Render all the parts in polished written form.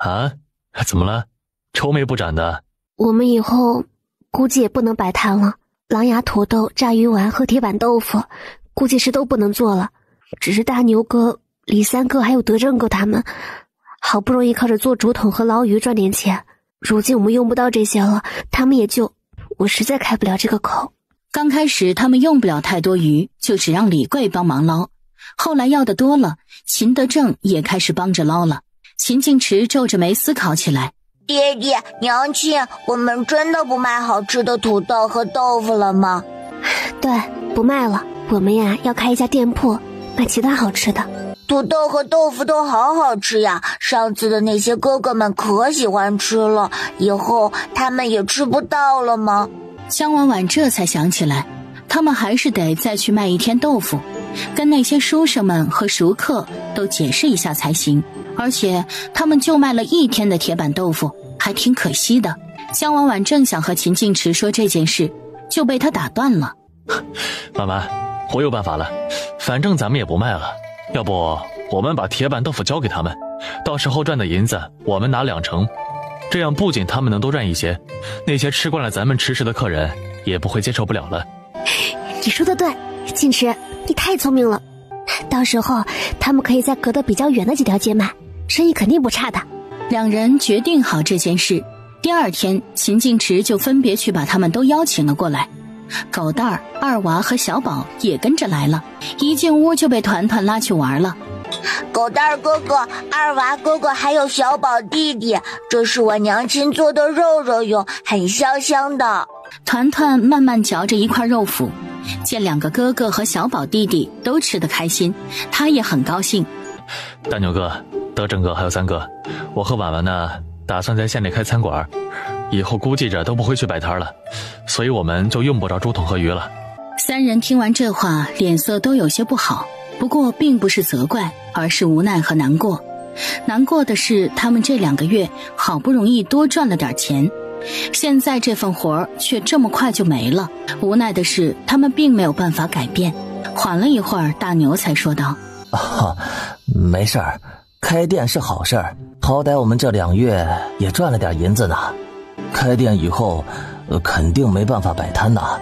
啊？怎么了？愁眉不展的。我们以后估计也不能摆摊了，狼牙土豆、炸鱼丸和铁板豆腐估计是都不能做了。只是大牛哥、李三哥还有德正哥他们好不容易靠着做竹筒和捞鱼赚点钱，如今我们用不到这些了，他们也就……我实在开不了这个口。刚开始他们用不了太多鱼，就只让李贵帮忙捞。后来要的多了，秦德正也开始帮着捞了。秦晋池皱着眉思考起来。爹爹，娘亲，我们真的不卖好吃的土豆和豆腐了吗？对，不卖了，我们呀要开一家店铺，卖其他好吃的。土豆和豆腐都好好吃呀，上次的那些哥哥们可喜欢吃了，以后他们也吃不到了吗？江婉婉这才想起来，他们还是得再去卖一天豆腐，跟那些书生们和熟客都解释一下才行。而且他们就卖了一天的铁板豆腐，还挺可惜的。江婉婉正想和秦晋池说这件事，就被他打断了。婉婉，我有办法了，反正咱们也不卖了，要不我们把铁板豆腐交给他们，到时候赚的银子我们拿2成，这样不仅他们能多赚一些，那些吃惯了咱们吃食的客人也不会接受不了了。你说的对，晋池，你太聪明了。到时候他们可以在隔得比较远的几条街卖，生意肯定不差的。两人决定好这件事，第二天秦晋池就分别去把他们都邀请了过来。狗蛋儿、二娃和小宝也跟着来了，一进屋就被团团拉去玩了。狗蛋儿哥哥、二娃哥哥还有小宝弟弟，这是我娘亲做的肉肉哟，很香香的。团团慢慢嚼着一块肉脯，见两个哥哥和小宝弟弟都吃得开心，他也很高兴。大牛哥、德正哥还有三哥，我和婉婉呢打算在县里开餐馆，以后估计着都不会去摆摊了，所以我们就用不着竹筒和鱼了。三人听完这话，脸色都有些不好，不过并不是责怪，而是无奈和难过。难过的是他们这2个月好不容易多赚了点钱，现在这份活却这么快就没了。无奈的是他们并没有办法改变。缓了一会儿，大牛才说道：没事儿，开店是好事儿，好歹我们这2月也赚了点银子呢。开店以后肯定没办法摆摊呐，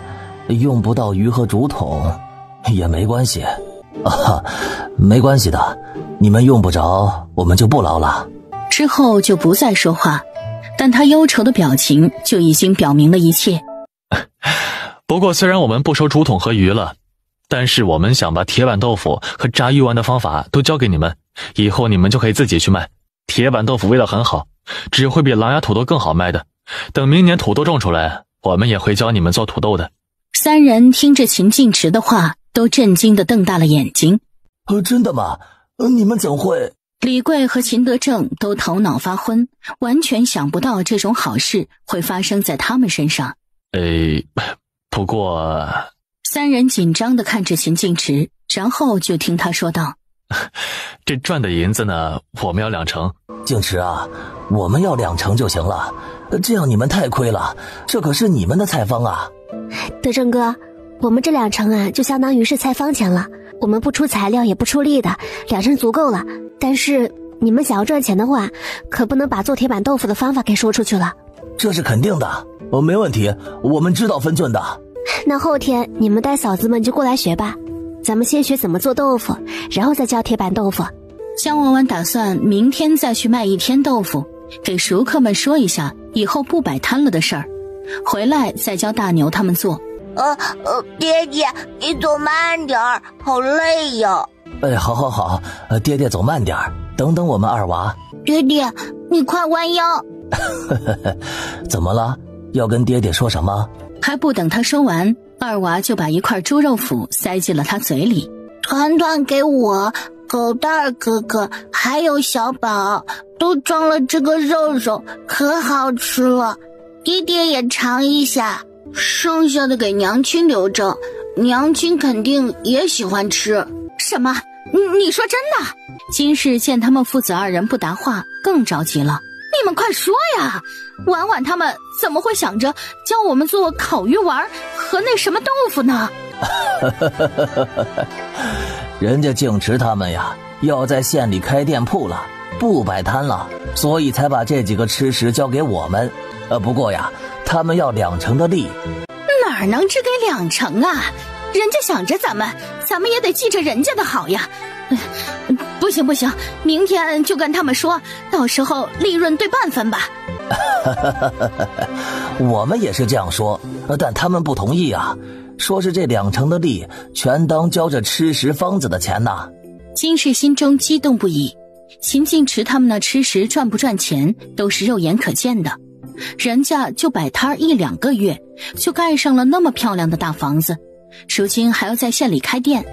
用不到鱼和竹筒也没关系。没关系的，你们用不着我们就不捞了。之后就不再说话，但他忧愁的表情就已经表明了一切。不过虽然我们不收竹筒和鱼了，但是我们想把铁板豆腐和炸鱼丸的方法都教给你们，以后你们就可以自己去卖。铁板豆腐味道很好，只会比狼牙土豆更好卖的。等明年土豆种出来，我们也会教你们做土豆的。三人听着秦晋池的话，都震惊地瞪大了眼睛。真的吗？你们怎会？李贵和秦德正都头脑发昏，完全想不到这种好事会发生在他们身上。不过……三人紧张地看着秦晋池，然后就听他说道：这赚的银子呢，我们要2成。晋池啊，我们要2成就行了，这样你们太亏了，这可是你们的菜方啊。德正哥，我们这2成啊，就相当于是菜方钱了，我们不出材料也不出力的，2成足够了。但是你们想要赚钱的话，可不能把做铁板豆腐的方法给说出去了。这是肯定的，没问题，我们知道分寸的。那后天你们带嫂子们就过来学吧，咱们先学怎么做豆腐，然后再教铁板豆腐。江婉婉打算明天再去卖一天豆腐，给熟客们说一下以后不摆摊了的事儿，回来再教大牛他们做。爹爹，你走慢点儿，好累呀。好，爹爹走慢点儿，等等我们二娃。爹爹，你快弯腰。怎么了？要跟爹爹说什么？还不等他说完，二娃就把一块猪肉脯塞进了他嘴里。团团给我，狗蛋儿哥哥还有小宝都装了这个肉肉，可好吃了，爹爹也尝一下，剩下的给娘亲留着，娘亲肯定也喜欢吃。什么？你说真的？金氏见他们父子2人不答话，更着急了。你们快说呀！婉婉他们怎么会想着教我们做烤鱼丸和那什么豆腐呢？人家净池他们呀，要在县里开店铺了，不摆摊了，所以才把这几个吃食交给我们。不过呀，他们要2成的利。哪能只给2成啊？人家想着咱们也得记着人家的好呀。不行，明天就跟他们说，到时候利润对半分吧。我们也是这样说，但他们不同意啊，说是这2成的利全当交着吃食方子的钱呐。金氏心中激动不已，秦晋池他们那吃食赚不赚钱都是肉眼可见的，人家就摆摊1-2个月就盖上了那么漂亮的大房子，如今还要在县里开店，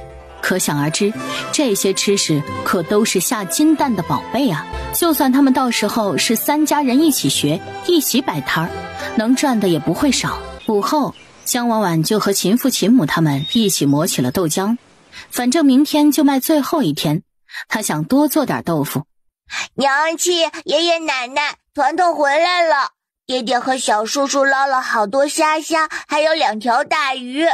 可想而知，这些吃食可都是下金蛋的宝贝啊！就算他们到时候是3家人一起学，一起摆摊儿，能赚的也不会少。午后，江婉婉就和秦父秦母他们一起磨起了豆浆，反正明天就卖最后一天，他想多做点豆腐。娘亲、爷爷奶奶，团团回来了。爹爹和小叔叔捞了好多虾，还有2条大鱼。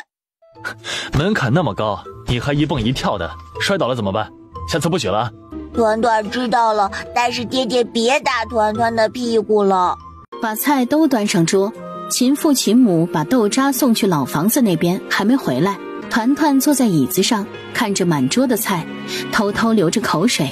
门槛那么高，你还一蹦一跳的，摔倒了怎么办？下次不许了。团团知道了，但是爹爹别打团团的屁股了。把菜都端上桌，秦父秦母把豆渣送去老房子那边，还没回来。团团坐在椅子上，看着满桌的菜，偷偷流着口水。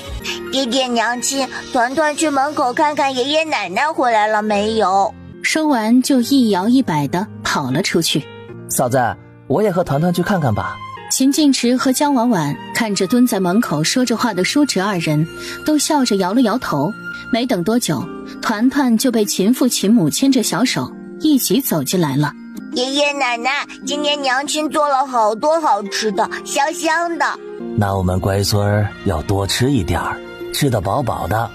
爹爹娘亲，团团去门口看看爷爷奶奶回来了没有。说完就一摇一摆地跑了出去。嫂子，我也和团团去看看吧。秦晋池和江婉婉看着蹲在门口说着话的叔侄2人，都笑着摇了摇头。没等多久，团团就被秦父秦母牵着小手一起走进来了。爷爷奶奶，今年娘亲做了好多好吃的，香香的。那我们乖孙儿要多吃一点儿，吃得饱饱的。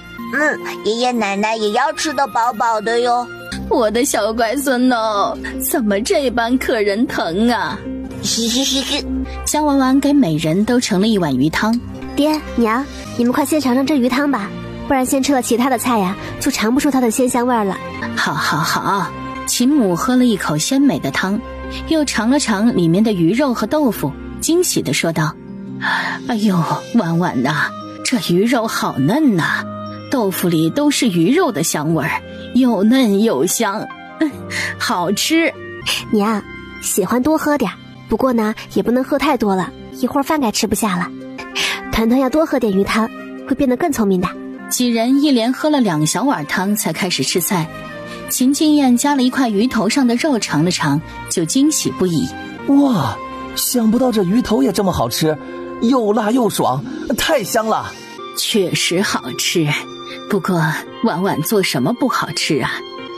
爷爷奶奶也要吃得饱饱的哟。我的小乖孙哦，怎么这般可人疼啊？嘻嘻嘻嘻。江婉婉给每人都盛了1碗鱼汤。爹娘，你们快先尝尝这鱼汤吧，不然先吃了其他的菜呀，就尝不出它的鲜香味了。好。秦母喝了一口鲜美的汤，又尝了尝里面的鱼肉和豆腐，惊喜地说道：哎呦，婉婉呐，这鱼肉好嫩呐，豆腐里都是鱼肉的香味儿，又嫩又香，好吃。娘，喜欢多喝点，不过呢也不能喝太多了，一会儿饭该吃不下了。团团要多喝点鱼汤，会变得更聪明的。几人一连喝了2小碗汤才开始吃菜。秦晋燕夹了一块鱼头上的肉尝了尝，就惊喜不已。哇，想不到这鱼头也这么好吃，又辣又爽，太香了。确实好吃，不过婉婉做什么不好吃啊？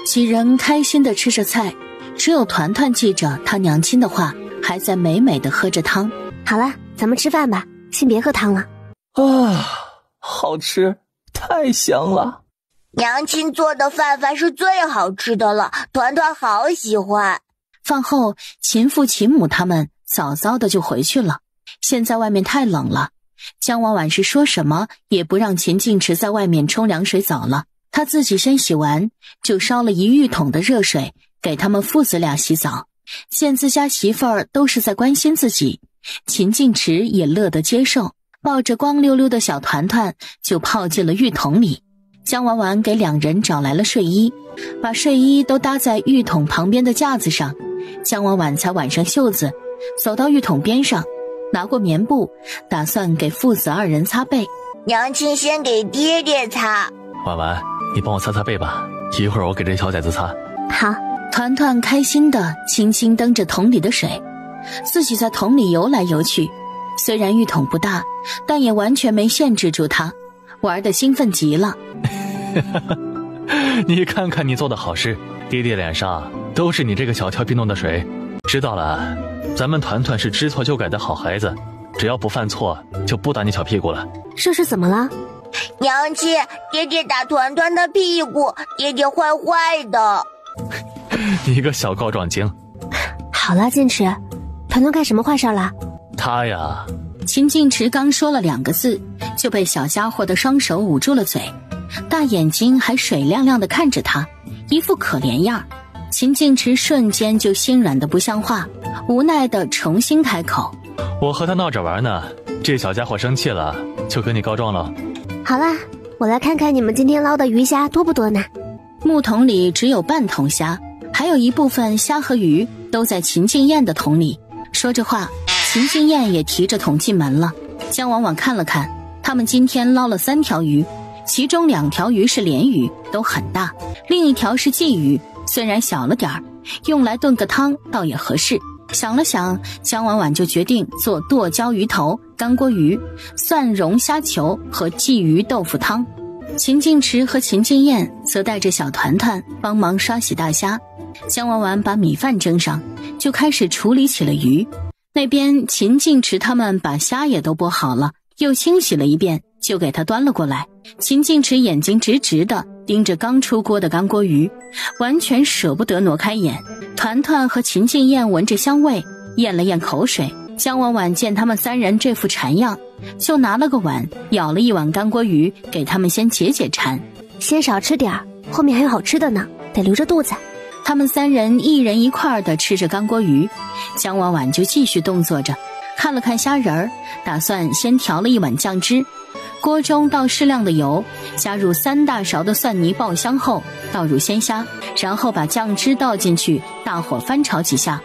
几人开心地吃着菜，只有团团记着他娘亲的话，还在美美地喝着汤。好了，咱们吃饭吧，先别喝汤了。啊，好吃，太香了。娘亲做的饭是最好吃的了，团团好喜欢。饭后，秦父秦母他们早早的就回去了。现在外面太冷了，江婉婉是说什么也不让秦晋池在外面冲凉水澡了，他自己先洗完，就烧了1浴桶的热水给他们父子俩洗澡。见自家媳妇儿都是在关心自己，秦晋池也乐得接受，抱着光溜溜的小团团就泡进了浴桶里。江婉婉给2人找来了睡衣，把睡衣都搭在浴桶旁边的架子上。江婉婉才挽上袖子，走到浴桶边上，拿过棉布，打算给父子2人擦背。娘亲先给爹爹擦。婉婉，你帮我擦擦背吧，一会儿我给这小崽子擦。好。团团开心地轻轻蹬着桶里的水，自己在桶里游来游去。虽然浴桶不大，但也完全没限制住他，玩得兴奋极了。你看看你做的好事，爹爹脸上都是你这个小调皮弄的水。知道了，咱们团团是知错就改的好孩子，只要不犯错就不打你小屁股了。这是怎么了？娘亲，爹爹打团团的屁股，爹爹坏坏的。你个小告状精。好了，晋池，团团干什么坏事了？他呀。秦晋池刚说了2个字，就被小家伙的双手捂住了嘴，大眼睛还水亮亮地看着他，一副可怜样。秦晋池瞬间就心软得不像话，无奈地重新开口：我和他闹着玩呢，这小家伙生气了，就跟你告状了。好了，我来看看你们今天捞的鱼虾多不多呢？木桶里只有半桶虾，还有一部分虾和鱼都在秦静燕的桶里。说着话，秦静燕也提着桶进门了。江婉婉看了看，他们今天捞了3条鱼，其中2条鱼是鲢鱼，都很大，另一条是鲫鱼，虽然小了点儿，用来炖个汤倒也合适。想了想，江婉婉就决定做剁椒鱼头、干锅鱼、蒜蓉虾球和鲫鱼豆腐汤。秦静池和秦静燕则带着小团团帮忙刷洗大虾。江婉婉把米饭蒸上，就开始处理起了鱼。那边秦静池他们把虾也都剥好了，又清洗了一遍，就给他端了过来。秦静池眼睛直直的盯着刚出锅的干锅鱼，完全舍不得挪开眼。团团和秦静燕闻着香味，咽了咽口水。江婉婉见他们3人这副馋样，就拿了个碗，舀了一碗干锅鱼给他们先解解馋。先少吃点儿，后面还有好吃的呢，得留着肚子。他们3人一人一块的吃着干锅鱼，江婉婉就继续动作着，看了看虾仁儿，打算先调了一碗酱汁。锅中倒适量的油，加入3大勺的蒜泥爆香后，倒入鲜虾，然后把酱汁倒进去，大火翻炒几下，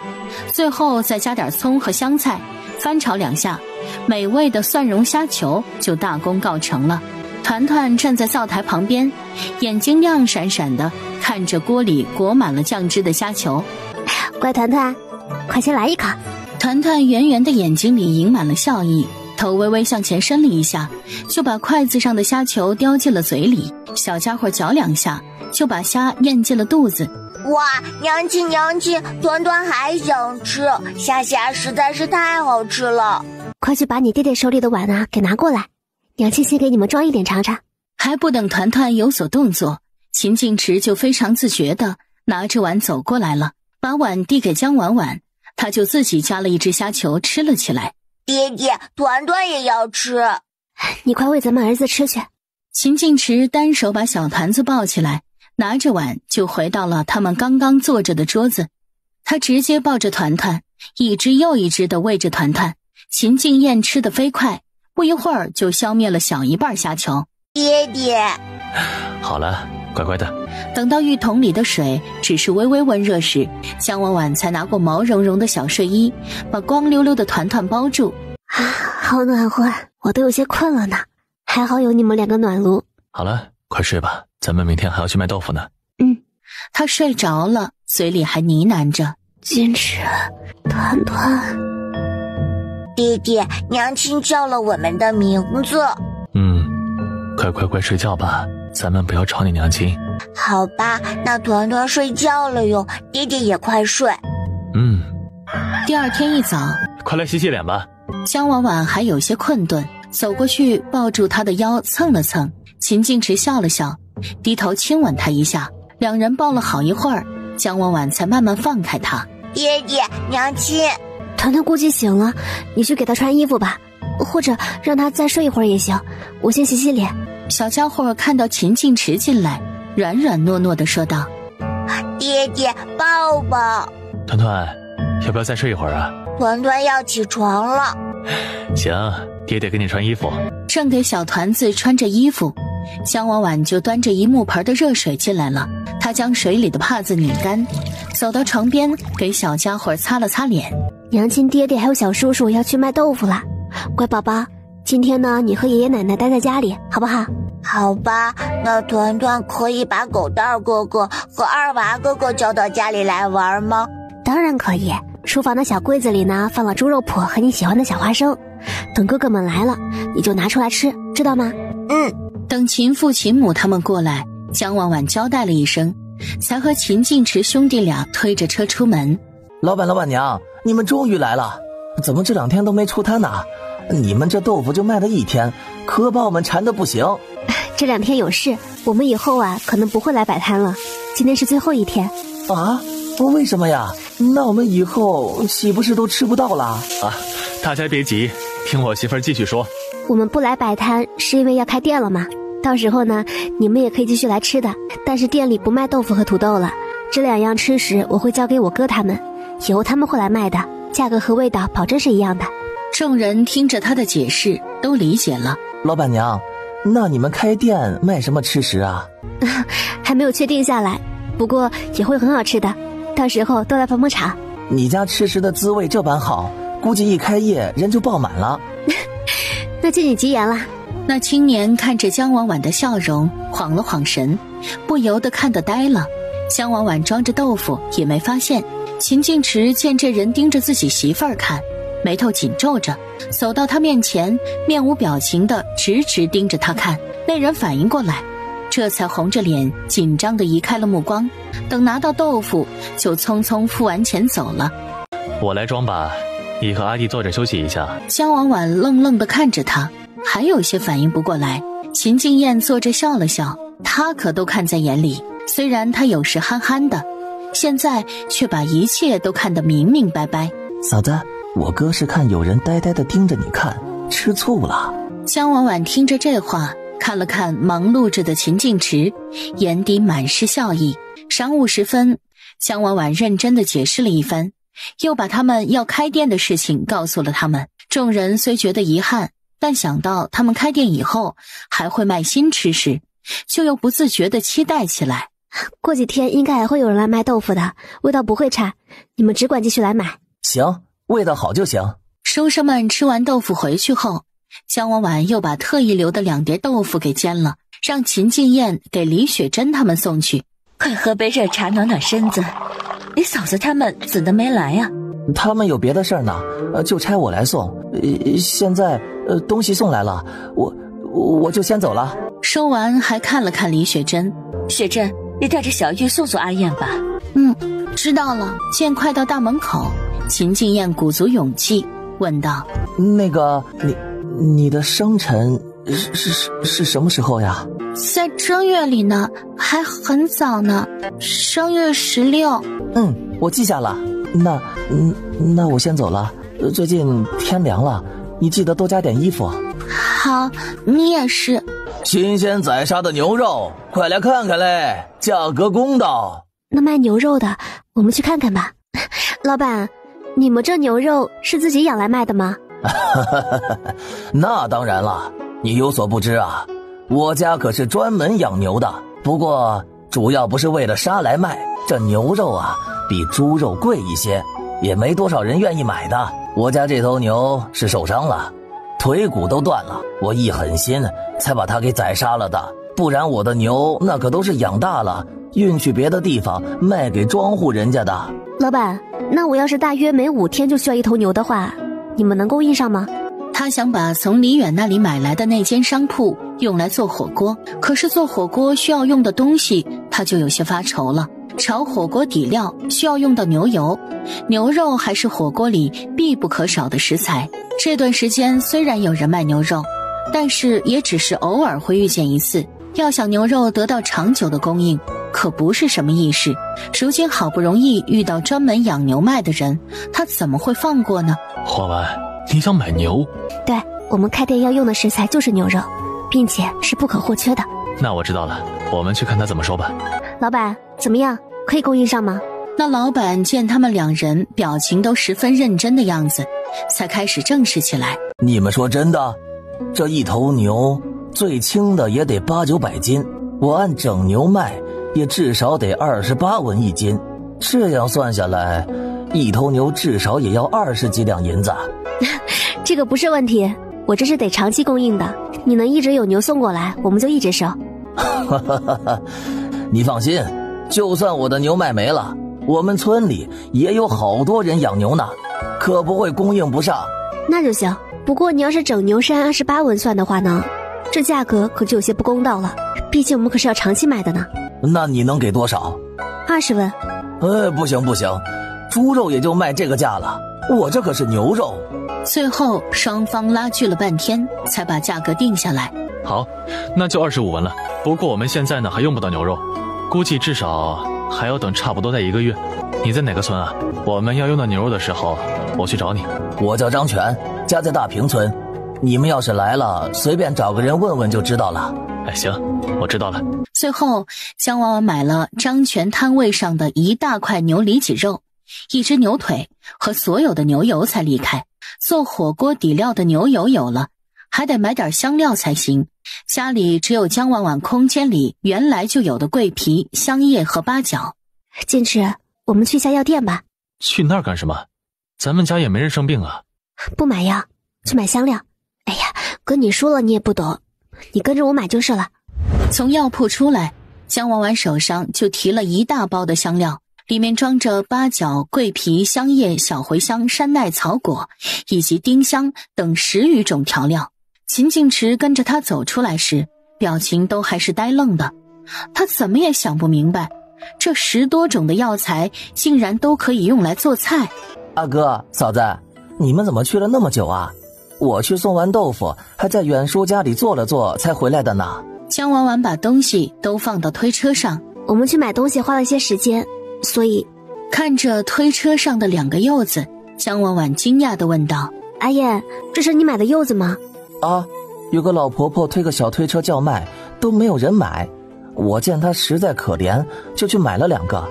最后再加点葱和香菜，翻炒2下，美味的蒜蓉虾球就大功告成了。团团站在灶台旁边，眼睛亮闪闪的看着锅里裹满了酱汁的虾球。乖团团，快先来一口。团团圆圆的眼睛里盈满了笑意，头微微向前伸了一下，就把筷子上的虾球叼进了嘴里。小家伙嚼2下，就把虾咽进了肚子。哇，娘亲娘亲，团团还想吃，虾实在是太好吃了。快去把你爹爹手里的碗给拿过来，娘亲先给你们装一点尝尝。还不等团团有所动作，秦静池就非常自觉地拿着碗走过来了，把碗递给江婉婉，他就自己夹了一只虾球吃了起来。爹爹，团团也要吃。你快喂咱们儿子吃去。秦静池单手把小团子抱起来，拿着碗就回到了他们刚刚坐着的桌子。他直接抱着团团，一只又一只地喂着团团。秦静燕吃得飞快，不一会儿就消灭了小一半虾球。爹爹，好了，乖乖的。等到浴桶里的水只是微微温热时，江婉婉才拿过毛茸茸的小睡衣，把光溜溜的团团包住。好暖和，我都有些困了呢，还好有你们2个暖炉。好了，快睡吧，咱们明天还要去卖豆腐呢。他睡着了，嘴里还呢喃着：坚持，团团。爹爹，娘亲叫了我们的名字。快乖乖睡觉吧，咱们不要吵你娘亲。好吧，那团团睡觉了哟，爹爹也快睡。第二天一早，快来洗洗脸吧。江婉婉还有些困顿，走过去抱住他的腰蹭了蹭。秦静池笑了笑，低头亲吻他一下，2人抱了好一会儿，江婉婉才慢慢放开他。爹爹，娘亲。团团估计醒了，你去给他穿衣服吧，或者让他再睡一会儿也行，我先洗洗脸。小家伙看到秦静池进来，软软糯糯地说道：爹爹，抱抱。团团，要不要再睡一会儿啊？团团要起床了。行，爹爹给你穿衣服。正给小团子穿着衣服，江婉婉就端着一木盆的热水进来了。她将水里的帕子拧干，走到床边给小家伙擦了擦脸。娘亲爹爹还有小叔叔要去卖豆腐了，乖宝宝，今天呢你和爷爷奶奶待在家里好不好？好吧，那团团可以把狗蛋哥哥和二娃哥哥叫到家里来玩吗？当然可以，厨房的小柜子里呢放了猪肉脯和你喜欢的小花生，等哥哥们来了你就拿出来吃，知道吗？等秦父秦母他们过来，江婉婉交代了一声，才和秦静池兄弟俩推着车出门。老板老板娘，你们终于来了，怎么这2天都没出摊呢？你们这豆腐就卖了1天，可把我们馋得不行。这2天有事，我们以后可能不会来摆摊了，今天是最后1天。啊？为什么呀？那我们以后岂不是都吃不到了？大家别急，听我媳妇儿继续说。我们不来摆摊是因为要开店了嘛，到时候呢你们也可以继续来吃的，但是店里不卖豆腐和土豆了，这2样吃食我会交给我哥他们，以后他们会来卖的，价格和味道保证是一样的。众人听着他的解释都理解了。老板娘，那你们开店卖什么吃食啊？还没有确定下来，不过也会很好吃的，到时候都来捧捧场。你家吃食的滋味这般好，估计一开业人就爆满了。那就你吉言了。那青年看着江婉婉的笑容，晃了晃神，不由得看得呆了。江婉婉装着豆腐也没发现，秦敬池见这人盯着自己媳妇儿看，眉头紧皱着，走到他面前，面无表情地直直盯着他看。那人反应过来，这才红着脸紧张地移开了目光，等拿到豆腐就匆匆付完钱走了。我来装吧，你和阿弟坐着休息一下。江婉婉愣愣地看着他，还有些反应不过来。秦敬燕坐着笑了笑，他可都看在眼里，虽然他有时憨憨的，现在却把一切都看得明明白白。嫂子，我哥是看有人呆呆地盯着你看，吃醋了。江婉婉听着这话，看了看忙碌着的秦敬池，眼底满是笑意。晌午时分，江婉婉认真地解释了一番，又把他们要开店的事情告诉了他们。众人虽觉得遗憾，但想到他们开店以后还会卖新吃食，就又不自觉地期待起来。过几天应该还会有人来卖豆腐的，味道不会差，你们只管继续来买。行，味道好就行。书生们吃完豆腐回去后，江婉婉又把特意留的2碟豆腐给煎了，让秦敬燕给李雪珍他们送去。快喝杯热茶暖暖身子，你嫂子他们怎的没来啊？他们有别的事儿呢，就差我来送。现在东西送来了，我就先走了。说完还看了看李雪珍。雪珍，你带着小玉送送阿燕吧。知道了。见快到大门口，秦敬燕鼓足勇气问道：那个你的生辰是什么时候呀？在正月里呢，还很早呢，正月16。我记下了。那我先走了。最近天凉了，你记得多加点衣服。好，你也是。新鲜宰杀的牛肉，快来看看嘞，价格公道。那卖牛肉的，我们去看看吧。老板，你们这牛肉是自己养来卖的吗？那当然了，你有所不知啊，我家可是专门养牛的。不过主要不是为了杀来卖，这牛肉啊比猪肉贵一些，也没多少人愿意买的。我家这头牛是受伤了，腿骨都断了，我一狠心才把它给宰杀了的。不然我的牛那可都是养大了运去别的地方卖给庄户人家的。老板，那我要是大约每5天就需要一头牛的话，你们能供应上吗？他想把从李远那里买来的那间商铺用来做火锅，可是做火锅需要用的东西他就有些发愁了。炒火锅底料需要用到牛油，牛肉还是火锅里必不可少的食材。这段时间虽然有人卖牛肉，但是也只是偶尔会遇见一次，要想牛肉得到长久的供应可不是什么易事。如今好不容易遇到专门养牛卖的人，他怎么会放过呢？花丸，你想买牛？对，我们开店要用的食材就是牛肉，并且是不可或缺的。那我知道了，我们去看他怎么说吧。老板，怎么样？可以供应上吗？那老板见他们2人表情都十分认真的样子，才开始正视起来。你们说真的？这一头牛最轻的也得8、900斤，我按整牛卖也至少得28文1斤，这样算下来，一头牛至少也要20几两银子。这个不是问题，我这是得长期供应的，你能一直有牛送过来，我们就一直收。你放心，就算我的牛卖没了，我们村里也有好多人养牛呢，可不会供应不上。那就行，不过你要是整牛是按28文算的话呢，这价格可就有些不公道了，毕竟我们可是要长期买的呢。那你能给多少？20文。不行，猪肉也就卖这个价了，我这可是牛肉。最后双方拉锯了半天，才把价格定下来。好，那就25文了。不过我们现在呢还用不到牛肉，估计至少还要等差不多在1个月。你在哪个村啊？我们要用到牛肉的时候，我去找你。我叫张全，家在大平村。你们要是来了，随便找个人问问就知道了。行，我知道了。最后江婉婉买了张全摊位上的1大块牛里脊肉、1只牛腿和所有的牛油才离开。做火锅底料的牛油有了，还得买点香料才行。家里只有江婉婉空间里原来就有的桂皮、香叶和八角。坚持，我们去下药店吧。去那儿干什么？咱们家也没人生病啊。不买药，去买香料。哎呀，跟你说了你也不懂，你跟着我买就是了。从药铺出来，江婉婉手上就提了一大包的香料，里面装着八角、桂皮、香叶、小茴香、山奈草果以及丁香等10余种调料。秦静池跟着他走出来时，表情都还是呆愣的。他怎么也想不明白，这10多种的药材竟然都可以用来做菜。阿哥嫂子，你们怎么去了那么久啊？我去送完豆腐，还在远叔家里坐了坐才回来的呢。江婉婉把东西都放到推车上。我们去买东西花了些时间，所以看着推车上的2个柚子，江婉婉惊讶地问道：阿燕，这是你买的柚子吗？啊，有个老婆婆推个小推车叫卖，都没有人买。我见她实在可怜，就去买了2个。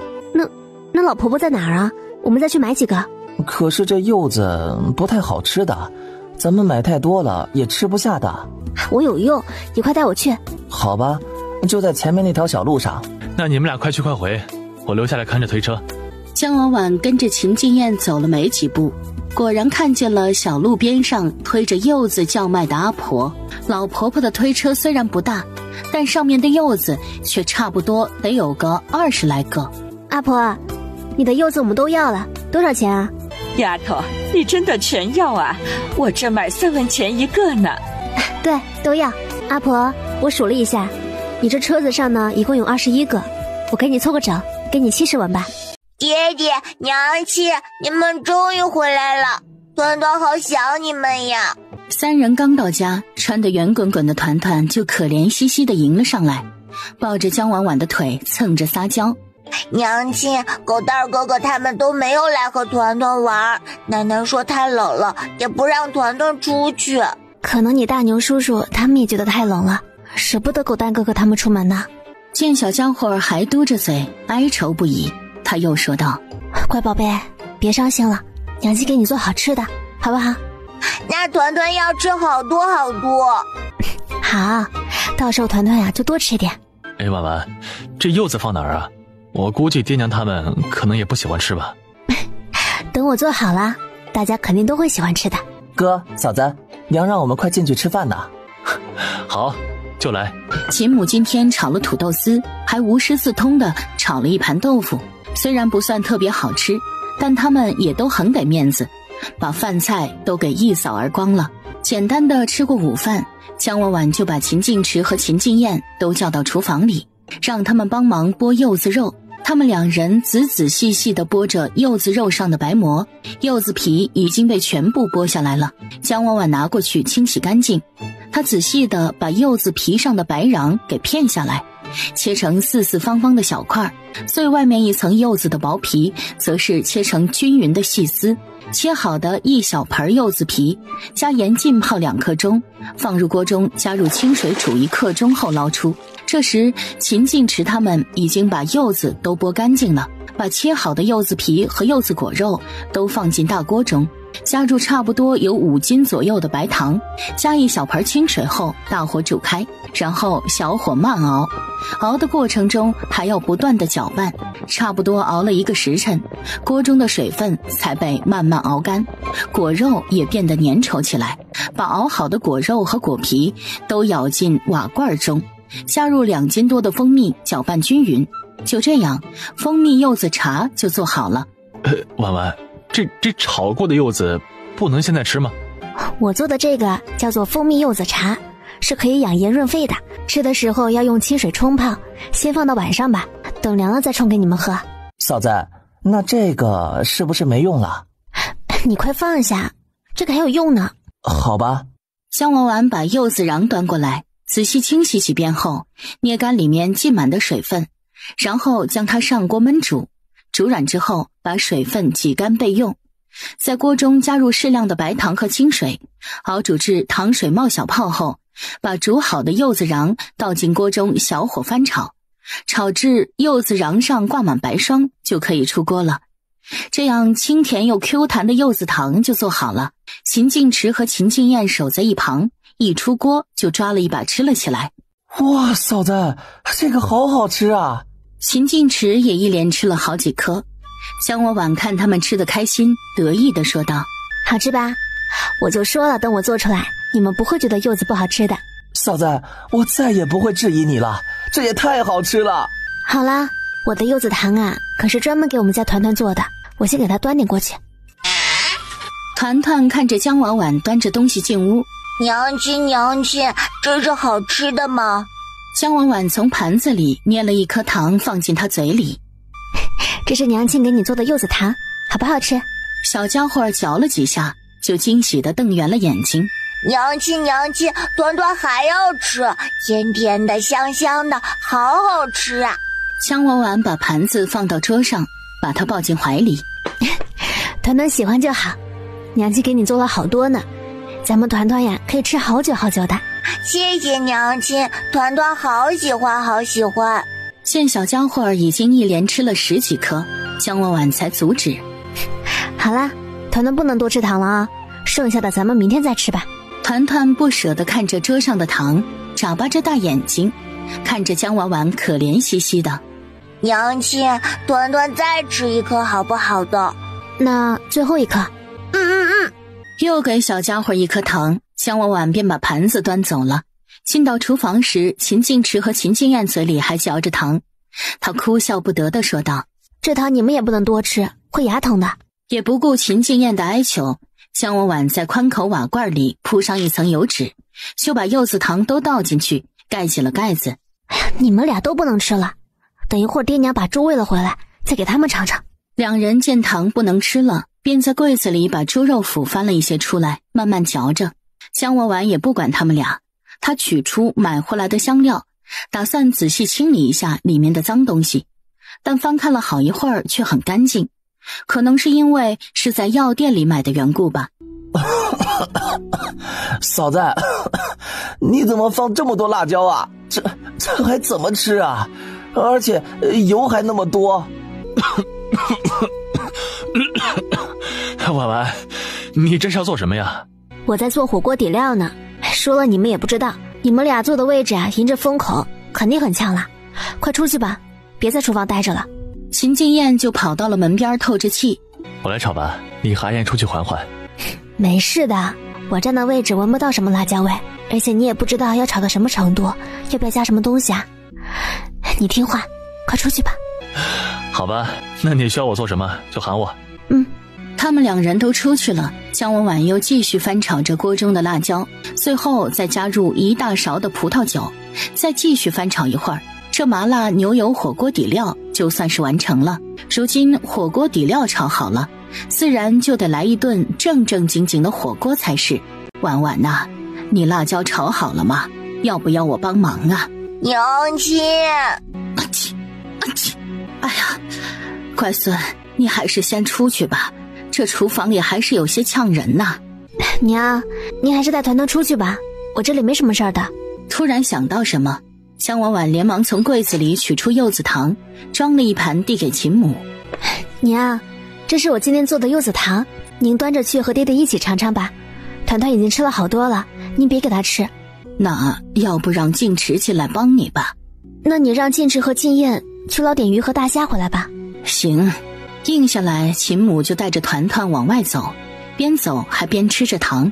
那老婆婆在哪儿啊？我们再去买几个。可是这柚子不太好吃的，咱们买太多了也吃不下的。我有用，你快带我去。好吧，就在前面那条小路上。那你们俩快去快回，我留下来看着推车。江婉婉跟着秦静燕走了没几步，果然看见了小路边上推着柚子叫卖的阿婆。老婆婆的推车虽然不大，但上面的柚子却差不多得有个20来个。阿婆，你的柚子我们都要了，多少钱啊？丫头，你真的全要啊？我这买3文钱一个呢。对，都要。阿婆，我数了一下，你这车子上呢一共有21个，我给你凑个整，给你70文吧。爹爹娘亲，你们终于回来了，团团好想你们呀。3人刚到家，穿得圆滚滚的团团就可怜兮兮地迎了上来，抱着江婉婉的腿蹭着撒娇。娘亲，狗蛋儿哥哥他们都没有来和团团玩，奶奶说太冷了，也不让团团出去。可能你大牛叔叔他们也觉得太冷了，舍不得狗蛋哥哥他们出门呢。见小家伙还嘟着嘴哀愁不已，他又说道：乖宝贝，别伤心了，娘亲给你做好吃的，好不好？那团团要吃好多好多。好，到时候团团呀就多吃一点。哎，婉婉，这柚子放哪儿啊？我估计爹娘他们可能也不喜欢吃吧。等我做好了，大家肯定都会喜欢吃的。哥嫂子，娘让我们快进去吃饭呢。好，就来。秦母今天炒了土豆丝，还无师自通的炒了一盘豆腐，虽然不算特别好吃，但他们也都很给面子，把饭菜都给一扫而光了。简单的吃过午饭，江婉婉就把秦静池和秦静燕都叫到厨房里，让他们帮忙剥柚子肉。他们2人仔仔细细地剥着柚子肉上的白膜，柚子皮已经被全部剥下来了。江婉婉拿过去清洗干净，她仔细地把柚子皮上的白瓤给片下来，切成四四方方的小块，最外面一层柚子的薄皮则是切成均匀的细丝。切好的一小盆柚子皮，加盐浸泡2刻钟，放入锅中，加入清水煮1刻钟后捞出。这时秦静池他们已经把柚子都剥干净了，把切好的柚子皮和柚子果肉都放进大锅中，加入差不多有5斤左右的白糖，加1小盆清水后大火煮开，然后小火慢熬。熬的过程中还要不断的搅拌，差不多熬了1个时辰，锅中的水分才被慢慢熬干，果肉也变得粘稠起来。把熬好的果肉和果皮都舀进瓦罐中，加入2斤多的蜂蜜，搅拌均匀。就这样，蜂蜜柚子茶就做好了。婉婉，这炒过的柚子不能现在吃吗？我做的这个叫做蜂蜜柚子茶，是可以养颜润肺的，吃的时候要用清水冲泡，先放到晚上吧，等凉了再冲给你们喝。嫂子，那这个是不是没用了？你快放下，这个还有用呢。好吧。江婉婉把柚子瓤端过来，仔细清洗几遍后，捏干里面浸满的水分，然后将它上锅焖煮，煮软之后把水分挤干备用。在锅中加入适量的白糖和清水，熬煮至糖水冒小泡后，把煮好的柚子瓤倒进锅中，小火翻炒，炒至柚子瓤上挂满白霜，就可以出锅了。这样清甜又 Q 弹的柚子糖就做好了。秦静池和秦静燕守在一旁，一出锅就抓了一把吃了起来。哇，嫂子，这个好好吃啊！秦晋池也一连吃了好几颗。姜婉婉看他们吃得开心，得意地说道：好吃吧？我就说了，等我做出来，你们不会觉得柚子不好吃的。嫂子，我再也不会质疑你了，这也太好吃了。好啦，我的柚子糖啊，可是专门给我们家团团做的，我先给他端点过去。团团看着姜婉婉端着东西进屋，娘亲娘亲，这是好吃的吗？姜婉婉从盘子里捏了一颗糖放进她嘴里。这是娘亲给你做的柚子糖，好不好吃？小家伙嚼了几下，就惊喜地瞪圆了眼睛。娘亲娘亲，团团还要吃，甜甜的香香的，好好吃啊！姜婉婉把盘子放到桌上，把她抱进怀里。团团喜欢就好，娘亲给你做了好多呢，咱们团团呀可以吃好久好久的。谢谢娘亲，团团好喜欢好喜欢。见小家伙已经一连吃了10几颗，姜婉婉才阻止。好啦，团团不能多吃糖了啊，剩下的咱们明天再吃吧。团团不舍得看着桌上的糖，眨巴着大眼睛，看着姜婉婉可怜兮兮的。娘亲，团团再吃一颗好不好的？那最后一颗。又给小家伙一颗糖，姜婉婉便把盘子端走了。进到厨房时，秦晋池和秦静燕嘴里还嚼着糖，她哭笑不得地说道：这糖你们也不能多吃，会牙疼的。也不顾秦静燕的哀求，姜婉婉在宽口瓦罐里铺上一层油纸，就把柚子糖都倒进去，盖起了盖子。你们俩都不能吃了，等一会儿爹娘把猪喂了回来，再给他们尝尝。两人见糖不能吃了，便在柜子里把猪肉脯翻了一些出来，慢慢嚼着。姜婉婉也不管他们俩，她取出买回来的香料，打算仔细清理一下里面的脏东西，但翻看了好一会儿却很干净，可能是因为是在药店里买的缘故吧。嫂子，你怎么放这么多辣椒啊？这还怎么吃啊？而且油还那么多。婉婉，你这是要做什么呀？我在做火锅底料呢，说了你们也不知道，你们俩坐的位置啊，迎着风口，肯定很呛啦。快出去吧，别在厨房待着了。秦静燕就跑到了门边透着气。我来炒吧，你和阿燕出去缓缓。没事的，我站的位置闻不到什么辣椒味，而且你也不知道要炒到什么程度，要不要加什么东西啊？你听话，快出去吧。好吧，那你需要我做什么就喊我。他们两人都出去了，姜婉婉又继续翻炒着锅中的辣椒，最后再加入1大勺的葡萄酒，再继续翻炒一会儿，这麻辣牛油火锅底料就算是完成了。如今火锅底料炒好了，自然就得来一顿正正经经的火锅才是。婉婉呐，你辣椒炒好了吗？要不要我帮忙啊？娘亲，哎呀，乖孙，你还是先出去吧，这厨房里还是有些呛人呐。娘，你还是带团团出去吧，我这里没什么事儿的。突然想到什么，姜婉婉连忙从柜子里取出柚子糖，装了一盘递给秦母。娘，这是我今天做的柚子糖，您端着去和爹爹一起尝尝吧。团团已经吃了好多了，您别给他吃。那要不让静池进来帮你吧？那你让静池和静燕去捞点鱼和大虾回来吧。行。应下来，秦母就带着团团往外走，边走还边吃着糖。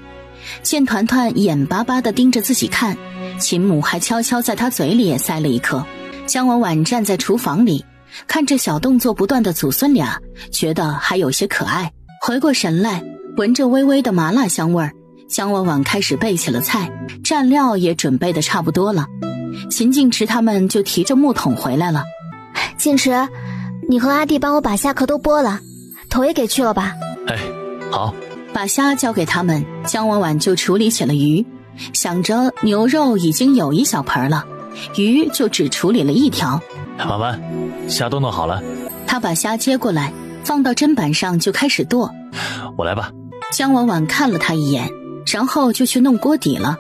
见团团眼巴巴地盯着自己看，秦母还悄悄在他嘴里也塞了一颗。姜婉婉站在厨房里，看着小动作不断的祖孙俩，觉得还有些可爱。回过神来，闻着微微的麻辣香味儿，姜婉婉开始备起了菜，蘸料也准备的差不多了。秦晋池他们就提着木桶回来了。晋池，你和阿弟帮我把虾壳都剥了，头也给去了吧。哎，好。把虾交给他们，姜婉婉就处理起了鱼。想着牛肉已经有1小盆了，鱼就只处理了1条。婉婉，虾都弄好了。他把虾接过来，放到砧板上就开始剁。我来吧。姜婉婉看了他一眼，然后就去弄锅底了。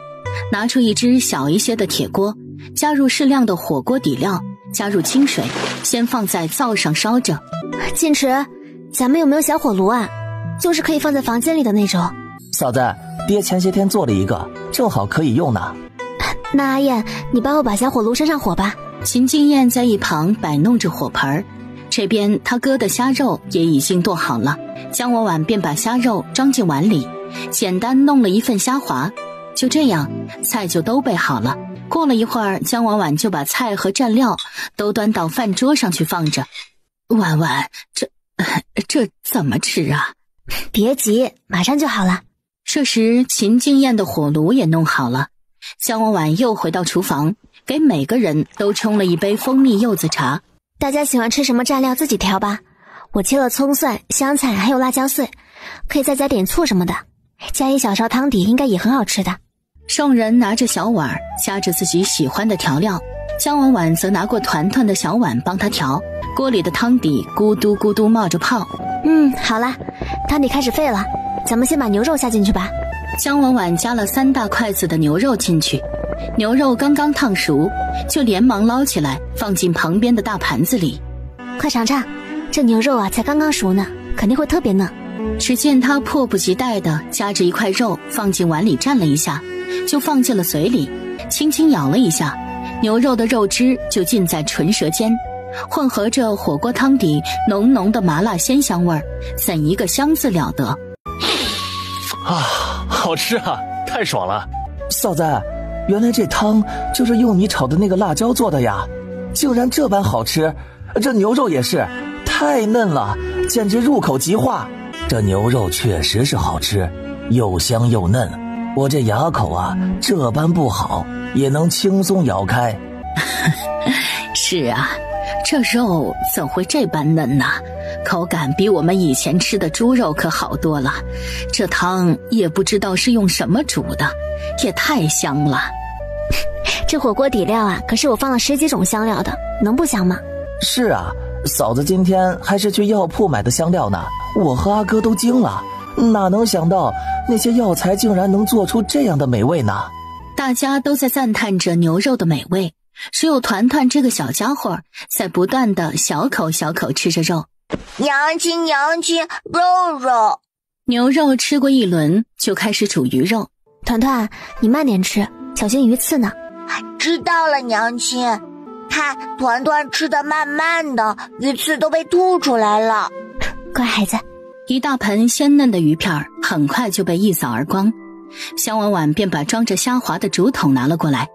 拿出一只小一些的铁锅，加入适量的火锅底料，加入清水，先放在灶上烧着。晋池，咱们有没有小火炉啊？就是可以放在房间里的那种。嫂子，爹前些天做了一个，正好可以用呢。那阿燕，你帮我把小火炉生上火吧。秦静燕在一旁摆弄着火盆，这边她割的虾肉也已经剁好了，姜文婉便把虾肉装进碗里，简单弄了一份虾滑。就这样，菜就都备好了。过了一会儿，姜婉婉就把菜和蘸料都端到饭桌上去放着。婉婉，这怎么吃啊？别急，马上就好了。这时秦静燕的火炉也弄好了，姜婉婉又回到厨房，给每个人都冲了一杯蜂蜜柚子茶。大家喜欢吃什么蘸料自己调吧，我切了葱蒜、香菜还有辣椒碎，可以再加点醋什么的，加一小勺汤底应该也很好吃的。众人拿着小碗夹着自己喜欢的调料，姜婉婉则拿过团团的小碗帮她调，锅里的汤底咕嘟咕嘟冒着泡。好了，汤底开始沸了，咱们先把牛肉下进去吧。姜婉婉加了3大筷子的牛肉进去，牛肉刚刚烫熟，就连忙捞起来放进旁边的大盘子里。快尝尝，这牛肉啊才刚刚熟呢，肯定会特别嫩。只见她迫不及待地夹着一块肉放进碗里蘸了一下，就放进了嘴里，轻轻咬了一下，牛肉的肉汁就浸在唇舌间，混合着火锅汤底浓浓的麻辣鲜香味儿，怎一个香字了得啊，好吃啊，太爽了。嫂子，原来这汤就是用你炒的那个辣椒做的呀，竟然这般好吃。这牛肉也是太嫩了，简直入口即化。这牛肉确实是好吃，又香又嫩，我这牙口啊这般不好也能轻松咬开。是啊，这肉怎会这般嫩呢？口感比我们以前吃的猪肉可好多了。这汤也不知道是用什么煮的，也太香了。这火锅底料啊，可是我放了10几种香料的，能不香吗？是啊，嫂子今天还是去药铺买的香料呢，我和阿哥都惊了，哪能想到那些药材竟然能做出这样的美味呢？大家都在赞叹着牛肉的美味，只有团团这个小家伙在不断的小口小口吃着肉。娘亲娘亲，肉肉。牛肉吃过一轮，就开始煮鱼肉。团团，你慢点吃，小心鱼刺呢。知道了，娘亲。看团团吃得慢慢的，鱼刺都被吐出来了。乖孩子。一大盆鲜嫩的鱼片很快就被一扫而光，姜婉婉便把装着虾滑的竹筒拿了过来，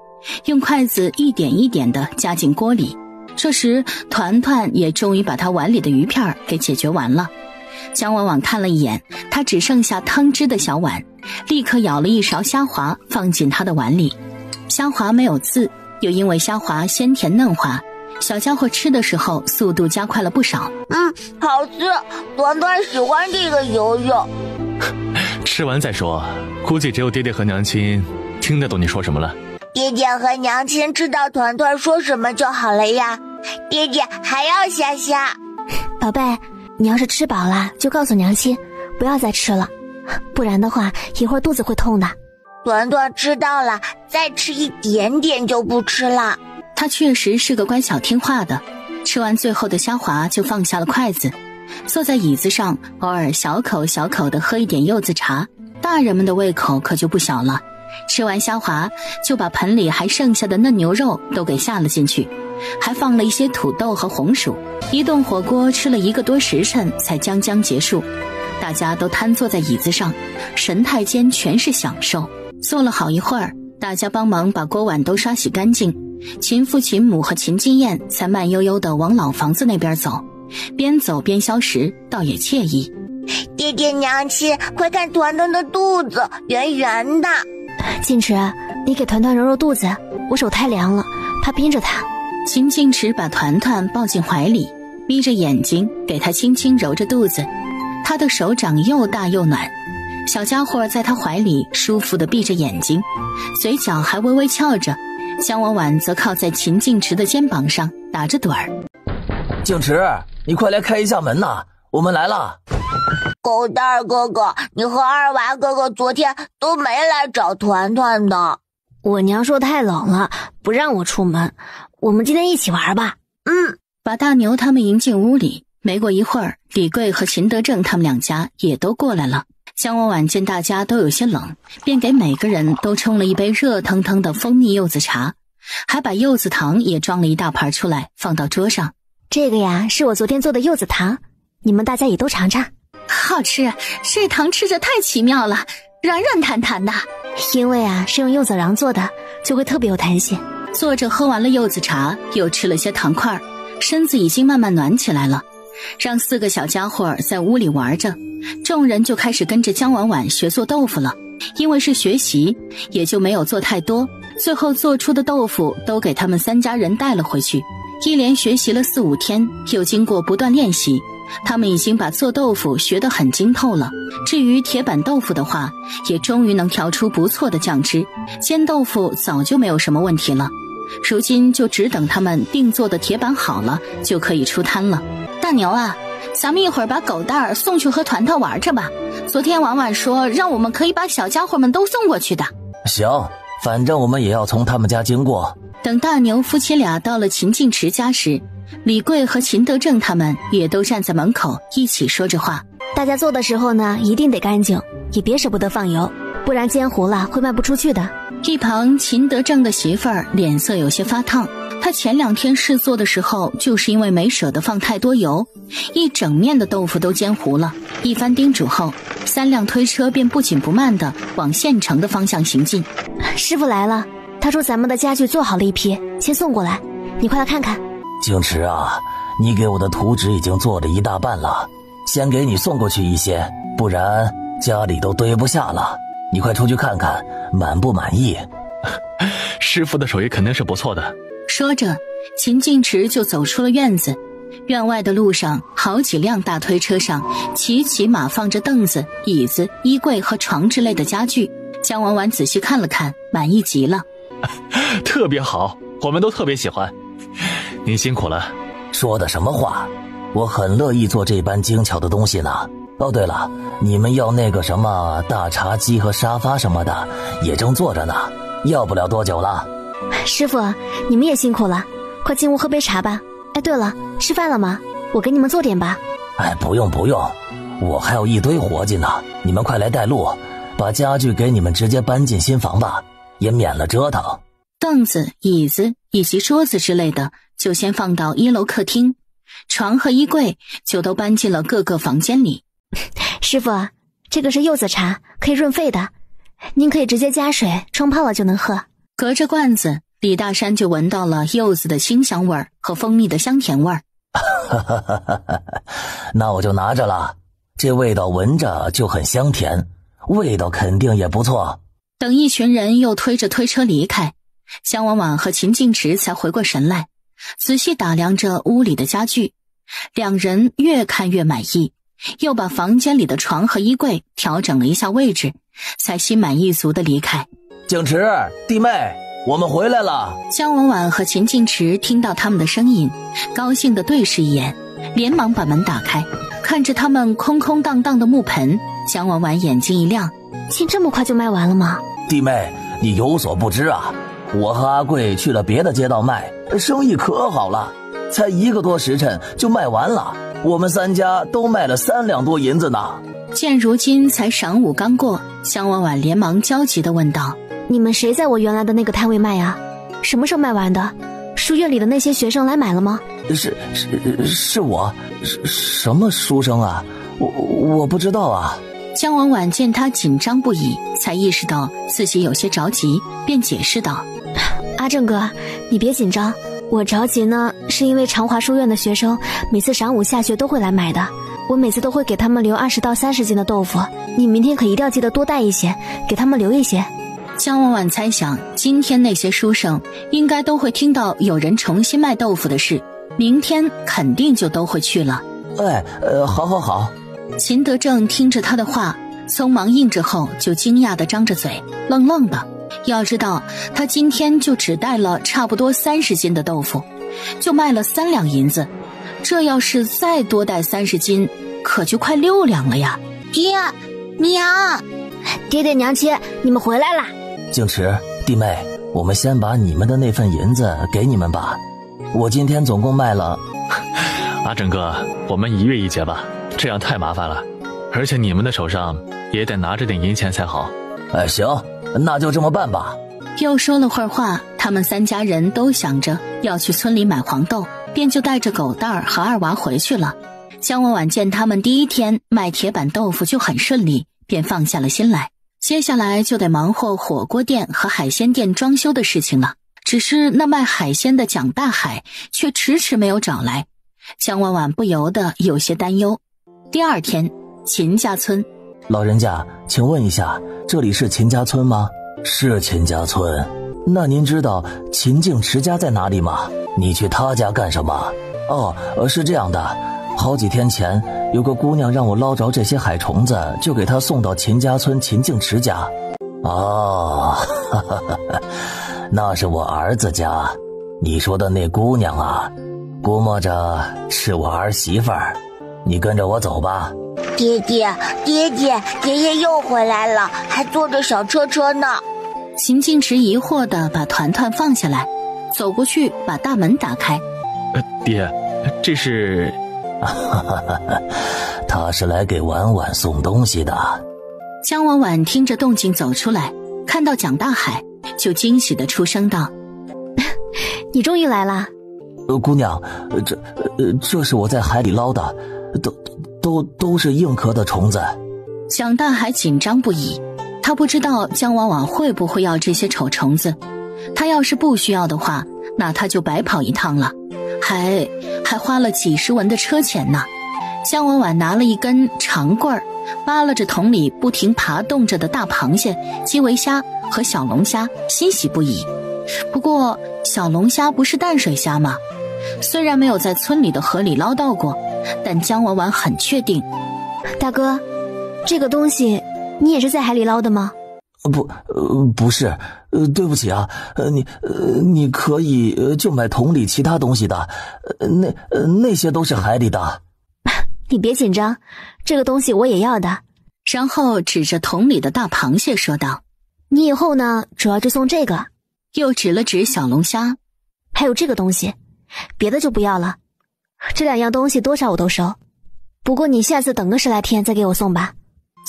用筷子一点一点地加进锅里。这时团团也终于把他碗里的鱼片给解决完了。姜婉婉看了一眼他只剩下汤汁的小碗，立刻舀了一勺虾滑放进他的碗里。虾滑没有刺，又因为虾滑鲜甜嫩滑，小家伙吃的时候速度加快了不少。好吃，团团喜欢这个油肉。吃完再说，估计只有爹爹和娘亲听得懂你说什么了。爹爹和娘亲知道团团说什么就好了呀。爹爹还要虾虾。宝贝，你要是吃饱了就告诉娘亲，不要再吃了，不然的话一会儿肚子会痛的。团团知道了，再吃一点点就不吃了。他确实是个乖巧听话的，吃完最后的虾滑就放下了筷子，坐在椅子上，偶尔小口小口地喝一点柚子茶。大人们的胃口可就不小了，吃完虾滑就把盆里还剩下的嫩牛肉都给下了进去，还放了一些土豆和红薯。一顿火锅吃了1个多时辰才将结束，大家都瘫坐在椅子上，神态间全是享受。坐了好一会儿，大家帮忙把锅碗都刷洗干净，秦父秦母和秦金燕才慢悠悠地往老房子那边走，边走边消食，倒也惬意。爹爹娘亲，快看团团的肚子圆圆的。静池，你给团团揉揉肚子，我手太凉了，怕冰着他。秦静池把团团抱进怀里，眯着眼睛给他轻轻揉着肚子，他的手掌又大又暖，小家伙在他怀里舒服地闭着眼睛，嘴角还微微翘着。姜婉婉则靠在秦静池的肩膀上打着盹儿。静池，你快来开一下门呐，我们来了。狗蛋儿哥哥，你和二娃哥哥昨天都没来找团团的。我娘说太冷了，不让我出门，我们今天一起玩吧。把大牛他们迎进屋里，没过一会儿，李贵和秦德正他们2家也都过来了。姜婉婉见大家都有些冷，便给每个人都冲了一杯热腾腾的蜂蜜柚子茶，还把柚子糖也装了一大盘出来放到桌上。这个呀，是我昨天做的柚子糖，你们大家也都尝尝。好吃，这糖吃着太奇妙了，软软弹弹的。因为啊，是用柚子瓤做的，就会特别有弹性。坐着喝完了柚子茶，又吃了些糖块，身子已经慢慢暖起来了。让4个小家伙在屋里玩着，众人就开始跟着姜婉婉学做豆腐了。因为是学习，也就没有做太多，最后做出的豆腐都给他们3家人带了回去。一连学习了4、5天，又经过不断练习，他们已经把做豆腐学得很精透了。至于铁板豆腐的话，也终于能调出不错的酱汁，煎豆腐早就没有什么问题了。如今就只等他们定做的铁板好了，就可以出摊了。大牛啊，咱们一会儿把狗蛋儿送去和团团玩着吧。昨天婉婉说让我们可以把小家伙们都送过去的。行，反正我们也要从他们家经过。等大牛夫妻俩到了秦晋池家时，李贵和秦德正他们也都站在门口一起说着话。大家做的时候呢，一定得干净，也别舍不得放油，不然煎糊了会卖不出去的。一旁秦德正的媳妇儿脸色有些发烫，她前2天试做的时候，就是因为没舍得放太多油，一整面的豆腐都煎糊了。一番叮嘱后，3辆推车便不紧不慢地往县城的方向行进。师傅来了，他说咱们的家具做好了一批，先送过来，你快来看看。静池啊，你给我的图纸已经做了1大半了，先给你送过去一些，不然家里都堆不下了。你快出去看看，满不满意？师傅的手艺肯定是不错的。说着，秦晋池就走出了院子。院外的路上，好几辆大推车上齐齐码放着凳子、椅子、衣柜和床之类的家具。姜婉婉仔细看了看，满意极了。特别好，我们都特别喜欢。您辛苦了。说的什么话？我很乐意做这般精巧的东西呢。哦，对了，你们要那个什么大茶几和沙发什么的，也正做着呢，要不了多久了。师傅，你们也辛苦了，快进屋喝杯茶吧。哎，对了，吃饭了吗？我给你们做点吧。哎，不用，我还有一堆活计呢，你们快来带路，把家具给你们直接搬进新房吧，也免了折腾。凳子、椅子以及桌子之类的就先放到1楼客厅，床和衣柜就都搬进了各个房间里。师傅，这个是柚子茶，可以润肺的，您可以直接加水冲泡了就能喝。隔着罐子，李大山就闻到了柚子的清香味儿和蜂蜜的香甜味儿。那我就拿着了，这味道闻着就很香甜，味道肯定也不错。等一群人又推着推车离开，姜婉婉和秦晋池才回过神来，仔细打量着屋里的家具，两人越看越满意，又把房间里的床和衣柜调整了一下位置，才心满意足地离开。景池弟妹，我们回来了。姜婉婉和秦晋池听到他们的声音，高兴地对视一眼，连忙把门打开，看着他们空空荡荡的木盆，姜婉婉眼睛一亮。亲，这么快就卖完了吗？弟妹，你有所不知啊，我和阿贵去了别的街道卖，生意可好了，才1个多时辰就卖完了，我们3家都卖了3两多银子呢。见如今才晌午刚过，姜婉婉连忙焦急地问道：你们谁在我原来的那个摊位卖啊？什么时候卖完的？书院里的那些学生来买了吗？是我，什么书生啊？我不知道啊。姜婉婉见他紧张不已，才意识到自己有些着急，便解释道：阿正哥，你别紧张，我着急呢是因为长华书院的学生每次晌午下学都会来买的，我每次都会给他们留20到30斤的豆腐，你明天可一定要记得多带一些，给他们留一些。姜婉婉猜想今天那些书生应该都会听到有人重新卖豆腐的事，明天肯定就都会去了。好。秦德正听着他的话，匆忙应着后就惊讶地张着嘴，愣愣的。要知道他今天就只带了差不多30斤的豆腐，就卖了3两银子，这要是再多带30斤，可就快6两了呀。爹娘，爹爹娘亲，你们回来啦。静池弟妹，我们先把你们的那份银子给你们吧，我今天总共卖了。阿正哥，我们1月1结吧，这样太麻烦了。而且你们的手上也得拿着点银钱才好。行，那就这么办吧。又说了会儿话，他们3家人都想着要去村里买黄豆，便就带着狗蛋儿和二娃回去了。姜婉婉见他们第一天卖铁板豆腐就很顺利，便放下了心来。接下来就得忙活火锅店和海鲜店装修的事情了。只是那卖海鲜的蒋大海却迟迟没有找来，姜婉婉不由得有些担忧。第二天，秦家村。老人家，请问一下，这里是秦家村吗？是秦家村。那您知道秦敬池家在哪里吗？你去他家干什么？是这样的，好几天前有个姑娘让我捞着这些海虫子，就给她送到秦家村秦敬池家。那是我儿子家。你说的那姑娘啊，估摸着是我儿媳妇儿。你跟着我走吧。爹爹，爷爷又回来了，还坐着小车车呢。秦敬池疑惑地把团团放下来，走过去把大门打开。爹，这是……他是来给婉婉送东西的。姜婉婉听着动静走出来，看到蒋大海，就惊喜地出声道：“你终于来了。”姑娘，这是我在海里捞的，都是硬壳的虫子。蒋大海紧张不已，他不知道姜婉婉会不会要这些丑虫子。他要是不需要的话，那他就白跑一趟了，还花了几十文的车钱呢。姜婉婉拿了一根长棍儿，扒拉着桶里不停爬动着的大螃蟹、基围虾和小龙虾，欣喜不已。不过小龙虾不是淡水虾吗？虽然没有在村里的河里捞到过，但姜婉婉很确定。大哥，这个东西你也是在海里捞的吗？不是，对不起啊，你可以就买桶里其他东西的，那些都是海里的。你别紧张，这个东西我也要的。然后指着桶里的大螃蟹说道：“你以后呢，主要就送这个。”又指了指小龙虾，还有这个东西，别的就不要了。这2样东西多少我都收，不过你下次等个10来天再给我送吧。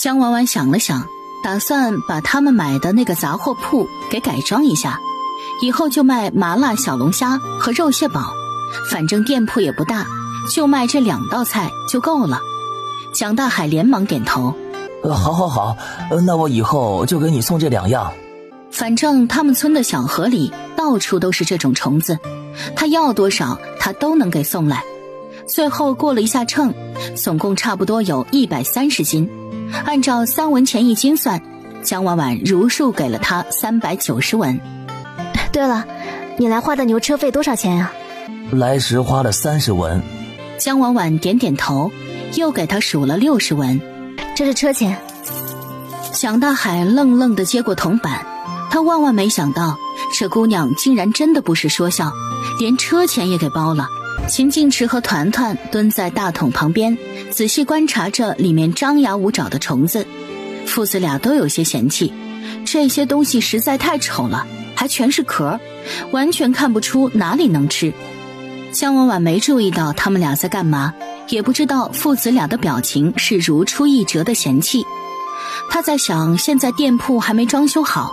姜婉婉想了想，打算把他们买的那个杂货铺给改装一下，以后就卖麻辣小龙虾和肉蟹煲，反正店铺也不大，就卖这2道菜就够了。蒋大海连忙点头：好，那我以后就给你送这2样。反正他们村的小河里到处都是这种虫子，他要多少他都能给送来。最后过了一下秤，总共差不多有130斤，按照3文钱1斤算，姜婉婉如数给了他390文。对了，你来花的牛车费多少钱啊？来时花了30文。姜婉婉点点头，又给他数了60文。这是车钱。蒋大海愣愣地接过铜板，他万万没想到这姑娘竟然真的不是说笑，连车钱也给包了。秦敬池和团团蹲在大桶旁边，仔细观察着里面张牙舞爪的虫子。父子俩都有些嫌弃，这些东西实在太丑了，还全是壳，完全看不出哪里能吃。姜婉婉没注意到他们俩在干嘛，也不知道父子俩的表情是如出一辙的嫌弃。他在想，现在店铺还没装修好，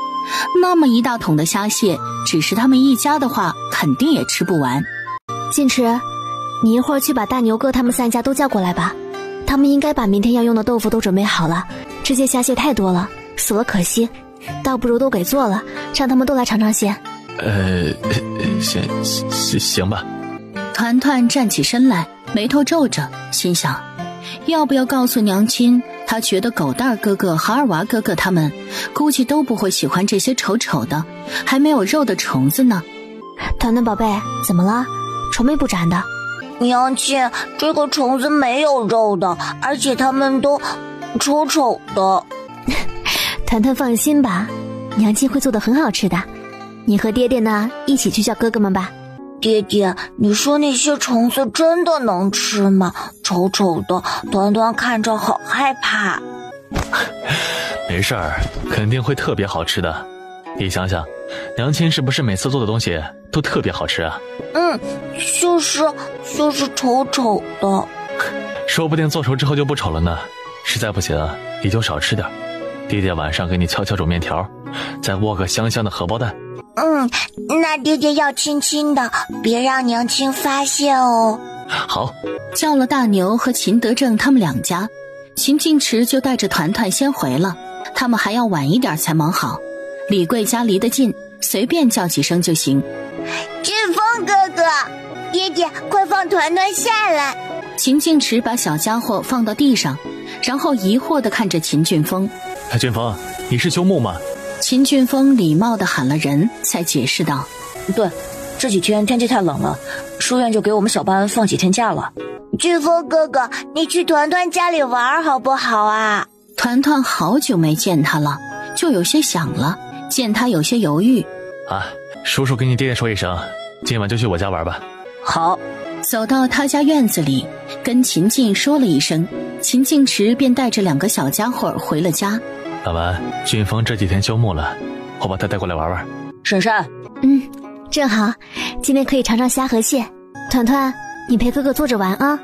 那么一大桶的虾蟹，只是他们一家的话，肯定也吃不完。敬池，你一会儿去把大牛哥他们3家都叫过来吧，他们应该把明天要用的豆腐都准备好了。这些虾蟹太多了，死了可惜，倒不如都给做了，让他们都来尝尝鲜。行吧。团团站起身来，眉头皱着，心想，要不要告诉娘亲，他觉得狗蛋儿哥哥和二娃哥哥他们估计都不会喜欢这些丑丑的还没有肉的虫子呢。团团宝贝，怎么了？愁眉不展的。娘亲，这个虫子没有肉的，而且它们都丑丑的。团团放心吧，娘亲会做的很好吃的。你和爹爹呢，一起去叫哥哥们吧。爹爹，你说那些虫子真的能吃吗？丑丑的，团团看着好害怕。没事儿，肯定会特别好吃的。你想想，娘亲是不是每次做的东西都特别好吃啊？就是丑丑的。说不定做熟之后就不丑了呢。实在不行你就少吃点。爹爹晚上给你悄悄煮面条，再窝个香香的荷包蛋。那爹爹要轻轻的，别让娘亲发现哦。好。叫了大牛和秦德正他们两家，秦晋池就带着团团先回了，他们还要晚一点才忙好。李贵家离得近，随便叫几声就行。俊峰哥哥，爹爹快放团团下来。秦晋池把小家伙放到地上，然后疑惑地看着秦俊峰。俊峰，你是休沐吗？秦俊峰礼貌地喊了人，才解释道：对，这几天天气太冷了，书院就给我们小班放几天假了。俊峰哥哥，你去团团家里玩好不好啊？团团好久没见他了，就有些想了，见他有些犹豫。叔叔跟你爹爹说一声，今晚就去我家玩吧。好。走到他家院子里，跟秦晋说了一声，秦晋池便带着2个小家伙回了家。老板，俊峰这几天休沐了，我把他带过来玩玩。婶婶，正好，今天可以尝尝虾和蟹。团团，你陪哥哥坐着玩啊，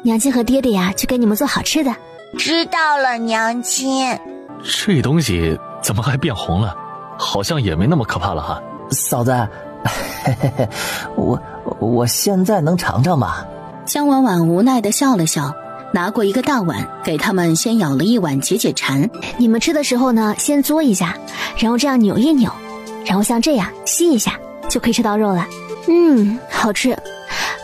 娘亲和爹爹呀，去给你们做好吃的。知道了，娘亲。这东西怎么还变红了？好像也没那么可怕了哈。嫂子，我现在能尝尝吗？江婉婉无奈地笑了笑，拿过一个大碗，给他们先舀了一碗解解馋。你们吃的时候呢，先嘬一下，然后这样扭一扭，然后像这样吸一下，就可以吃到肉了。好吃，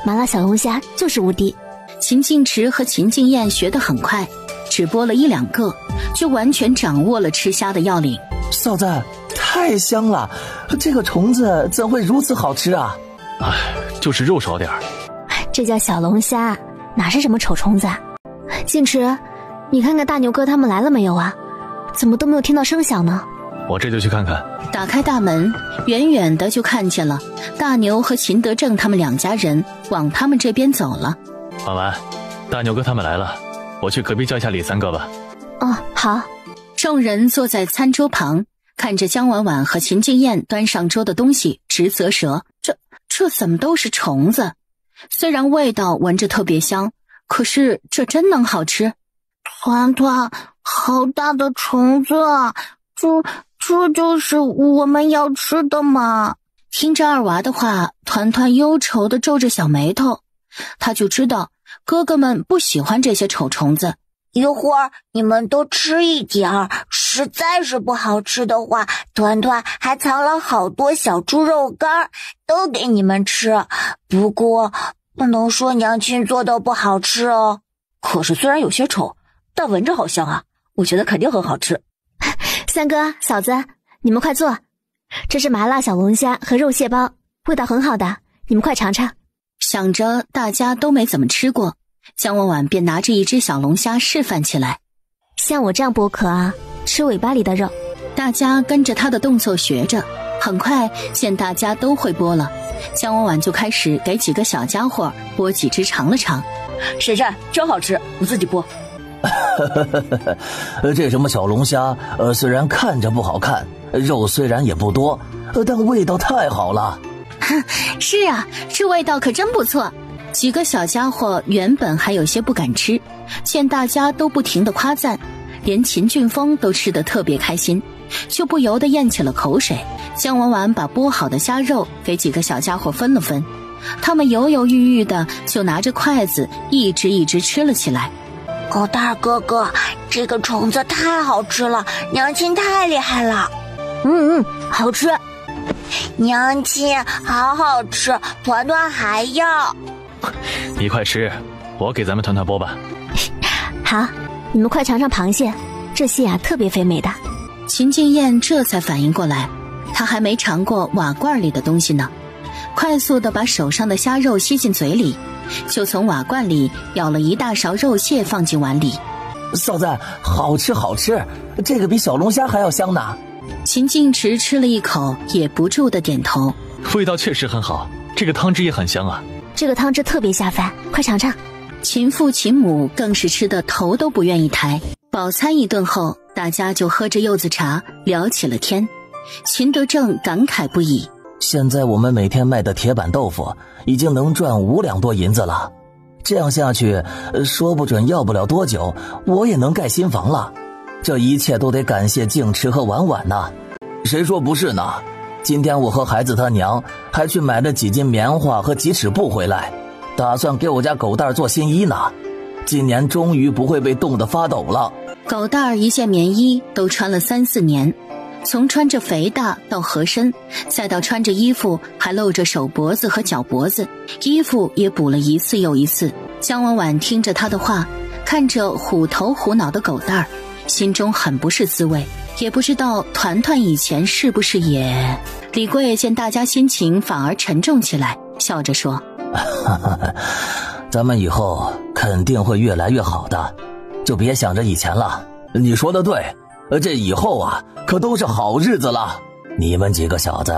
麻辣小龙虾就是无敌。秦晋池和秦晋燕学得很快，只剥了1-2个，就完全掌握了吃虾的要领。嫂子，太香了，这个虫子怎会如此好吃啊？就是肉少点儿。这叫小龙虾，哪是什么丑虫子啊？晋池，你看看大牛哥他们来了没有啊？怎么都没有听到声响呢？我这就去看看。打开大门，远远的就看见了大牛和秦德正他们2家人往他们这边走了。婉婉，大牛哥他们来了，我去隔壁叫一下李三哥吧。好。众人坐在餐桌旁，看着江婉婉和秦晋燕端上桌的东西，直啧舌。这怎么都是虫子？虽然味道闻着特别香，可是这真能好吃？团团，好大的虫子啊！这就是我们要吃的吗？听着二娃的话，团团忧愁地皱着小眉头，他就知道哥哥们不喜欢这些丑虫子。一会儿你们都吃一点儿，实在是不好吃的话，团团还藏了好多小猪肉干，都给你们吃。不过不能说娘亲做的不好吃哦。可是虽然有些丑，但闻着好香啊，我觉得肯定很好吃。三哥嫂子，你们快坐，这是麻辣小龙虾和肉蟹包，味道很好的，你们快尝尝。想着大家都没怎么吃过，江婉婉便拿着一只小龙虾示范起来。像我这样剥壳啊，吃尾巴里的肉。大家跟着他的动作学着，很快见大家都会剥了，江婉婉就开始给几个小家伙剥几只尝了尝。婶婶真好吃，我自己剥。这什么小龙虾，虽然看着不好看，肉虽然也不多，但味道太好了。是啊，这味道可真不错。几个小家伙原本还有些不敢吃，见大家都不停地夸赞，连秦俊峰都吃得特别开心，就不由得咽起了口水。江婉婉把剥好的虾肉给几个小家伙分了分，他们犹犹豫豫的就拿着筷子一只一只吃了起来。狗蛋哥哥，这个虫子太好吃了，娘亲太厉害了。好吃。娘亲好好吃，团团还要。你快吃，我给咱们团团剥吧。好，你们快尝尝螃蟹，这蟹啊特别肥美的。秦晋燕这才反应过来，她还没尝过瓦罐里的东西呢，快速地把手上的虾肉吸进嘴里，就从瓦罐里舀了一大勺肉蟹放进碗里。嫂子，好吃好吃，这个比小龙虾还要香呢。秦晋池吃了一口，也不住地点头。味道确实很好，这个汤汁也很香啊。这个汤汁特别下饭，快尝尝。秦父秦母更是吃得头都不愿意抬。饱餐一顿后，大家就喝着柚子茶聊起了天。秦德正感慨不已，现在我们每天卖的铁板豆腐已经能赚5两多银子了，这样下去，说不准要不了多久，我也能盖新房了。这一切都得感谢静池和婉婉呐。谁说不是呢？今天我和孩子他娘还去买了几斤棉花和几尺布回来，打算给我家狗蛋做新衣呢。今年终于不会被冻得发抖了。狗蛋儿一件棉衣都穿了3、4年，从穿着肥大到合身，再到穿着衣服还露着手脖子和脚脖子，衣服也补了一次又一次。江婉婉听着他的话，看着虎头虎脑的狗蛋儿，心中很不是滋味，也不知道团团以前是不是也……李贵见大家心情反而沉重起来，笑着说：咱们以后肯定会越来越好的，就别想着以前了。你说的对，这以后啊可都是好日子了。你们几个小子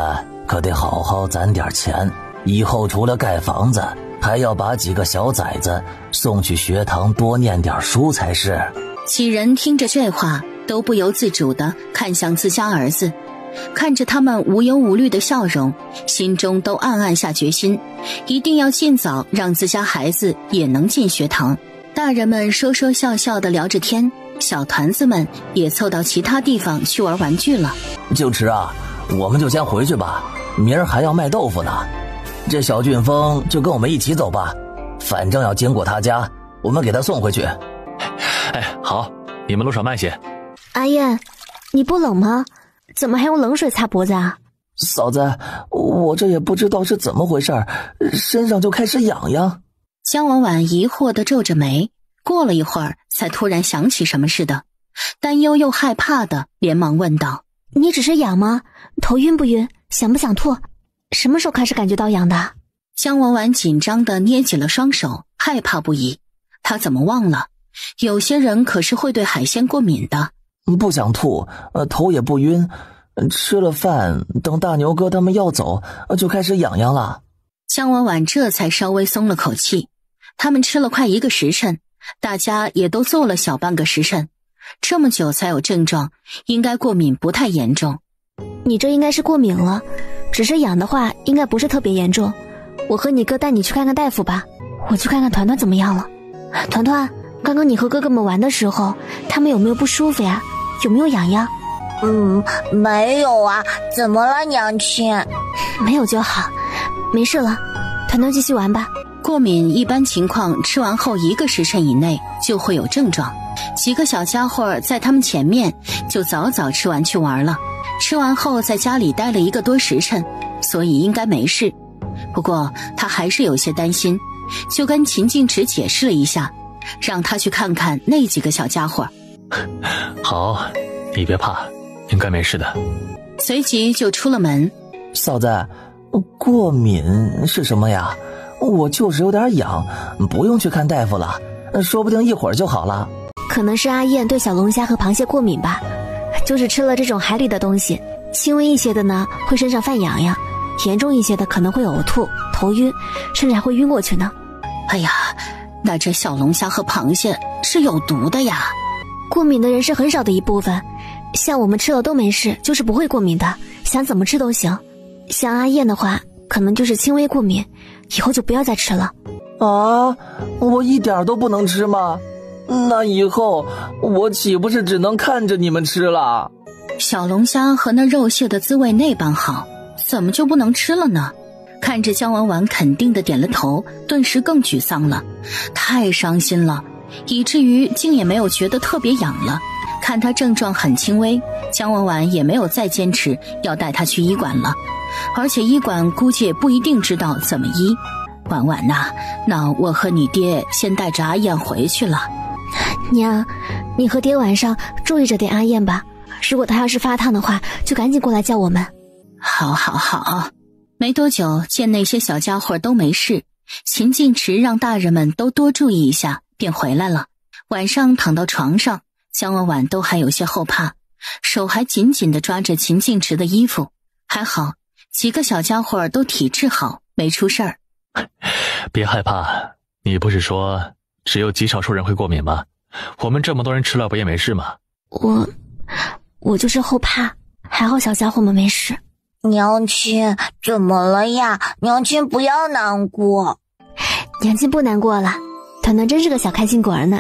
可得好好攒点钱，以后除了盖房子，还要把几个小崽子送去学堂多念点书才是。几人听着这话，都不由自主地看向自家儿子，看着他们无忧无虑的笑容，心中都暗暗下决心，一定要尽早让自家孩子也能进学堂。大人们说说笑笑地聊着天，小团子们也凑到其他地方去玩玩具了。静池啊，我们就先回去吧，明儿还要卖豆腐呢。这小俊峰就跟我们一起走吧，反正要经过他家，我们给他送回去。好，你们路上慢些。阿燕，你不冷吗？怎么还用冷水擦脖子啊？嫂子，我这也不知道是怎么回事，身上就开始痒痒。江婉婉疑惑地皱着眉，过了一会儿才突然想起什么似的，担忧又害怕的连忙问道：你只是痒吗？头晕不晕？想不想吐？什么时候开始感觉到痒的？江婉婉紧张地捏紧了双手，害怕不已。她怎么忘了，有些人可是会对海鲜过敏的。不想吐，头也不晕，吃了饭，等大牛哥他们要走，就开始痒痒了。江婉婉这才稍微松了口气。他们吃了快1个时辰，大家也都坐了小半个时辰，这么久才有症状，应该过敏不太严重。你这应该是过敏了，只是痒的话应该不是特别严重。我和你哥带你去看看大夫吧，我去看看团团怎么样了。团团，刚刚你和哥哥们玩的时候，他们有没有不舒服呀？有没有痒痒？没有啊，怎么了娘亲？没有就好，没事了，团团继续玩吧。过敏一般情况吃完后1个时辰以内就会有症状，几个小家伙在他们前面就早早吃完去玩了，吃完后在家里待了1个多时辰，所以应该没事。不过他还是有些担心，就跟秦静池解释了一下，让他去看看那几个小家伙。好，你别怕，应该没事的。随即就出了门。嫂子，过敏是什么呀？我就是有点痒，不用去看大夫了，说不定一会儿就好了。可能是阿燕对小龙虾和螃蟹过敏吧，就是吃了这种海里的东西，轻微一些的呢会身上犯痒痒，严重一些的可能会呕吐、头晕，甚至还会晕过去呢。哎呀，那这小龙虾和螃蟹是有毒的呀。过敏的人是很少的一部分，像我们吃了都没事，就是不会过敏的，想怎么吃都行。像阿燕的话，可能就是轻微过敏，以后就不要再吃了。啊，我一点都不能吃吗？那以后我岂不是只能看着你们吃了？小龙虾和那肉蟹的滋味那般好，怎么就不能吃了呢？看着江婉婉肯定的点了头，顿时更沮丧了，太伤心了，以至于竟也没有觉得特别痒了。看他症状很轻微，江婉婉也没有再坚持要带他去医馆了，而且医馆估计也不一定知道怎么医。婉婉呐，那我和你爹先带着阿燕回去了。娘，你和爹晚上注意着点阿燕吧，如果他要是发烫的话，就赶紧过来叫我们。好好好。没多久，见那些小家伙都没事，秦静池让大人们都多注意一下，便回来了。晚上躺到床上，江婉婉都还有些后怕，手还紧紧地抓着秦静池的衣服。还好，几个小家伙都体质好，没出事儿。别害怕，你不是说只有极少数人会过敏吗？我们这么多人吃了不也没事吗？我就是后怕，还好小家伙们没事。娘亲，怎么了呀？娘亲不要难过。娘亲不难过了，团团真是个小开心果儿呢。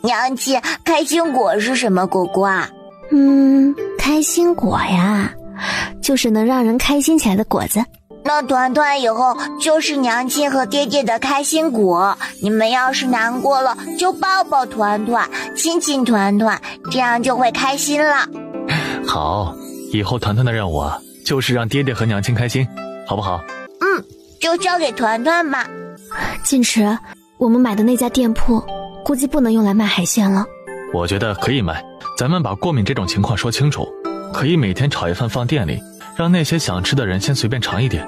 娘亲，开心果是什么果果啊？开心果呀，就是能让人开心起来的果子。那团团以后就是娘亲和爹爹的开心果，你们要是难过了就抱抱团团，亲亲团团，这样就会开心了。好，以后团团的任务啊，就是让爹爹和娘亲开心，好不好？就交给团团吧。晋池，我们买的那家店铺估计不能用来卖海鲜了。我觉得可以卖，咱们把过敏这种情况说清楚，可以每天炒一份放店里，让那些想吃的人先随便尝一点，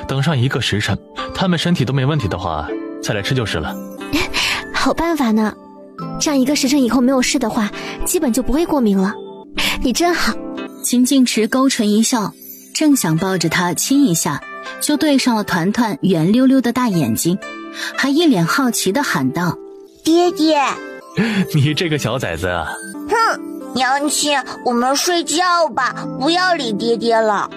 等上1个时辰，他们身体都没问题的话，再来吃就是了。好办法呢，这样1个时辰以后没有事的话，基本就不会过敏了。你真好。秦晋池勾唇一笑，正想抱着他亲一下，就对上了团团圆溜溜的大眼睛，还一脸好奇地喊道：爹爹。你这个小崽子啊。娘亲，我们睡觉吧，不要理爹爹了。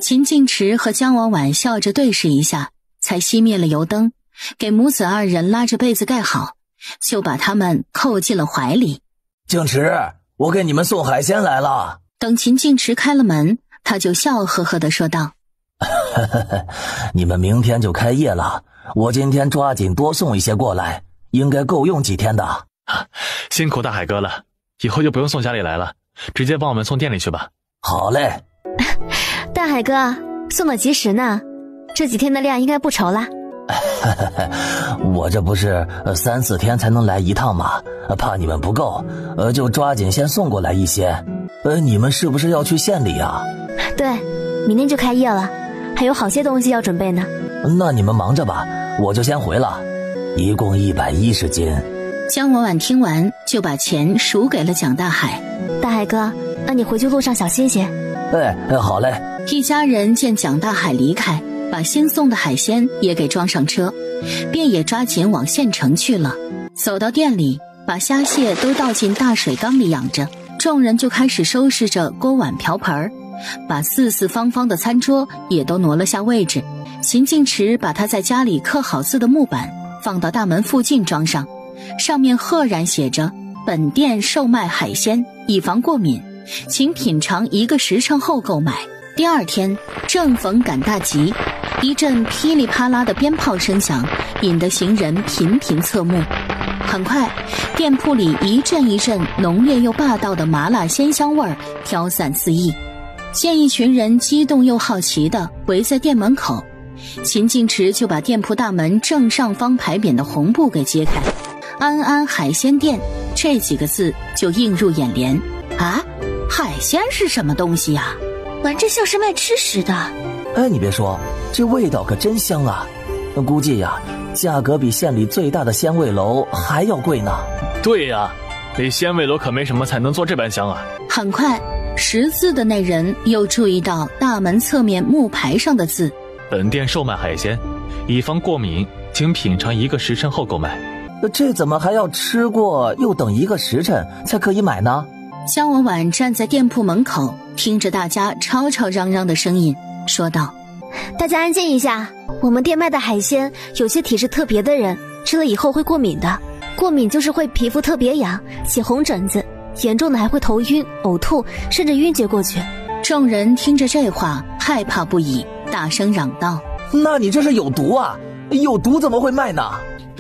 秦晋池和姜婉婉笑着对视一下，才熄灭了油灯，给母子2人拉着被子盖好，就把他们扣进了怀里。静池，我给你们送海鲜来了。等秦晋池开了门，他就笑呵呵地说道：你们明天就开业了，我今天抓紧多送一些过来，应该够用几天的。辛苦大海哥了，以后就不用送家里来了，直接帮我们送店里去吧。好嘞。大海哥送的及时呢，这几天的量应该不愁啦。我这不是3、4天才能来一趟吗？怕你们不够，就抓紧先送过来一些。你们是不是要去县里啊？对，明天就开业了，还有好些东西要准备呢。那你们忙着吧，我就先回了。一共110斤。姜婉婉听完就把钱数给了蒋大海。大海哥，那你回去路上小心些。好嘞。一家人见蒋大海离开，把新送的海鲜也给装上车，便也抓紧往县城去了。走到店里，把虾蟹都倒进大水缸里养着，众人就开始收拾着锅碗瓢盆，把四四方方的餐桌也都挪了下位置。秦晋池把他在家里刻好字的木板放到大门附近装上，上面赫然写着本店售卖海鲜，以防过敏，请品尝1个时辰后购买。第2天正逢赶大集，一阵噼里啪啦的鞭炮声响，引得行人频频侧目。很快，店铺里一阵一阵浓烈又霸道的麻辣鲜香味儿飘散四溢。见一群人激动又好奇地围在店门口，秦晋池就把店铺大门正上方牌匾的红布给揭开，安安海鲜店这几个字就映入眼帘。啊，海鲜是什么东西呀？完这像是卖吃食的。你别说，这味道可真香啊！估计呀，价格比县里最大的鲜味楼还要贵呢。对呀，那鲜味楼可没什么才能做这般香啊。很快，识字的那人又注意到大门侧面木牌上的字：本店售卖海鲜，以防过敏，请品尝1个时辰后购买。这怎么还要吃过又等1个时辰才可以买呢？姜婉婉站在店铺门口，听着大家吵吵嚷嚷的声音，说道：大家安静一下，我们店卖的海鲜有些体质特别的人吃了以后会过敏的。过敏就是会皮肤特别痒，起红疹子，严重的还会头晕、呕吐，甚至晕厥过去。众人听着这话害怕不已，大声嚷道：那你这是有毒啊！有毒怎么会卖呢？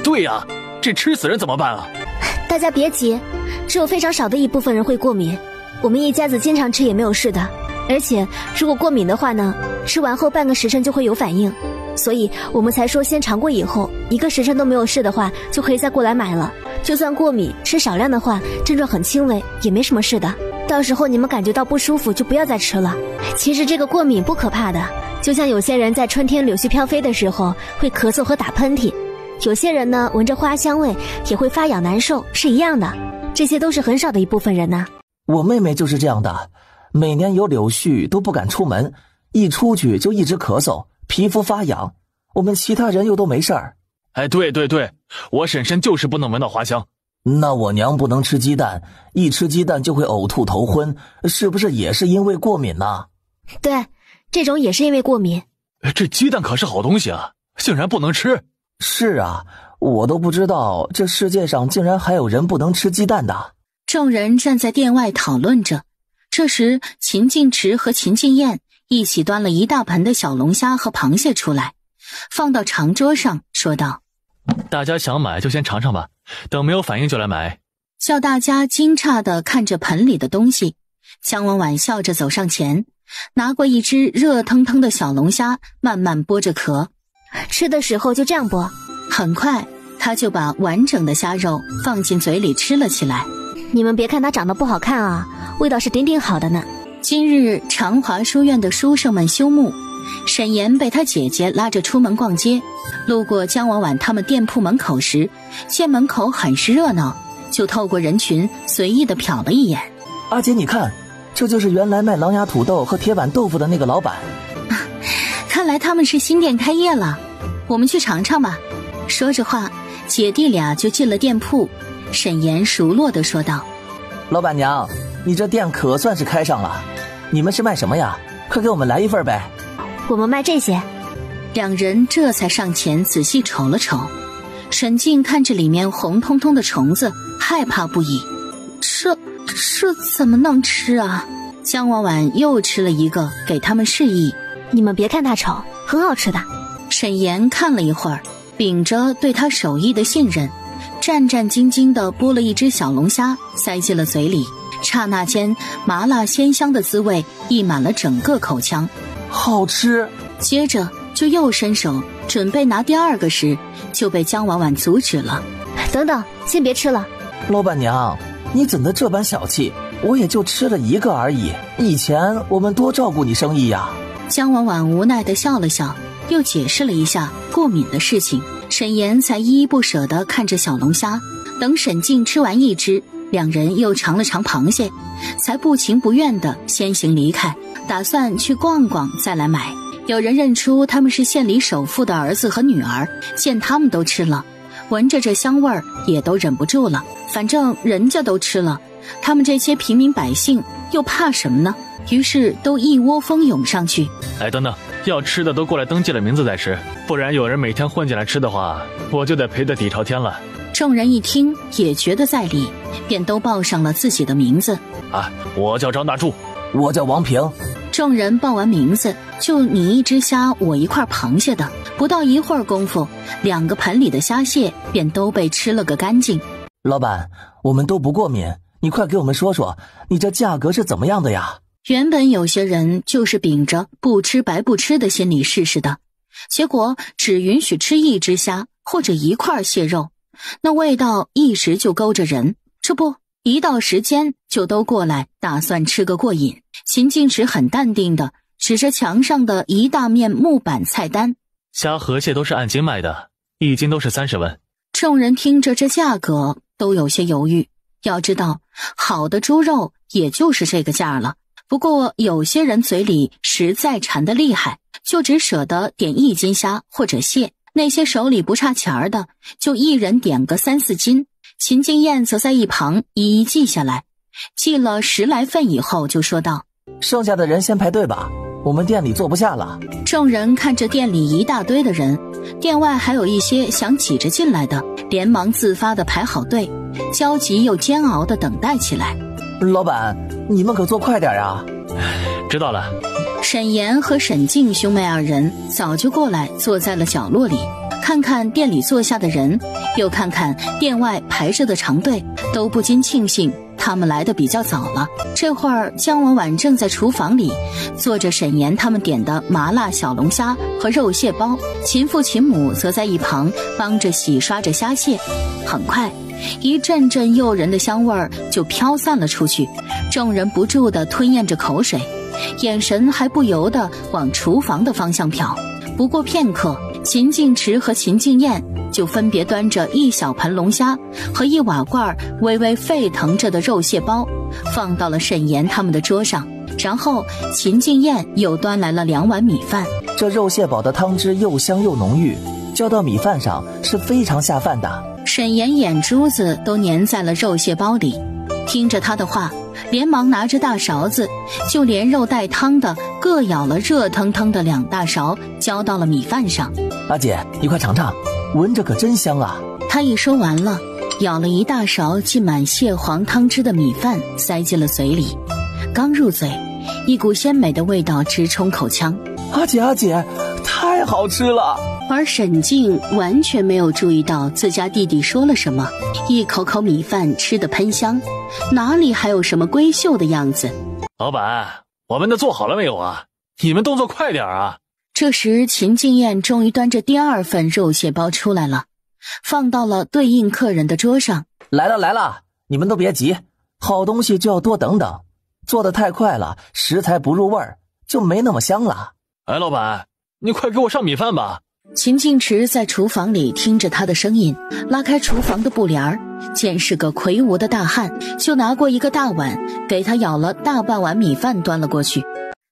对呀，这吃死人怎么办啊？大家别急，只有非常少的一部分人会过敏，我们一家子经常吃也没有事的。而且如果过敏的话呢，吃完后半个时辰就会有反应，所以我们才说先尝过以后1个时辰都没有事的话，就可以再过来买了。就算过敏，吃少量的话，症状很轻微，也没什么事的。到时候你们感觉到不舒服就不要再吃了。其实这个过敏不可怕的，就像有些人在春天柳絮飘飞的时候会咳嗽和打喷嚏，有些人呢闻着花香味也会发痒难受，是一样的。这些都是很少的一部分人呢。我妹妹就是这样的，每年有柳絮都不敢出门，一出去就一直咳嗽，皮肤发痒。我们其他人又都没事儿。对，我婶婶就是不能闻到花香。那我娘不能吃鸡蛋，一吃鸡蛋就会呕吐头昏，是不是也是因为过敏呢？对，这种也是因为过敏。这鸡蛋可是好东西啊，竟然不能吃。是啊，我都不知道这世界上竟然还有人不能吃鸡蛋的。众人站在店外讨论着。这时秦晋池和秦晋燕一起端了一大盆的小龙虾和螃蟹出来，放到长桌上，说道：大家想买就先尝尝吧，等没有反应就来买。叫大家惊诧地看着盆里的东西。姜婉婉笑着走上前，拿过一只热腾腾的小龙虾，慢慢剥着壳。吃的时候就这样剥。很快她就把完整的虾肉放进嘴里吃了起来。你们别看它长得不好看啊，味道是顶顶好的呢。今日长华书院的书生们休沐，沈岩被他姐姐拉着出门逛街，路过姜婉婉他们店铺门口时，见门口很是热闹，就透过人群随意地瞟了一眼。阿姐你看，这就是原来卖狼牙土豆和铁板豆腐的那个老板。看来他们是新店开业了，我们去尝尝吧。说着话，姐弟俩就进了店铺。沈岩熟络地说道：老板娘，你这店可算是开上了，你们是卖什么呀？快给我们来一份呗。我们卖这些。两人这才上前仔细瞅了瞅。沈静看着里面红彤彤的虫子，害怕不已。这怎么能吃啊？姜婉婉又吃了一个，给他们示意。你们别看它丑，很好吃的。沈岩看了一会儿，秉着对他手艺的信任，战战兢兢地剥了一只小龙虾，塞进了嘴里。刹那间，麻辣鲜香的滋味溢满了整个口腔，好吃。接着就又伸手准备拿第二个时，就被姜婉婉阻止了。等等，先别吃了。老板娘，你怎的这般小气？我也就吃了一个而已，以前我们多照顾你生意呀。姜婉婉无奈地笑了笑，又解释了一下过敏的事情。沈岩才依依不舍地看着小龙虾，等沈静吃完一只，两人又尝了尝螃蟹，才不情不愿地先行离开，打算去逛逛再来买。有人认出他们是县里首富的儿子和女儿，见他们都吃了，闻着这香味儿也都忍不住了。反正人家都吃了，他们这些平民百姓又怕什么呢？于是都一窝蜂涌上去。哎，等等，要吃的都过来登记了名字再吃，不然有人每天混进来吃的话，我就得赔得底朝天了。众人一听也觉得在理，便都报上了自己的名字。我叫张大柱。我叫王平。众人报完名字，就你一只虾，我一块螃蟹的。不到一会儿功夫，2个盆里的虾蟹便都被吃了个干净。老板，我们都不过敏，你快给我们说说，你这价格是怎么样的呀？原本有些人就是秉着不吃白不吃的心理试试的，结果只允许吃一只虾或者一块蟹肉，那味道一时就勾着人，这不一到时间就都过来打算吃个过瘾。秦晋池很淡定的指着墙上的一大面木板菜单，虾和蟹都是按斤卖的，1斤都是30文。众人听着这价格都有些犹豫，要知道好的猪肉也就是这个价了。不过有些人嘴里实在馋得厉害，就只舍得点1斤虾或者蟹，那些手里不差钱儿的就一人点个3、4斤。秦晋燕则在一旁一一记下来，记了10来份以后就说道：剩下的人先排队吧，我们店里坐不下了。众人看着店里一大堆的人，店外还有一些想挤着进来的，连忙自发地排好队，焦急又煎熬地等待起来。老板，你们可做快点啊！知道了。沈岩和沈静兄妹2人早就过来坐在了角落里，看看店里坐下的人，又看看店外排着的长队，都不禁庆幸他们来得比较早了。这会儿姜婉婉正在厨房里做着沈岩他们点的麻辣小龙虾和肉蟹包，秦父秦母则在一旁帮着洗刷着虾蟹。很快一阵阵诱人的香味儿就飘散了出去，众人不住地吞咽着口水，眼神还不由得往厨房的方向瞟。不过片刻，秦晋池和秦晋燕就分别端着1小盆龙虾和1瓦罐微微沸腾着的肉蟹包放到了沈岩他们的桌上，然后秦晋燕又端来了2碗米饭。这肉蟹煲的汤汁又香又浓郁，浇到米饭上是非常下饭的。沈岩眼珠子都粘在了肉蟹包里，听着他的话，连忙拿着大勺子，就连肉带汤的各舀了热腾腾的2大勺，浇到了米饭上。阿姐，你快尝尝，闻着可真香啊！他一说完了，舀了一大勺浸满蟹黄汤汁的米饭塞进了嘴里，刚入嘴，一股鲜美的味道直冲口腔。阿姐，太好吃了！而沈静完全没有注意到自家弟弟说了什么，一口口米饭吃得喷香，哪里还有什么闺秀的样子。老板，我们的做好了没有啊？你们动作快点啊！这时秦静燕终于端着第2份肉蟹包出来了，放到了对应客人的桌上。来了，你们都别急，好东西就要多等等，做得太快了，食材不入味儿，就没那么香了。哎，老板，你快给我上米饭吧。秦静池在厨房里听着他的声音，拉开厨房的布帘儿，见是个魁梧的大汉，就拿过一个大碗，给他舀了大半碗米饭端了过去。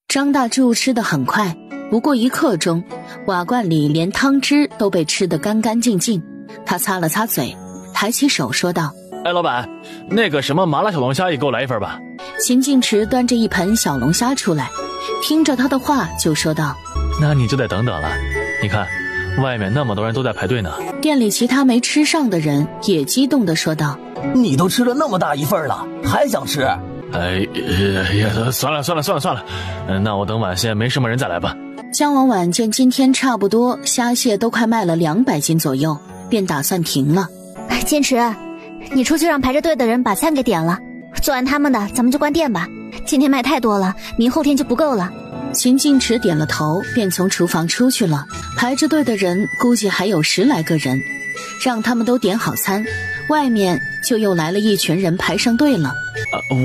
张大柱吃得很快，不过1刻钟，瓦罐里连汤汁都被吃得干干净净。他擦了擦嘴，抬起手说道：哎，老板，那个什么麻辣小龙虾也给我来1份吧。秦静池端着一盆小龙虾出来，听着他的话就说道：那你就得等等了，你看外面那么多人都在排队呢。店里其他没吃上的人也激动地说道：你都吃了那么大一份了，还想吃？算了，那我等晚些没什么人再来吧。姜婉婉见今天差不多虾蟹都快卖了200斤左右，便打算停了。坚持，你出去让排着队的人把餐给点了，做完他们的咱们就关店吧，今天卖太多了，明后天就不够了。秦静池点了头，便从厨房出去了。排着队的人估计还有10来个人，让他们都点好餐，外面就又来了一群人排上队了。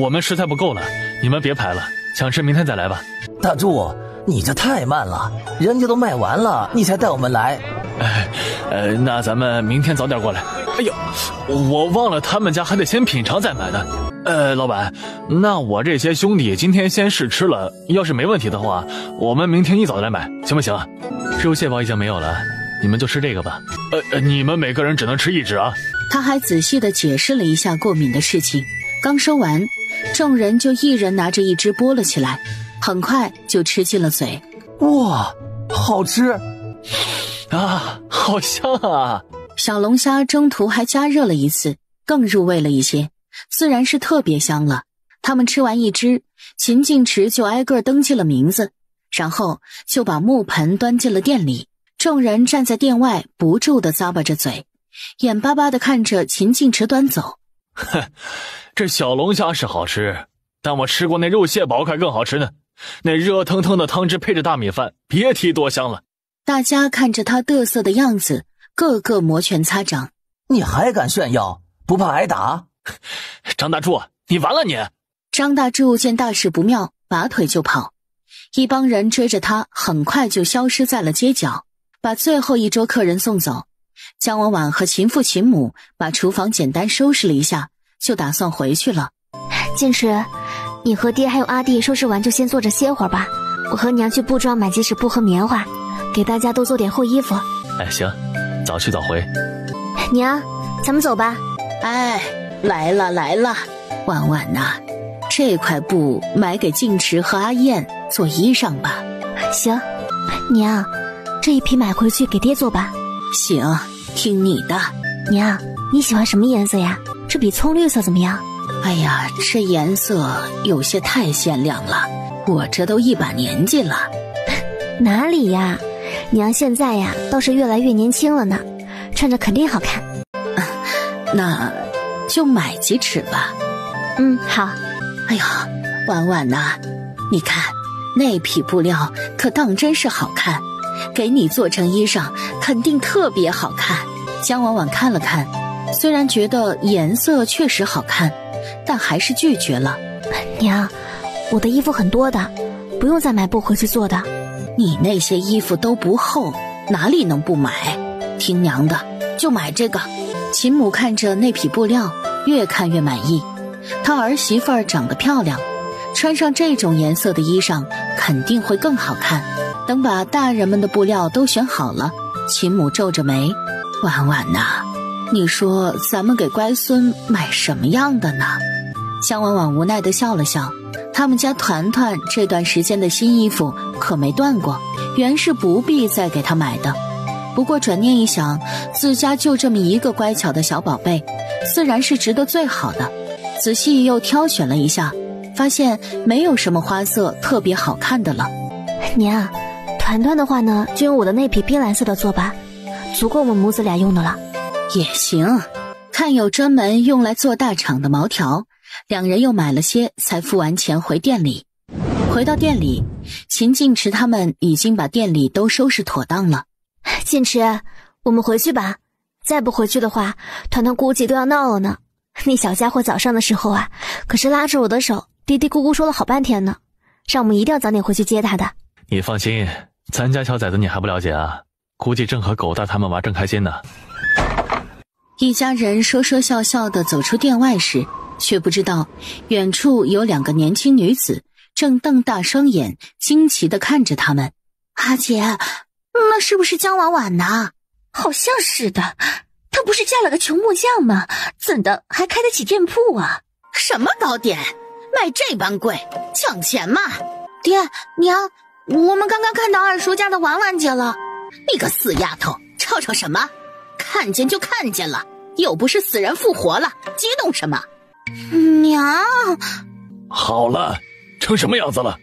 我们食材不够了，你们别排了，想吃明天再来吧。大柱，你这太慢了，人家都卖完了，你才带我们来。那咱们明天早点过来。哎呦，我忘了他们家还得先品尝再买呢。老板，那我这些兄弟今天先试吃了，要是没问题的话，我们明天一早来买，行不行？肉蟹包已经没有了，你们就吃这个吧。你们每个人只能吃1只啊。他还仔细地解释了一下过敏的事情。刚说完，众人就一人拿着1只剥了起来，很快就吃进了嘴。哇，好吃啊，好香啊！小龙虾中途还加热了一次，更入味了一些，自然是特别香了。他们吃完1只，秦静池就挨个登记了名字，然后就把木盆端进了店里。众人站在店外不住地咂巴着嘴，眼巴巴地看着秦静池端走。这小龙虾是好吃，但我吃过那肉蟹煲还更好吃呢。那热腾腾的汤汁配着大米饭，别提多香了。大家看着他得瑟的样子，个个摩拳擦掌。你还敢炫耀，不怕挨打？张大柱，你完了你！张大柱见大事不妙，拔腿就跑。一帮人追着他，很快就消失在了街角，把最后一桌客人送走。姜婉婉和秦父秦母把厨房简单收拾了一下，就打算回去了。坚持，你和爹还有阿弟收拾完就先坐着歇会儿吧，我和娘去布庄买几尺布和棉花，给大家都做点厚衣服。行，早去早回。娘，咱们走吧。来了，婉婉呐，这块布买给静池和阿燕做衣裳吧。行，娘，这一批买回去给爹做吧。行，听你的。娘，你喜欢什么颜色呀？这比葱绿色怎么样？哎呀，这颜色有些太鲜亮了，我这都一把年纪了。哪里呀，娘现在呀倒是越来越年轻了呢，穿着肯定好看。那就买几尺吧。好。哎呀，婉婉呐，你看那匹布料可当真是好看，给你做成衣裳肯定特别好看。姜婉婉看了看，虽然觉得颜色确实好看，但还是拒绝了。娘，我的衣服很多的，不用再买布回去做的。你那些衣服都不厚，哪里能不买？听娘的，就买这个。秦母看着那匹布料，越看越满意。她儿媳妇儿长得漂亮，穿上这种颜色的衣裳肯定会更好看。等把大人们的布料都选好了，秦母皱着眉：婉婉呐，你说咱们给乖孙买什么样的呢？姜婉婉无奈地笑了笑，他们家团团这段时间的新衣服可没断过，原是不必再给他买的。不过转念一想，自家就这么一个乖巧的小宝贝，自然是值得最好的。仔细又挑选了一下，发现没有什么花色特别好看的了。娘，团团的话呢，就用我的那匹冰蓝色的做吧，足够我们母子俩用的了。也行，看有专门用来做大氅的毛条，两人又买了些，才付完钱回店里。回到店里，秦晋池他们已经把店里都收拾妥当了。晋池，我们回去吧，再不回去的话，团团估计都要闹了呢。那小家伙早上的时候啊，可是拉着我的手，嘀嘀咕咕说了好半天呢，让我们一定要早点回去接他的。你放心，咱家小崽子你还不了解啊？估计正和狗蛋他们玩正开心呢。一家人说说笑笑地走出店外时，却不知道远处有两个年轻女子正瞪大双眼，惊奇地看着他们。阿姐，那是不是江婉婉呢？好像是的，她不是嫁了个穷木匠吗？怎的还开得起店铺啊？什么糕点卖这般贵，抢钱嘛！爹娘，我们刚刚看到二叔家的婉婉姐了。你个死丫头，吵吵什么？看见就看见了，又不是死人复活了，激动什么？娘，好了，成什么样子了？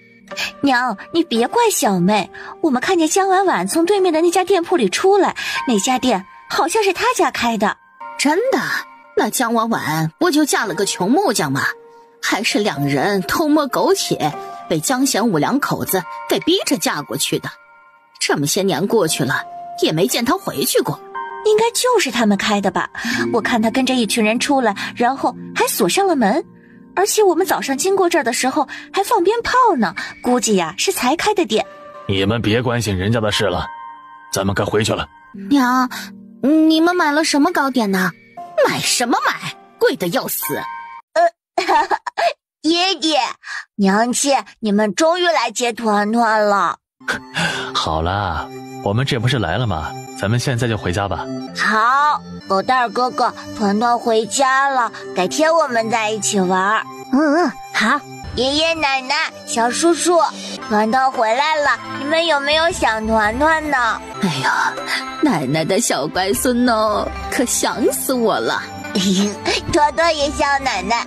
娘，你别怪小妹，我们看见江婉婉从对面的那家店铺里出来，那家店好像是她家开的。真的？那江婉婉不就嫁了个穷木匠吗？还是两人偷摸苟且，被江贤武两口子给逼着嫁过去的。这么些年过去了，也没见她回去过。应该就是他们开的吧，我看他跟着一群人出来，然后还锁上了门，而且我们早上经过这儿的时候还放鞭炮呢，估计呀是才开的店。你们别关心人家的事了，咱们该回去了。娘，你们买了什么糕点呢？买什么买，贵得要死。爷爷娘亲，你们终于来接团团了。好啦，我们这不是来了吗？咱们现在就回家吧。好，狗蛋儿哥哥，团团回家了，改天我们在一起玩。好。爷爷奶奶，小叔叔，团团回来了，你们有没有想团团呢？哎呀，奶奶的小乖孙哦，可想死我了。团团也想奶奶，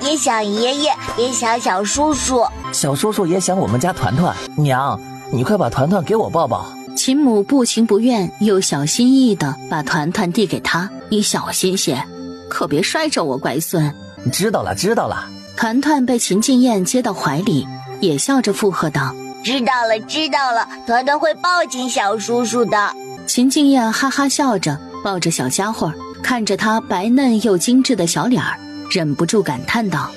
也想爷爷，也想小叔叔。小叔叔也想我们家团团。娘，你快把团团给我抱抱。秦母不情不愿又小心翼翼地把团团递给他，你小心些，可别摔着我乖孙。知道了知道了。团团被秦静燕接到怀里，也笑着附和道：知道了知道了，团团会抱紧小叔叔的。秦静燕哈哈笑着抱着小家伙，看着他白嫩又精致的小脸儿，忍不住感叹道：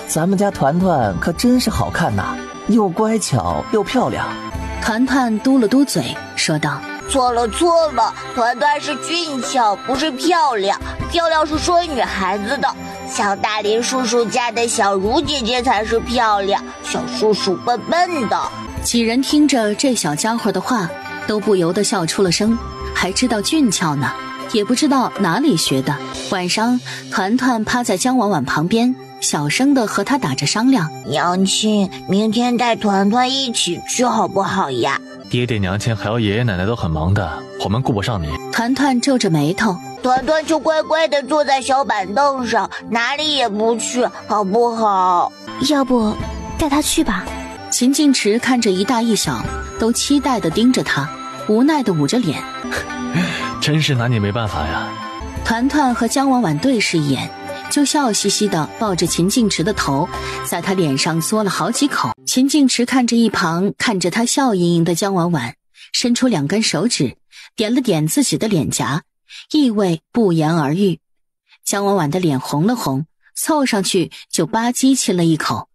咱们家团团可真是好看呐，又乖巧又漂亮。团团嘟了嘟嘴说道：错了错了，团团是俊俏，不是漂亮，漂亮是说女孩子的，像大林叔叔家的小茹姐姐才是漂亮，小叔叔笨笨的。几人听着这小家伙的话，都不由得笑出了声，还知道俊俏呢，也不知道哪里学的。晚上，团团趴在江婉婉旁边，小声地和他打着商量：娘亲，明天带团团一起去好不好呀？爹爹娘亲还有爷爷奶奶都很忙的，我们顾不上你。团团皱着眉头：团团就乖乖地坐在小板凳上，哪里也不去，好不好？要不带他去吧。秦晋池看着一大一小，都期待地盯着他，无奈地捂着脸。真是拿你没办法呀。团团和江婉婉对视一眼，就笑嘻嘻地抱着秦晋池的头，在他脸上嗦了好几口。秦晋池看着一旁看着他笑盈盈的江婉婉，伸出2根手指点了点自己的脸颊，意味不言而喻。江婉婉的脸红了红，凑上去就吧唧亲了一口。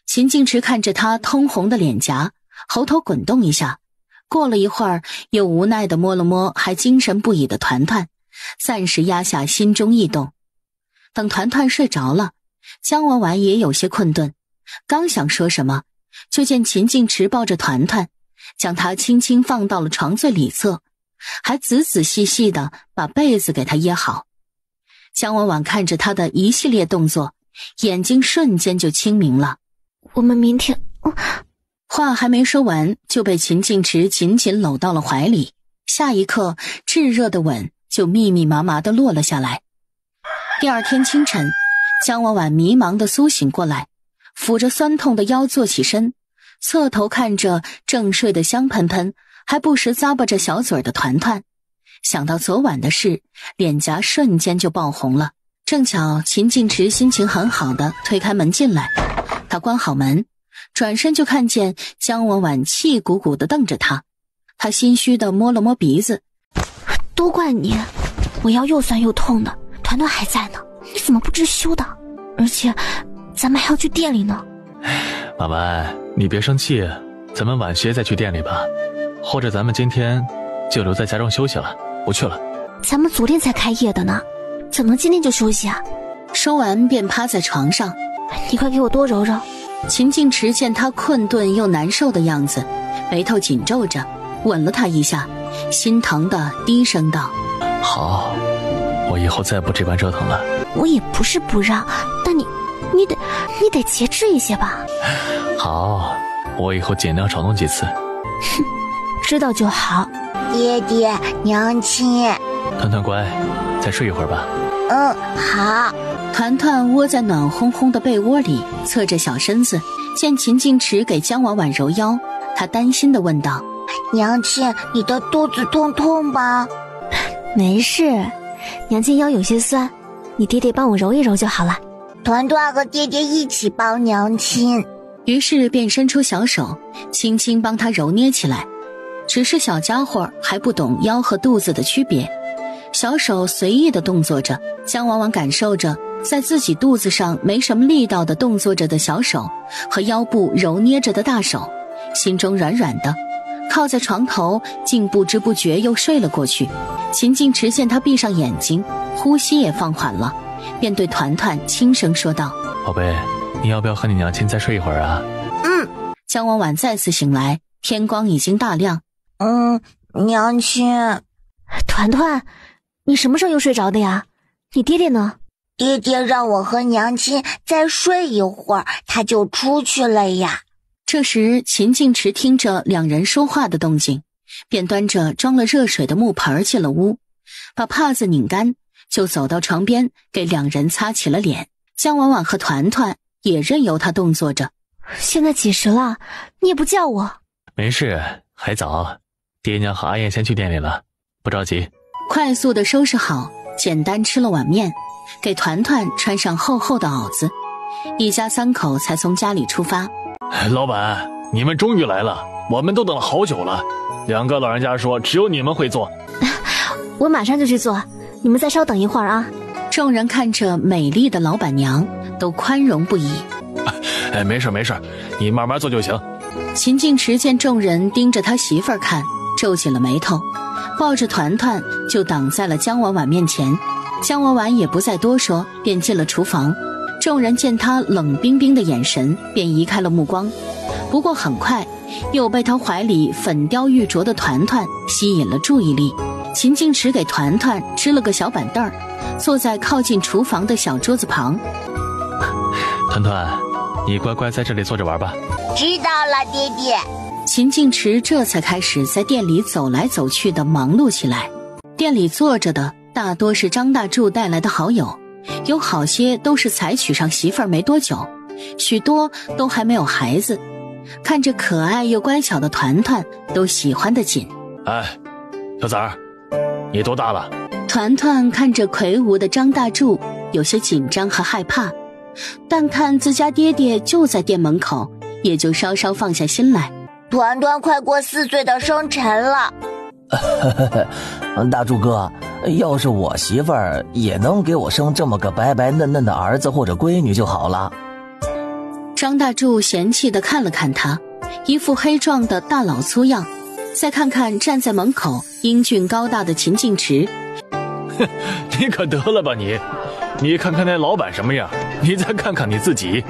秦晋池看着他通红的脸颊，喉头滚动一下，过了一会儿又无奈地摸了摸还精神不已的团团，暂时压下心中异动。等团团睡着了，江婉婉也有些困顿，刚想说什么，就见秦晋池抱着团团，将他轻轻放到了床最里侧，还仔仔细细地把被子给他掖好。江婉婉看着他的一系列动作，眼睛瞬间就清明了。我们明天话还没说完，就被秦晋池紧紧搂到了怀里。下一刻，炙热的吻就密密麻麻地落了下来。第二天清晨，江婉婉迷茫地苏醒过来，抚着酸痛的腰坐起身，侧头看着正睡得香喷喷，还不时咂巴着小嘴的团团。想到昨晚的事，脸颊瞬间就爆红了。正巧秦晋池心情很好的推开门进来，他关好门，转身就看见江婉婉气鼓鼓地瞪着他。他心虚地摸了摸鼻子，都怪你，我腰又酸又痛的，团团还在呢，你怎么不知羞的？而且咱们还要去店里呢。婉婉，你别生气，咱们晚些再去店里吧，或者咱们今天就留在家中休息了，不去了。咱们昨天才开业的呢，怎么能今天就休息啊？说完便趴在床上，你快给我多揉揉。秦晋池见他困顿又难受的样子，眉头紧皱着，吻了他一下，心疼的低声道：好，我以后再不这般折腾了。我也不是不让，但你得节制一些吧。好，我以后尽量少弄几次。哼，知道就好。爹爹，娘亲。团团乖，再睡一会儿吧。好。团团窝在暖烘烘的被窝里，侧着小身子，见秦晋池给江婉婉揉腰，他担心地问道：娘亲，你的肚子痛吗？没事，娘亲腰有些酸，你爹爹帮我揉一揉就好了。团团和爹爹一起帮娘亲。于是便伸出小手，轻轻帮他揉捏起来。只是小家伙还不懂腰和肚子的区别，小手随意地动作着。江婉婉感受着在自己肚子上没什么力道的动作着的小手和腰部揉捏着的大手，心中软软的，靠在床头，竟不知不觉又睡了过去。秦晋池见他闭上眼睛，呼吸也放缓了，便对团团轻声说道：宝贝，你要不要和你娘亲再睡一会儿啊？江婉婉再次醒来，天光已经大亮。娘亲。团团，你什么时候又睡着的呀？你爹爹呢？爹爹让我和娘亲再睡一会儿，他就出去了呀。这时秦晋池听着两人说话的动静，便端着装了热水的木盆进了屋，把帕子拧干，就走到床边给两人擦起了脸。江婉婉和团团也任由他动作着。现在几时了？你也不叫我。没事，还早，爹娘和阿燕先去店里了，不着急。快速地收拾好，简单吃了碗面，给团团穿上厚厚的袄子，一家三口才从家里出发。老板，你们终于来了，我们都等了好久了。两个老人家说只有你们会做。我马上就去做，你们再稍等一会儿啊。众人看着美丽的老板娘，都宽容不已。没事，你慢慢做就行。秦晋池见众人盯着他媳妇儿看，皱紧了眉头，抱着团团就挡在了江婉婉面前。江婉婉也不再多说，便进了厨房。众人见他冷冰冰的眼神，便移开了目光。不过很快又被他怀里粉雕玉琢的团团吸引了注意力。秦晋池给团团支了个小板凳，坐在靠近厨房的小桌子旁。团团，你乖乖在这里坐着玩吧。知道了，爹爹。秦晋池这才开始在店里走来走去的忙碌起来。店里坐着的大多是张大柱带来的好友，有好些都是才娶上媳妇儿没多久，许多都还没有孩子。看着可爱又乖巧的团团，都喜欢得紧。小崽儿，你多大了？团团看着魁梧的张大柱，有些紧张和害怕，但看自家爹爹就在店门口，也就稍稍放下心来。团团快过4岁的生辰了。大柱哥，要是我媳妇儿也能给我生这么个白白嫩嫩的儿子或者闺女就好了。张大柱嫌弃地看了看他，一副黑壮的大老粗样，再看看站在门口英俊高大的秦晋池。你可得了吧你看看那老板什么样，你再看看你自己，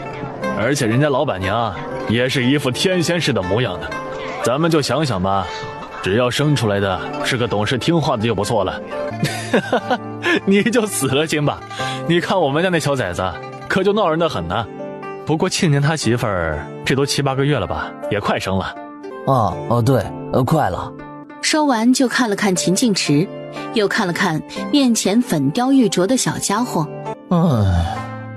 而且人家老板娘也是一副天仙似的模样的。咱们就想想吧，只要生出来的是个懂事听话的就不错了。你就死了心吧，你看我们家那小崽子可就闹人的很呢。不过庆年他媳妇儿这都7、8个月了吧，也快生了。对，快了。说完就看了看秦敬池，又看了看面前粉雕玉琢的小家伙。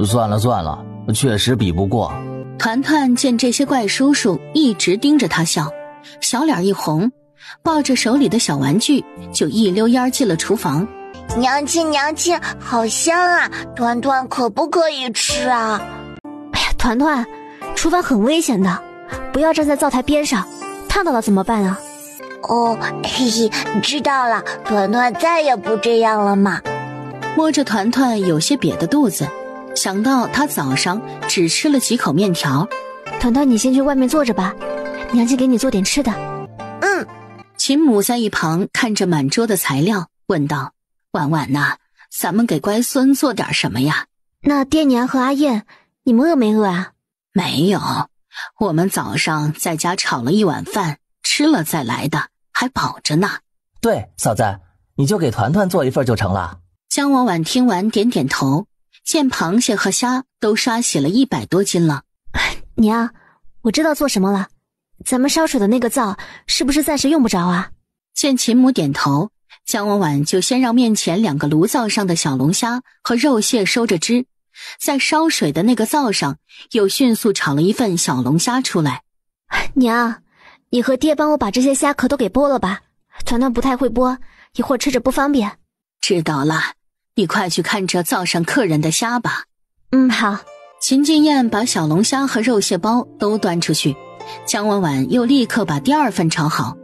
算了，确实比不过。团团见这些怪叔叔一直盯着他笑，小脸一红，抱着手里的小玩具就一溜烟进了厨房。娘亲，好香啊！团团可不可以吃啊？哎呀，团团，厨房很危险的，不要站在灶台边上，烫到了怎么办啊？哦，嘿嘿，知道了，团团再也不这样了嘛。摸着团团有些瘪的肚子，想到他早上只吃了几口面条。团团，你先去外面坐着吧，娘亲给你做点吃的。秦母在一旁看着满桌的材料，问道：婉婉呐，咱们给乖孙做点什么呀？那爹娘和阿燕，你们饿没饿啊？没有，我们早上在家炒了一碗饭，吃了再来的，还饱着呢。对，嫂子，你就给团团做一份就成了。江婉婉听完点点头，见螃蟹和虾都刷洗了100多斤了。娘，我知道做什么了，咱们烧水的那个灶是不是暂时用不着啊？见秦母点头，江婉婉就先让面前2个炉灶上的小龙虾和肉蟹收着汁，在烧水的那个灶上又迅速炒了一份小龙虾出来。娘，你和爹帮我把这些虾壳都给剥了吧，团团不太会剥，一会儿吃着不方便。知道了，你快去看着灶上客人的虾吧。好。秦敬燕把小龙虾和肉蟹包都端出去，江婉婉又立刻把第2份炒好，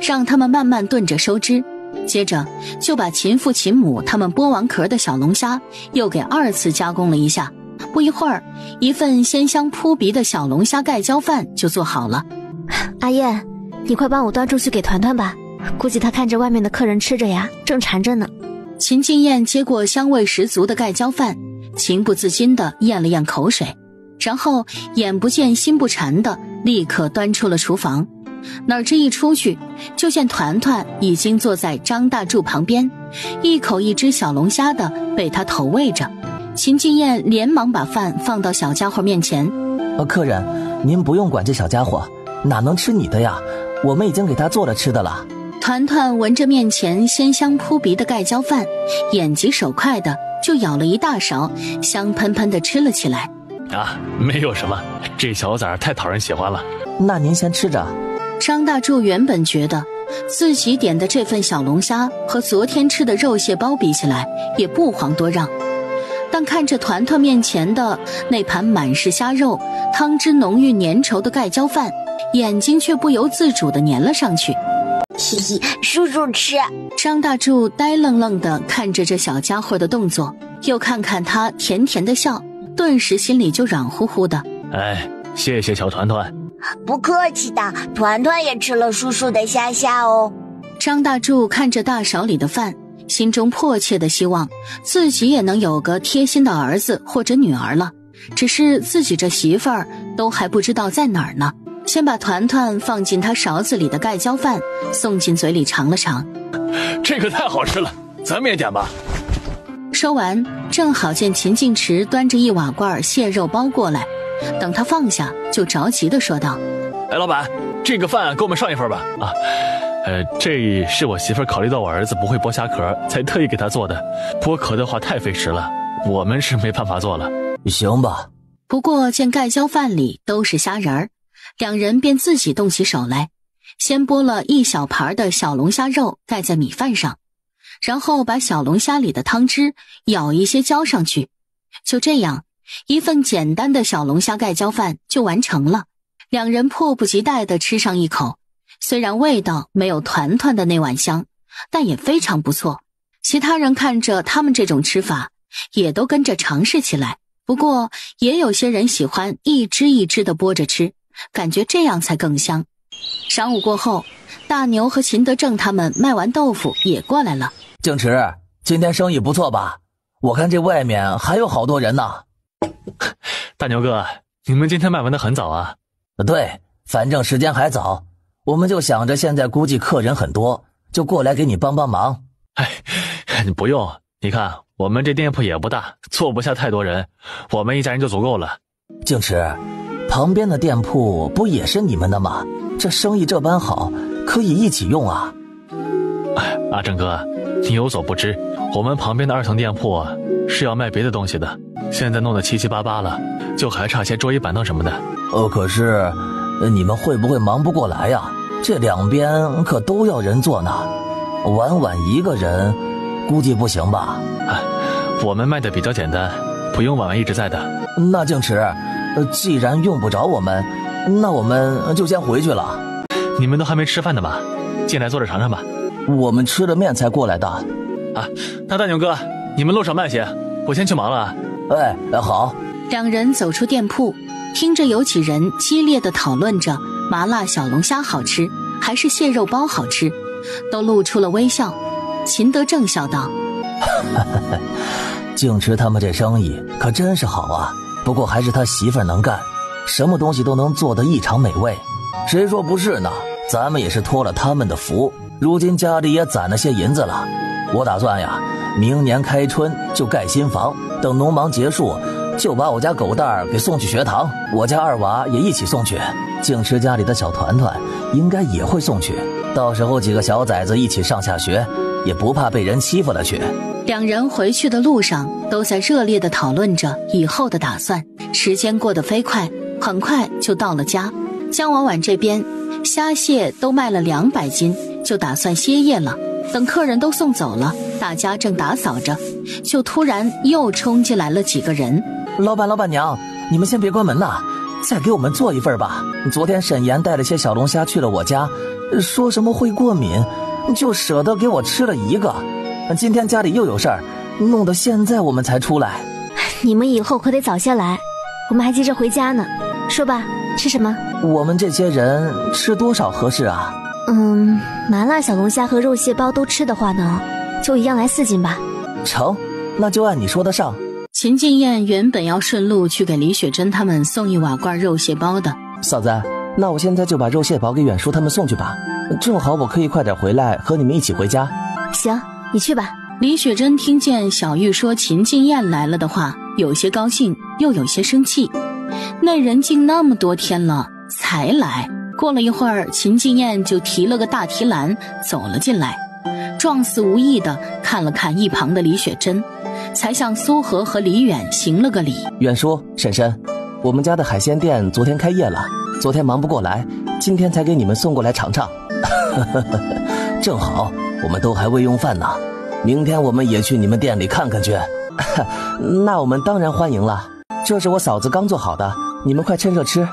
让他们慢慢炖着收汁，接着就把秦父秦母他们剥完壳的小龙虾又给2次加工了一下。不一会儿，一份鲜香扑鼻的小龙虾盖浇饭就做好了。阿燕，你快帮我端出去给团团吧，估计他看着外面的客人吃着呀，正馋着呢。秦敬燕接过香味十足的盖浇饭，情不自禁地咽了咽口水，然后眼不见心不馋的立刻端出了厨房。哪知一出去，就见团团已经坐在张大柱旁边，一口一只小龙虾的被他投喂着。秦敬燕连忙把饭放到小家伙面前。客人，您不用管这小家伙，哪能吃你的呀？我们已经给他做了吃的了。团团闻着面前鲜香扑鼻的盖浇饭，眼疾手快的就舀了一大勺，香喷喷的吃了起来。没有什么，这小崽儿太讨人喜欢了。那您先吃着。张大柱原本觉得自己点的这份小龙虾和昨天吃的肉蟹包比起来也不遑多让，但看着团团面前的那盘满是虾肉、汤汁浓郁粘稠的盖浇饭，眼睛却不由自主地粘了上去。嘿嘿，叔叔吃。张大柱呆愣愣地看着这小家伙的动作，又看看他甜甜的笑，顿时心里就软乎乎的。谢谢小团团。不客气的，团团也吃了叔叔的虾虾哦。张大柱看着大勺里的饭，心中迫切的希望自己也能有个贴心的儿子或者女儿了，只是自己这媳妇儿都还不知道在哪儿呢。先把团团放进他勺子里的盖浇饭送进嘴里尝了尝。这个太好吃了，咱们也点吧。说完，正好见秦敬池端着1瓦罐蟹肉包过来，等他放下就着急地说道：老板，这个饭给我们上一份吧。这是我媳妇儿考虑到我儿子不会剥虾壳，才特意给他做的，剥壳的话太费时了，我们是没办法做了。行吧。不过见盖浇饭里都是虾仁儿，2人便自己动起手来，先剥了1小盘的小龙虾肉盖在米饭上，然后把小龙虾里的汤汁舀一些浇上去。就这样，一份简单的小龙虾盖浇饭就完成了。2人迫不及待地吃上一口，虽然味道没有团团的那碗香，但也非常不错。其他人看着他们这种吃法，也都跟着尝试起来。不过也有些人喜欢一只一只的剥着吃，感觉这样才更香。晌午过后，大牛和秦德正他们卖完豆腐也过来了。敬池，今天生意不错吧？我看这外面还有好多人呢。大牛哥，你们今天卖完的很早啊？对，反正时间还早，我们就想着现在估计客人很多，就过来给你帮帮忙。不用，你看我们这店铺也不大，坐不下太多人，我们一家人就足够了。静池，旁边的店铺不也是你们的吗？这生意这般好，可以一起用啊。阿正哥，你有所不知，我们旁边的2层店铺是要卖别的东西的，现在弄得七七八八了，就还差些桌椅板凳什么的。可是你们会不会忙不过来呀？这两边可都要人做呢，晚晚一个人估计不行吧？我们卖的比较简单，不用晚晚一直在的。那静池，既然用不着我们，那我们就先回去了。你们都还没吃饭呢吧？进来坐着尝尝吧。我们吃了面才过来的。那大牛哥，你们路上慢些，我先去忙了。好。两人走出店铺，听着有几人激烈地讨论着麻辣小龙虾好吃还是蟹肉包好吃，都露出了微笑。秦德正笑道：静池他们这生意可真是好啊，不过还是他媳妇儿能干，什么东西都能做得异常美味。谁说不是呢？咱们也是托了他们的福，如今家里也攒了些银子了。我打算呀，明年开春就盖新房，等农忙结束就把我家狗蛋儿给送去学堂，我家2娃也一起送去，静池家里的小团团应该也会送去，到时候几个小崽子一起上下学，也不怕被人欺负了去。两人回去的路上都在热烈地讨论着以后的打算，时间过得飞快，很快就到了家。江婉婉这边虾蟹都卖了200斤，就打算歇业了。等客人都送走了，大家正打扫着，就突然又冲进来了几个人。老板老板娘，你们先别关门呐，再给我们做一份吧。昨天沈岩带了些小龙虾去了我家，说什么会过敏，就舍得给我吃了1个。今天家里又有事儿，弄得现在我们才出来。你们以后可得早些来，我们还急着回家呢。说吧，吃什么？我们这些人吃多少合适啊？麻辣小龙虾和肉蟹包都吃的话呢，就一样来4斤吧。成，那就按你说的上。秦静燕原本要顺路去给李雪珍他们送1瓦罐肉蟹包的。嫂子，那我现在就把肉蟹包给远叔他们送去吧，正好我可以快点回来和你们一起回家。行，你去吧。李雪珍听见小玉说秦静燕来了的话，有些高兴又有些生气。那人竟那么多天了才来。过了一会儿，秦静燕就提了个大提篮走了进来，状似无意地看了看一旁的李雪珍，才向苏荷和李远行了个礼。远叔婶婶，我们家的海鲜店昨天开业了，昨天忙不过来，今天才给你们送过来尝尝。正好我们都还未用饭呢，明天我们也去你们店里看看去。那我们当然欢迎了，这是我嫂子刚做好的，你们快趁热吃。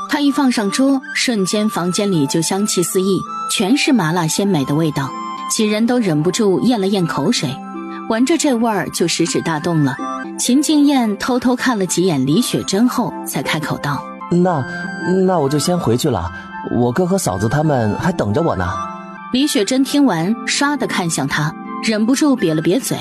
他一放上桌，瞬间房间里就香气四溢，全是麻辣鲜美的味道，几人都忍不住咽了咽口水，闻着这味儿就食指大动了。秦静燕偷偷看了几眼李雪珍后才开口道：那我就先回去了，我哥和嫂子他们还等着我呢。李雪珍听完唰地看向他，忍不住瘪了瘪嘴。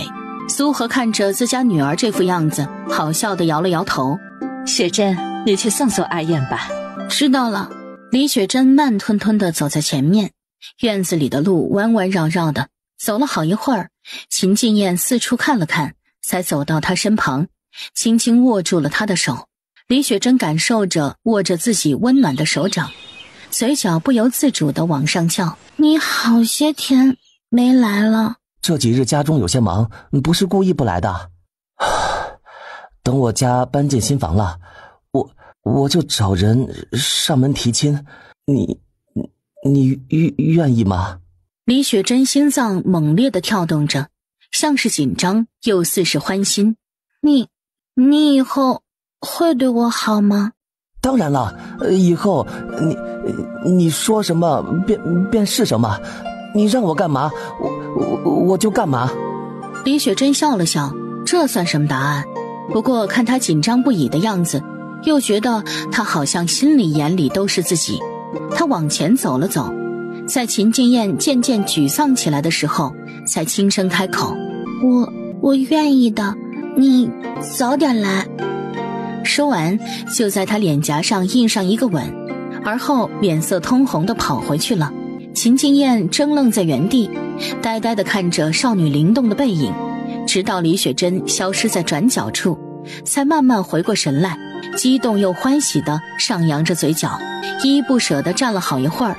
苏荷看着自家女儿这副样子，好笑地摇了摇头：雪珍，你去送送阿燕吧。知道了。李雪珍慢吞吞地走在前面，院子里的路弯弯绕绕的，走了好一会儿，秦静燕四处看了看，才走到他身旁，轻轻握住了他的手。李雪珍感受着握着自己温暖的手掌，嘴角不由自主地往上翘。你好些天没来了。这几日家中有些忙，不是故意不来的。等我家搬进新房了，我就找人上门提亲，你愿意吗？李雪珍心脏猛烈地跳动着，像是紧张又似是欢心。你以后会对我好吗？当然了，以后你说什么便是什么，你让我干嘛我就干嘛。李雪珍笑了笑，这算什么答案？不过看他紧张不已的样子，又觉得他好像心里眼里都是自己。他往前走了走，在秦静燕渐渐沮丧起来的时候，才轻声开口：我愿意的，你早点来。说完，就在他脸颊上印上一个吻，而后脸色通红地跑回去了。秦静燕怔愣在原地，呆呆地看着少女灵动的背影，直到李雪珍消失在转角处，才慢慢回过神来。激动又欢喜地上扬着嘴角，依依不舍地站了好一会儿，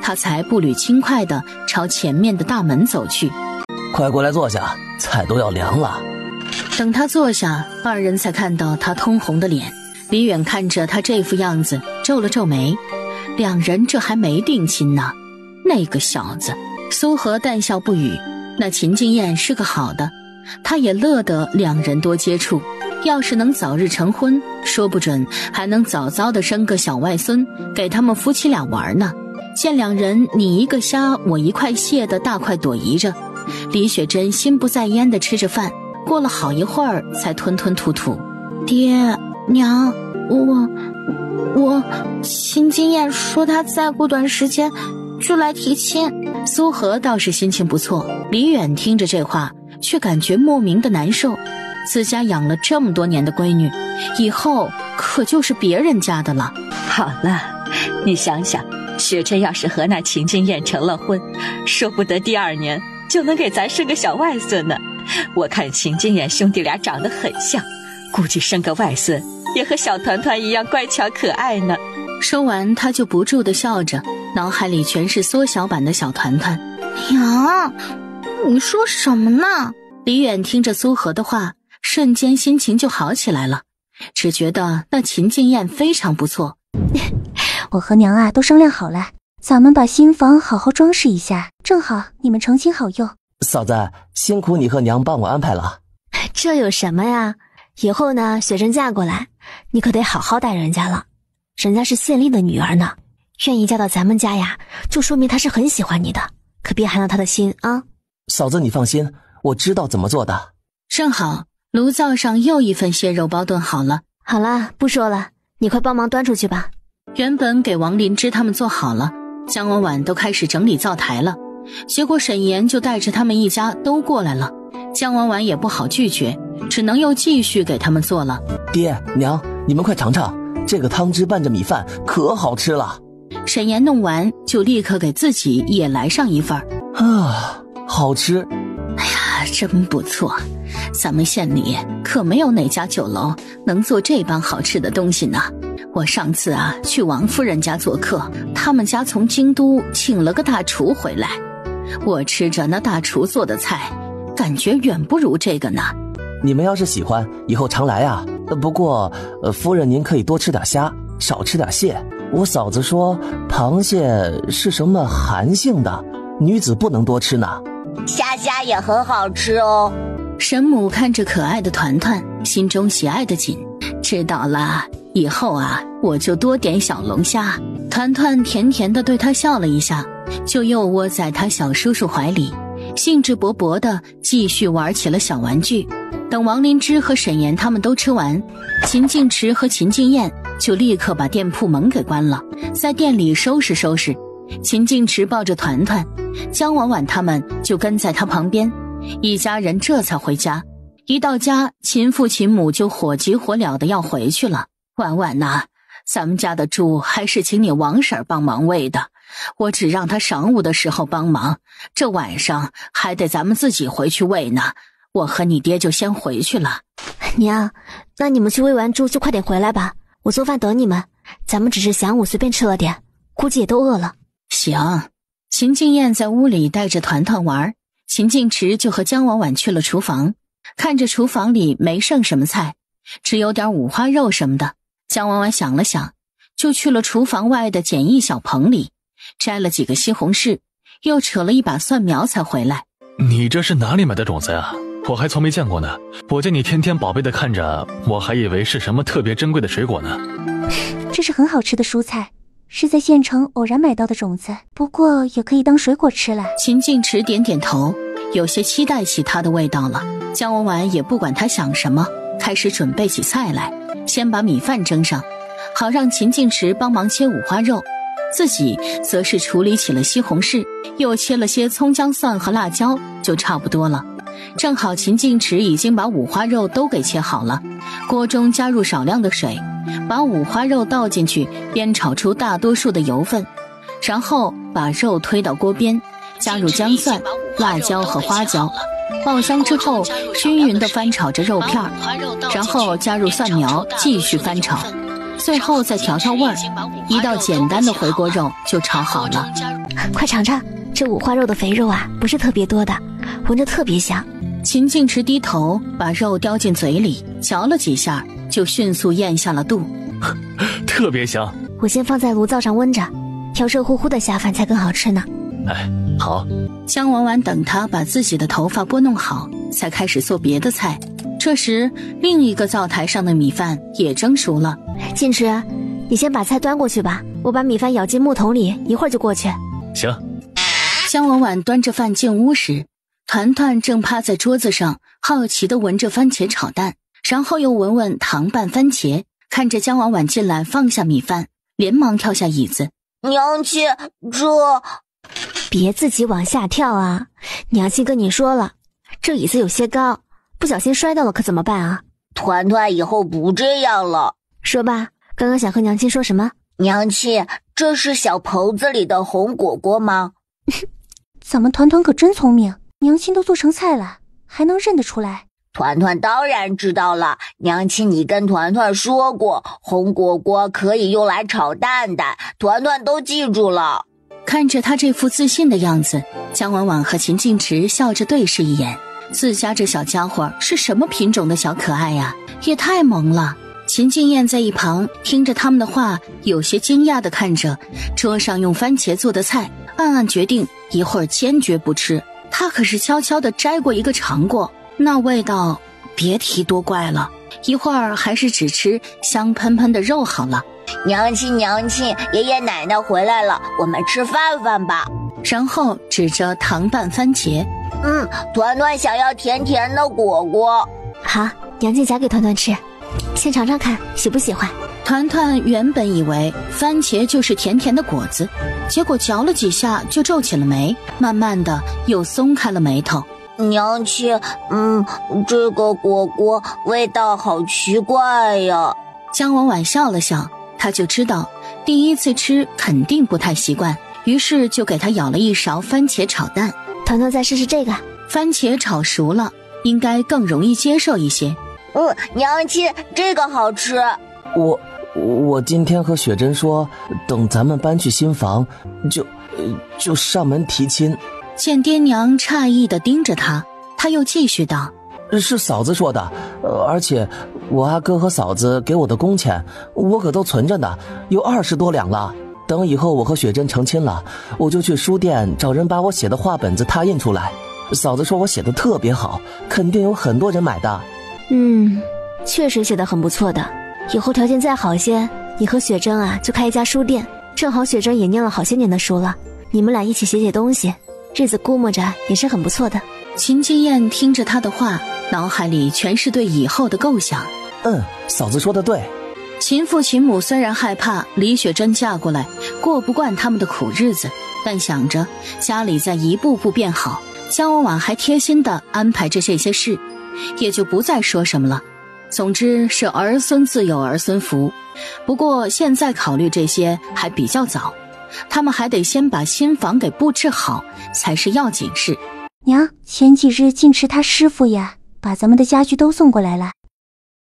他才步履轻快地朝前面的大门走去。快过来坐下，菜都要凉了。等他坐下，二人才看到他通红的脸。李远看着他这副样子，皱了皱眉。两人这还没定亲呢，那个小子。苏荷淡笑不语。那秦敬燕是个好的，他也乐得两人多接触。要是能早日成婚，说不准还能早早的生个小外孙，给他们夫妻俩玩呢。见两人你一个虾我一块蟹的大快朵颐着，李雪珍心不在焉地吃着饭，过了好一会儿才吞吞吐吐：爹娘，我秦敬燕说她再过段时间就来提亲。苏荷倒是心情不错，李远听着这话却感觉莫名的难受。自家养了这么多年的闺女，以后可就是别人家的了。好了，你想想，雪珍要是和那秦敬燕成了婚，说不得第2年就能给咱生个小外孙呢。我看秦敬燕兄弟俩长得很像，估计生个外孙也和小团团一样乖巧可爱呢。说完他就不住地笑着，脑海里全是缩小版的小团团。娘，你说什么呢？李远听着苏荷的话，瞬间心情就好起来了，只觉得那秦敬燕非常不错。我和娘啊都商量好了，咱们把新房好好装饰一下，正好你们成亲好用。嫂子，辛苦你和娘帮我安排了。这有什么呀？以后呢，雪珍嫁过来，你可得好好待人家了。人家是县令的女儿呢，愿意嫁到咱们家呀，就说明她是很喜欢你的，可别寒了她的心啊。嫂子你放心，我知道怎么做的。正好炉灶上又一份蟹肉包炖好了。好了，不说了，你快帮忙端出去吧。原本给王灵芝他们做好了，姜婉婉都开始整理灶台了，结果沈岩就带着他们一家都过来了。姜婉婉也不好拒绝，只能又继续给他们做了。爹娘，你们快尝尝，这个汤汁拌着米饭可好吃了。沈岩弄完就立刻给自己也来上一份啊，好吃。哎呀，真不错，咱们县里可没有哪家酒楼能做这般好吃的东西呢。我上次啊去王夫人家做客，他们家从京都请了个大厨回来，我吃着那大厨做的菜，感觉远不如这个呢。你们要是喜欢，以后常来啊。不过夫人您可以多吃点虾，少吃点蟹。我嫂子说螃蟹是什么寒性的，女子不能多吃呢。虾也很好吃哦。沈母看着可爱的团团，心中喜爱的紧。知道了，以后啊我就多点小龙虾。团团甜甜地对他笑了一下，就又窝在他小叔叔怀里，兴致勃勃地继续玩起了小玩具。等王灵芝和沈岩他们都吃完，秦敬池和秦敬燕就立刻把店铺门给关了，在店里收拾收拾。秦敬池抱着团团，姜婉婉他们就跟在他旁边，一家人这才回家。一到家，秦父秦母就火急火燎的要回去了。婉婉呐，咱们家的猪还是请你王婶帮忙喂的，我只让她晌午的时候帮忙，这晚上还得咱们自己回去喂呢。我和你爹就先回去了。娘，那你们去喂完猪就快点回来吧，我做饭等你们。咱们只是晌午随便吃了点，估计也都饿了。行。秦敬燕在屋里带着团团玩，秦敬池就和姜婉婉去了厨房。看着厨房里没剩什么菜，只有点五花肉什么的，姜婉婉想了想，就去了厨房外的简易小棚里，摘了几个西红柿，又扯了一把蒜苗才回来。你这是哪里买的种子呀？我还从没见过呢。我见你天天宝贝的看着，我还以为是什么特别珍贵的水果呢。这是很好吃的蔬菜，是在县城偶然买到的种子，不过也可以当水果吃了。秦敬池点点头，有些期待起它的味道了。姜婉婉也不管他想什么，开始准备起菜来，先把米饭蒸上，好让秦敬池帮忙切五花肉，自己则是处理起了西红柿，又切了些葱姜蒜和辣椒，就差不多了。正好秦敬池已经把五花肉都给切好了，锅中加入少量的水，把五花肉倒进去，煸炒出大多数的油分，然后把肉推到锅边，加入姜蒜、辣椒和花椒，爆香之后，均匀地翻炒着肉片，然后加入蒜苗，继续翻炒，最后再调味儿。一道简单的回锅肉就炒好了。快尝尝，这五花肉的肥肉啊，不是特别多的，闻着特别香。秦晋池低头把肉叼进嘴里，嚼了几下，就迅速咽下了肚。特别香。我先放在炉灶上温着，要热乎乎的下饭才更好吃呢。哎，好。姜婉婉等他把自己的头发拨弄好，才开始做别的菜。这时，另一个灶台上的米饭也蒸熟了。晋池，你先把菜端过去吧，我把米饭舀进木桶里，一会儿就过去。行。姜婉婉端着饭进屋时，团团正趴在桌子上，好奇地闻着番茄炒蛋，然后又闻闻糖拌番茄。看着姜婉婉进来，放下米饭，连忙跳下椅子。娘亲，别自己往下跳啊！娘亲跟你说了，这椅子有些高，不小心摔到了可怎么办啊？团团以后不这样了。说吧，刚刚想和娘亲说什么？娘亲，这是小棚子里的红果果吗？咱们团团可真聪明，娘亲都做成菜了，还能认得出来。团团当然知道了，娘亲你跟团团说过，红果果可以用来炒蛋蛋，团团都记住了。看着他这副自信的样子，姜婉婉和秦晋池笑着对视一眼。自家这小家伙是什么品种的小可爱呀，也太萌了。秦晋燕在一旁听着他们的话，有些惊讶地看着桌上用番茄做的菜，暗暗决定一会儿坚决不吃。他可是悄悄地摘过一个尝过，那味道别提多怪了，一会儿还是只吃香喷喷的肉好了。娘亲，爷爷奶奶回来了，我们吃饭饭吧。然后指着糖拌番茄，团团想要甜甜的果果。好，娘亲夹给团团吃，先尝尝看喜不喜欢。团团原本以为番茄就是甜甜的果子，结果嚼了几下就皱起了眉，慢慢的又松开了眉头。娘亲，这个果果味道好奇怪呀。姜婉婉笑了笑，她就知道第一次吃肯定不太习惯，于是就给她舀了一勺番茄炒蛋。团团再试试这个，番茄炒熟了，应该更容易接受一些。娘亲，这个好吃。我今天和雪珍说，等咱们搬去新房，就上门提亲。见爹娘诧异地盯着他，他又继续道：是嫂子说的，而且我阿哥和嫂子给我的工钱，我可都存着呢，有20多两了。等以后我和雪珍成亲了，我就去书店找人把我写的话本子拓印出来。嫂子说我写的特别好，肯定有很多人买的。确实写得很不错的。以后条件再好些，你和雪珍啊就开一家书店，正好雪珍也念了好些年的书了，你们俩一起写写东西，日子估摸着也是很不错的。秦金燕听着他的话，脑海里全是对以后的构想。嫂子说的对。秦父秦母虽然害怕李雪珍嫁过来过不惯他们的苦日子，但想着家里在一步步变好，姜婉婉还贴心地安排着这些事，也就不再说什么了。总之是儿孙自有儿孙福，不过现在考虑这些还比较早，他们还得先把新房给布置好才是要紧事。娘，前几日晋池他师傅呀，把咱们的家具都送过来了。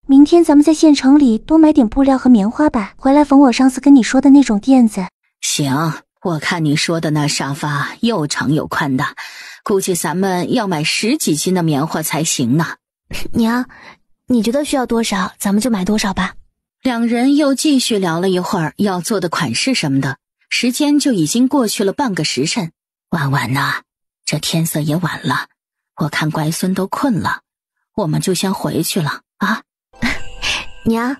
明天咱们在县城里多买点布料和棉花吧，回来缝我上次跟你说的那种垫子。行，我看你说的那沙发又长又宽的，估计咱们要买10几斤的棉花才行呢。娘，你觉得需要多少，咱们就买多少吧。两人又继续聊了一会儿要做的款式什么的，时间就已经过去了半个时辰。婉婉呐，这天色也晚了，我看乖孙都困了，我们就先回去了啊。娘，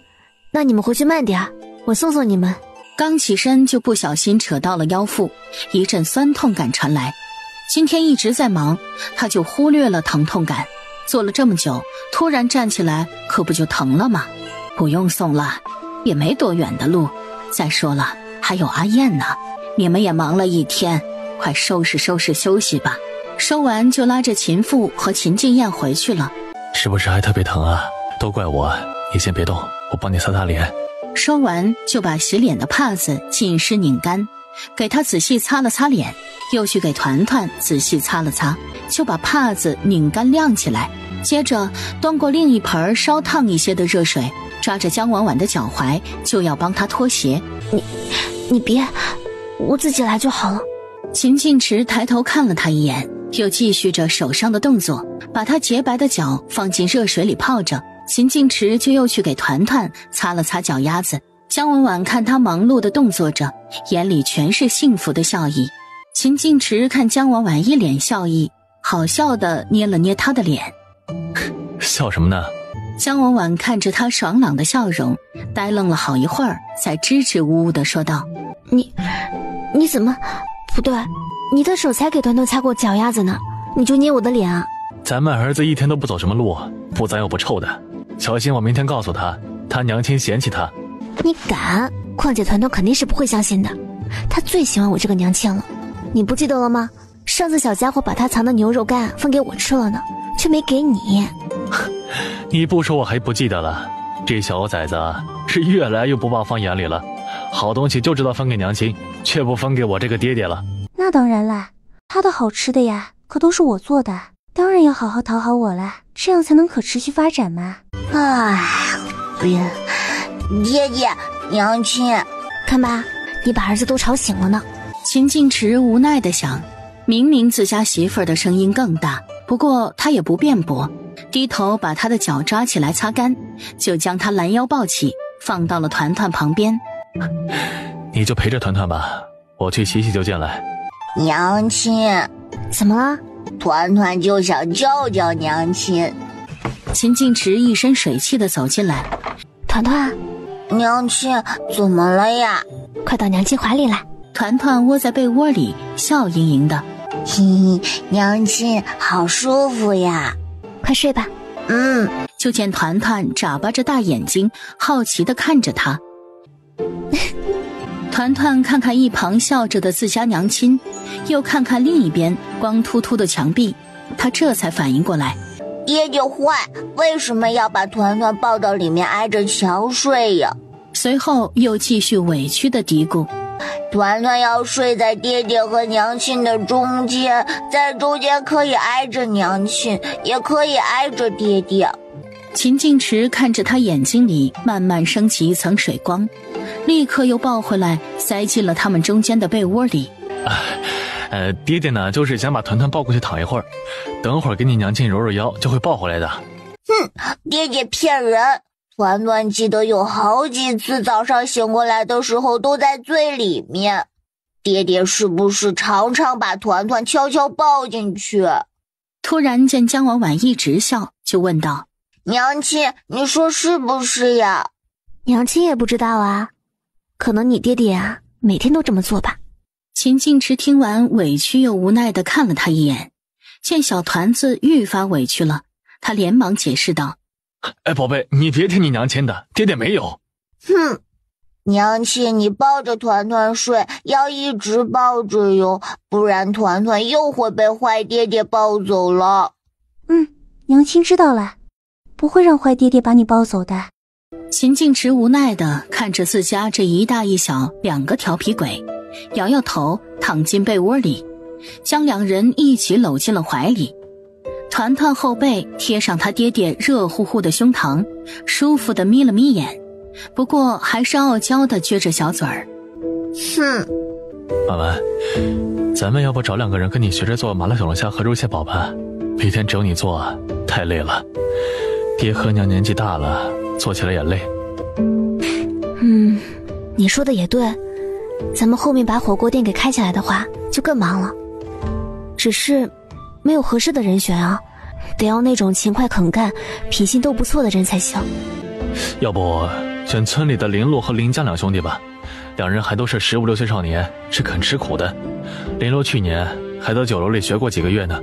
那你们回去慢点，我送送你们。刚起身就不小心扯到了腰腹，一阵酸痛感传来。今天一直在忙，他就忽略了疼痛感，坐了这么久，突然站起来可不就疼了吗？不用送了，也没多远的路，再说了还有阿燕呢，你们也忙了一天，快收拾收拾休息吧。说完就拉着秦父和秦静燕回去了。是不是还特别疼啊？都怪我，你先别动，我帮你擦擦脸。说完就把洗脸的帕子浸湿拧干，给他仔细擦了擦脸，又去给团团仔细擦了擦，就把帕子拧干晾起来，接着端过另一盆稍烫一些的热水，抓着江婉婉的脚踝就要帮她脱鞋。你别，我自己来就好了。秦晋池抬头看了他一眼，又继续着手上的动作，把他洁白的脚放进热水里泡着。秦晋池就又去给团团擦了擦脚丫子。江婉婉看他忙碌的动作着，眼里全是幸福的笑意。秦晋池看江婉婉一脸笑意，好笑地捏了捏她的脸。笑什么呢？江婉婉看着他爽朗的笑容，呆愣了好一会儿，才支支吾吾地说道：你怎么不对？你的手才给团团擦过脚丫子呢，你就捏我的脸啊？咱们儿子一天都不走什么路，不脏又不臭的，小心我明天告诉他，他娘亲嫌弃他。你敢？况且团团肯定是不会相信的，他最喜欢我这个娘亲了。你不记得了吗？上次小家伙把他藏的牛肉干分给我吃了呢，却没给你。你不说我还不记得了，这小崽子是越来越不把我放眼里了，好东西就知道分给娘亲，却不分给我这个爹爹了。那当然啦，他的好吃的呀可都是我做的，当然要好好讨好我啦，这样才能可持续发展嘛。爹爹，娘亲，看吧，你把儿子都吵醒了呢。秦晋池无奈地想，明明自家媳妇儿的声音更大，不过他也不辩驳，低头把他的脚抓起来擦干，就将他拦腰抱起，放到了团团旁边。你就陪着团团吧，我去洗洗就进来。娘亲，怎么了？团团就想叫叫娘亲。秦晋池一身水气地走进来。团团，娘亲怎么了呀？快到娘亲怀里来。团团窝在被窝里笑盈盈的。娘亲好舒服呀。快睡吧。就见团团眨巴着大眼睛好奇地看着他。团团看看一旁笑着的自家娘亲，又看看另一边光秃秃的墙壁，他这才反应过来，爹爹坏，为什么要把团团抱到里面挨着墙睡呀？随后又继续委屈的嘀咕，团团要睡在爹爹和娘亲的中间，在中间可以挨着娘亲，也可以挨着爹爹。秦晋池看着他眼睛里慢慢升起一层水光，立刻又抱回来塞进了他们中间的被窝里。爹爹呢就是想把团团抱过去躺一会儿，等会儿给你娘亲揉揉腰就会抱回来的。爹爹骗人，团团记得有好几次早上醒过来的时候都在最里面，爹爹是不是常常把团团悄悄抱进去？突然见江婉婉一直笑，就问道，娘亲你说是不是呀？娘亲也不知道啊，可能你爹爹啊每天都这么做吧。秦晋池听完委屈又无奈地看了他一眼，见小团子愈发委屈了，他连忙解释道，宝贝，你别听你娘亲的，爹爹没有。娘亲你抱着团团睡，要一直抱着哟，不然团团又会被坏爹爹抱走了。娘亲知道了，不会让坏爹爹把你抱走的。秦晋池无奈地看着自家这一大一小两个调皮鬼，摇摇头躺进被窝里，将两人一起搂进了怀里。团团后背贴上他爹爹热乎乎的胸膛，舒服地眯了眯眼，不过还是傲娇地撅着小嘴儿。婉婉，咱们要不找两个人跟你学着做麻辣小龙虾和肉蟹煲吧？每天只有你做，太累了。爹和娘年纪大了，做起来也累。你说的也对，咱们后面把火锅店给开起来的话就更忙了，只是没有合适的人选啊，得要那种勤快肯干品性都不错的人才行。要不选村里的林洛和林江两兄弟吧，两人还都是15、16岁少年，是肯吃苦的。林洛去年还在酒楼里学过几个月呢，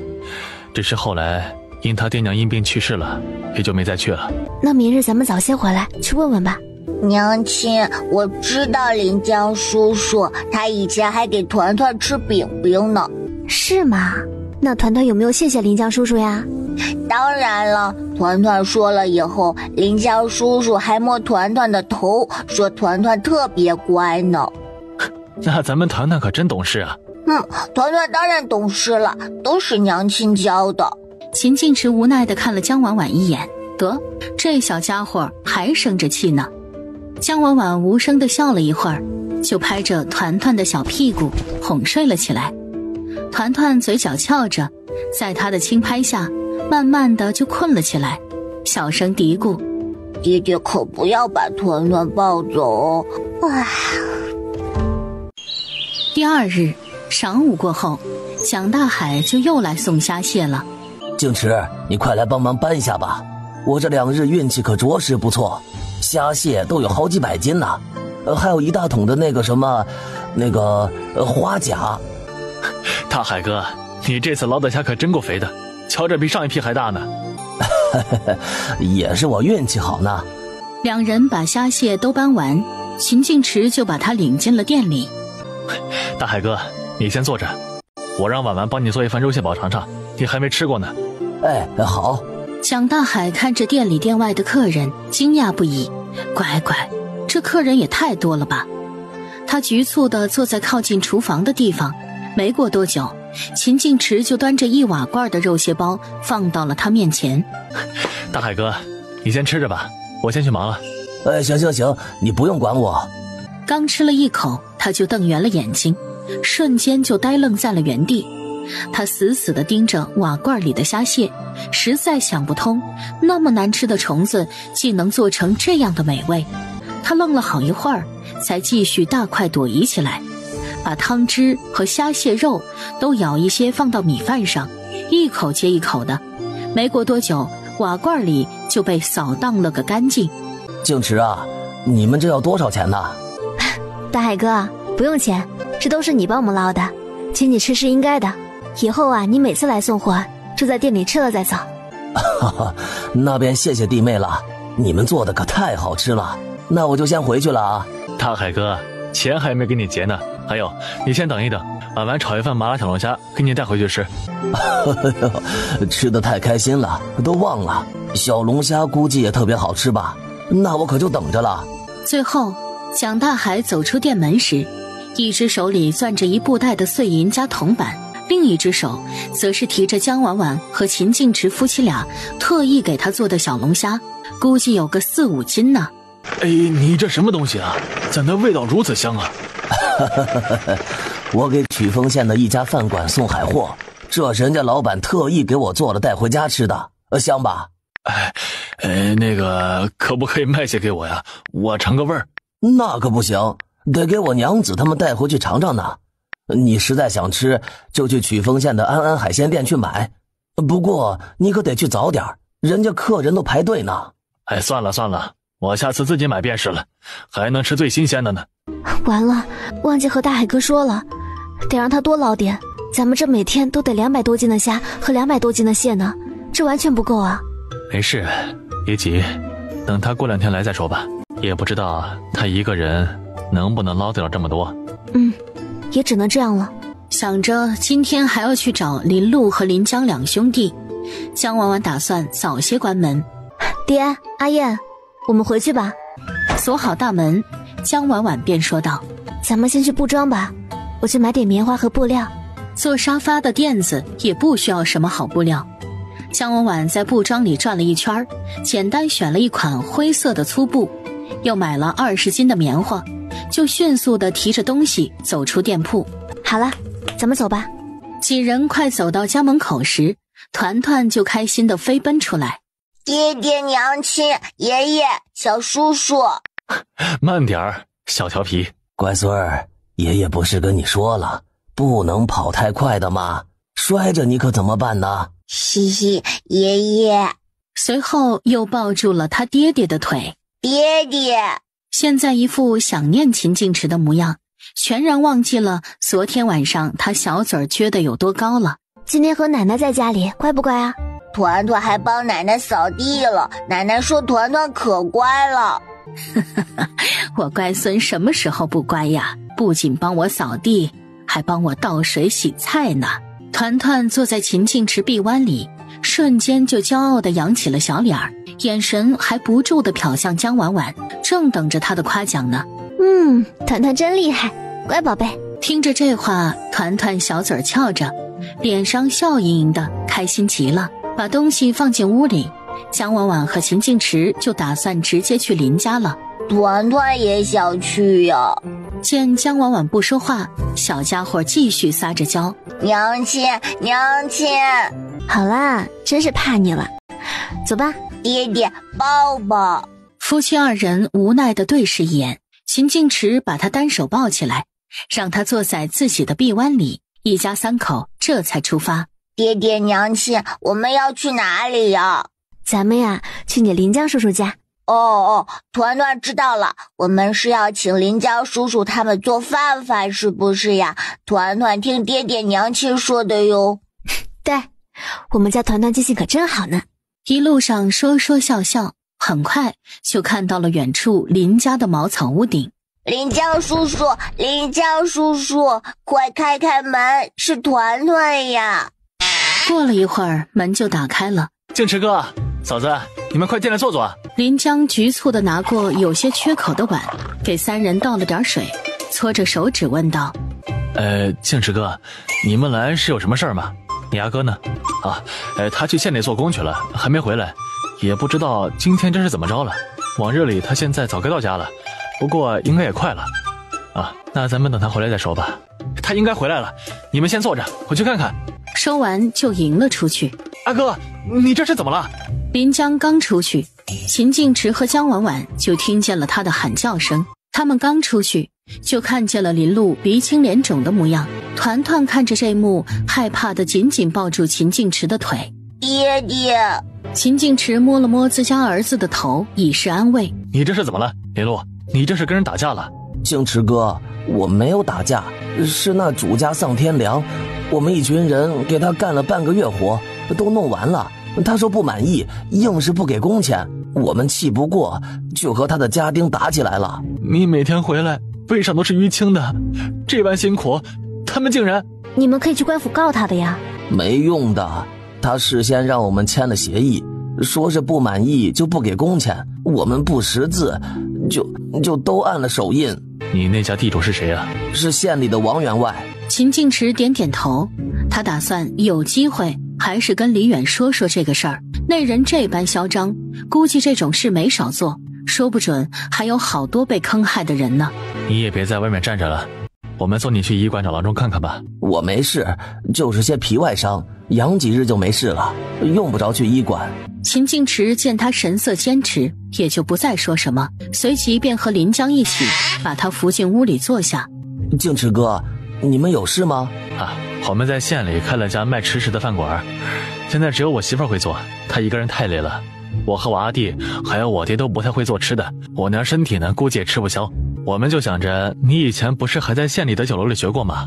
只是后来因他爹娘因病去世了，也就没再去了。那明日咱们早些回来去问问吧。娘亲，我知道林江叔叔，他以前还给团团吃饼饼呢。是吗？那团团有没有谢谢林江叔叔呀？当然了，团团说了以后，林江叔叔还摸团团的头，说团团特别乖呢。那咱们团团可真懂事啊。团团当然懂事了，都是娘亲教的。秦晋池无奈地看了江婉婉一眼，得，这小家伙还生着气呢。江婉婉无声地笑了一会儿，就拍着团团的小屁股哄睡了起来。团团嘴角翘着，在他的轻拍下，慢慢的就困了起来，小声嘀咕：爹爹可不要把团团抱走。第二日晌午过后，蒋大海就又来送虾蟹了。静池，你快来帮忙搬一下吧，我这2日运气可着实不错，虾蟹都有好几百斤呢，还有一大桶的那个花甲。大海哥，你这次捞的虾可真够肥的，瞧着比上一批还大呢。也是我运气好呢。两人把虾蟹都搬完，秦晋池就把他领进了店里。大海哥，你先坐着，我让婉婉帮你做一份肉蟹煲尝尝，你还没吃过呢。哎，好。蒋大海看着店里店外的客人，惊讶不已。乖乖，这客人也太多了吧。他局促地坐在靠近厨房的地方，没过多久，秦晋池就端着1瓦罐的肉蟹包放到了他面前。大海哥，你先吃着吧，我先去忙了。行，你不用管我。刚吃了一口，他就瞪圆了眼睛，瞬间就呆愣在了原地。他死死地盯着瓦罐里的虾蟹，实在想不通，那么难吃的虫子竟能做成这样的美味。他愣了好一会儿，才继续大快朵颐起来，把汤汁和虾蟹肉都舀一些放到米饭上，一口接一口的。没过多久，瓦罐里就被扫荡了个干净。静池啊，你们这要多少钱呢？大海哥，不用钱，这都是你帮我们捞的，请你吃是应该的。以后啊，你每次来送货就在店里吃了再走。那便谢谢弟妹了，你们做的可太好吃了。那我就先回去了啊。大海哥，钱还没给你结呢，还有你先等一等，婉婉炒一份麻辣小龙虾给你带回去吃。吃得太开心了，都忘了小龙虾估计也特别好吃吧，那我可就等着了。最后蒋大海走出店门时，一只手里攥着一布袋的碎银加铜板，另一只手则是提着江婉婉和秦晋池夫妻俩特意给他做的小龙虾，估计有个4、5斤呢。哎，你这什么东西啊？怎的味道如此香啊？我给曲峰县的一家饭馆送海货，这人家老板特意给我做了带回家吃的，香吧？那个可不可以卖些给我呀？我尝个味儿。那可不行，得给我娘子他们带回去尝尝呢。你实在想吃，就去曲峰县的安安海鲜店去买。不过你可得去早点，人家客人都排队呢。算了，我下次自己买便是了，还能吃最新鲜的呢。完了，忘记和大海哥说了，得让他多捞点。咱们这每天都得200多斤的虾和200多斤的蟹呢，这完全不够啊。没事，别急，等他过2天来再说吧。也不知道他一个人能不能捞得了这么多。也只能这样了。想着今天还要去找林路和林江2兄弟，江婉婉打算早些关门。爹，阿燕，我们回去吧。锁好大门，江婉婉便说道：咱们先去布庄吧，我去买点棉花和布料。做沙发的垫子也不需要什么好布料。江婉婉在布庄里转了一圈，简单选了一款灰色的粗布，又买了20斤的棉花，就迅速地提着东西走出店铺。好了，咱们走吧。几人快走到家门口时，团团就开心地飞奔出来。爹爹娘亲，爷爷，小叔叔。慢点儿，小调皮。乖孙儿，爷爷不是跟你说了，不能跑太快的吗？摔着你可怎么办呢？嘻嘻，爷爷。随后又抱住了他爹爹的腿。爹爹。现在一副想念秦晋池的模样，全然忘记了昨天晚上他小嘴撅得有多高了。今天和奶奶在家里，乖不乖啊？团团还帮奶奶扫地了，奶奶说团团可乖了。我乖孙什么时候不乖呀？不仅帮我扫地，还帮我倒水洗菜呢。团团坐在秦晋池臂弯里，瞬间就骄傲地扬起了小脸儿，眼神还不住地瞟向江婉婉，正等着她的夸奖呢。团团真厉害，乖宝贝。听着这话，团团小嘴翘着，脸上笑盈盈的，开心极了，把东西放进屋里。江婉婉和秦静池就打算直接去林家了。团团也想去呀。见江婉婉不说话，小家伙继续撒着娇：娘亲，娘亲。好啦，真是怕你了。走吧，爹爹抱抱。夫妻二人无奈地对视一眼，秦静池把他单手抱起来，让他坐在自己的臂弯里，一家三口这才出发。爹爹娘亲，我们要去哪里呀？咱们呀，去你林江叔叔家。哦，团团知道了，我们是要请林江叔叔他们做饭饭，是不是呀？团团听爹爹娘亲说的哟。对，我们家团团记性可真好呢。一路上说说笑笑，很快就看到了远处林家的茅草屋顶。林江叔叔，林江叔叔，快开开门，是团团呀。过了一会儿，门就打开了。静池哥，嫂子，你们快进来坐坐。林江局促地拿过有些缺口的碗，给三人倒了点水，搓着手指问道：静池哥，你们来是有什么事儿吗？你阿哥呢？他去县里做工去了，还没回来，也不知道今天这是怎么着了。往日里他现在早该到家了，不过应该也快了。那咱们等他回来再说吧。他应该回来了，你们先坐着，我去看看。说完就迎了出去。阿哥，你这是怎么了？林江刚出去，秦静池和江婉婉就听见了他的喊叫声。他们刚出去，就看见了林露鼻青脸肿的模样。团团看着这幕，害怕的紧紧抱住秦静池的腿。爹爹。秦静池摸了摸自家儿子的头，以示安慰。你这是怎么了，林露？你这是跟人打架了？静池哥，我没有打架，是那主家丧天良，我们一群人给他干了半个月活，都弄完了，他说不满意，硬是不给工钱，我们气不过，就和他的家丁打起来了。你每天回来背上都是淤青的，这般辛苦，他们竟然……你们可以去官府告他的呀。没用的，他事先让我们签了协议，说是不满意就不给工钱，我们不识字，就都按了手印。你那家地主是谁啊？是县里的王员外。秦静池点点头，他打算有机会还是跟李远说说这个事儿。那人这般嚣张，估计这种事没少做，说不准还有好多被坑害的人呢。你也别在外面站着了，我们送你去医馆找郎中看看吧。我没事，就是些皮外伤，养几日就没事了，用不着去医馆。秦静池见他神色坚持，也就不再说什么，随即便和林江一起把他扶进屋里坐下。静池哥，你们有事吗？我们在县里开了家卖吃食的饭馆，现在只有我媳妇儿会做，她一个人太累了。我和我阿弟还有我爹都不太会做吃的，我娘身体呢估计也吃不消。我们就想着你以前不是还在县里的酒楼里学过吗？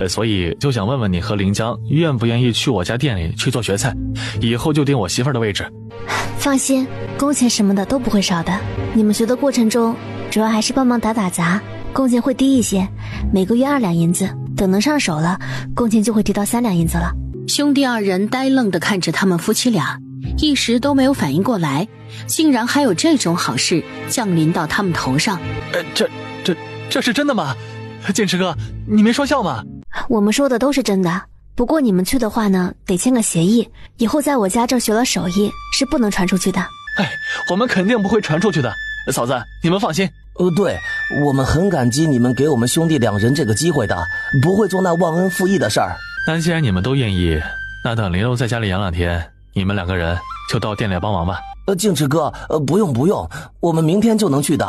所以就想问问你和林江愿不愿意去我家店里去做学菜，以后就定我媳妇儿的位置。放心，工钱什么的都不会少的。你们学的过程中，主要还是帮忙打杂，工钱会低一些，每个月2两银子。等能上手了，工钱就会提到3两银子了。兄弟二人呆愣地看着他们夫妻俩，一时都没有反应过来，竟然还有这种好事降临到他们头上。这是真的吗？静池哥，你没说笑吗？我们说的都是真的，不过你们去的话呢，得签个协议，以后在我家这儿学了手艺是不能传出去的。我们肯定不会传出去的，嫂子，你们放心。对，我们很感激你们给我们兄弟2人这个机会的，不会做那忘恩负义的事儿。那既然你们都愿意，那等林露在家里养2天，你们2个人就到店里帮忙吧。静池哥，不用，我们明天就能去的。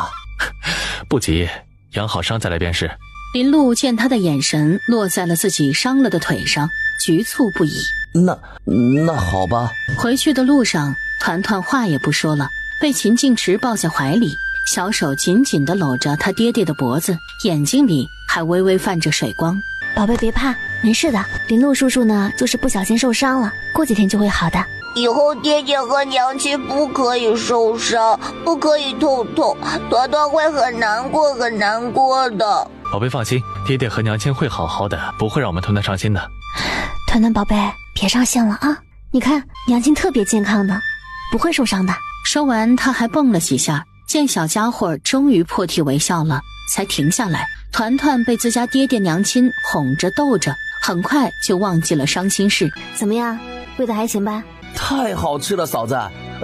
不急，养好伤再来便是。林露见他的眼神落在了自己伤了的腿上，局促不已。那好吧。回去的路上，团团话也不说了，被秦静池抱在怀里，小手紧紧地搂着他爹爹的脖子，眼睛里还微微泛着水光。宝贝别怕，没事的，林露叔叔呢就是不小心受伤了，过几天就会好的。以后爹爹和娘亲不可以受伤，不可以痛，团团会很难过的。宝贝放心，爹爹和娘亲会好好的，不会让我们团团伤心的。团团宝贝别伤心了啊，你看娘亲特别健康的，不会受伤的。说完他还蹦了几下，见小家伙终于破涕为笑了，才停下来。团团被自家爹爹娘亲哄着逗着，很快就忘记了伤心事。怎么样，味道还行吧？太好吃了，嫂子，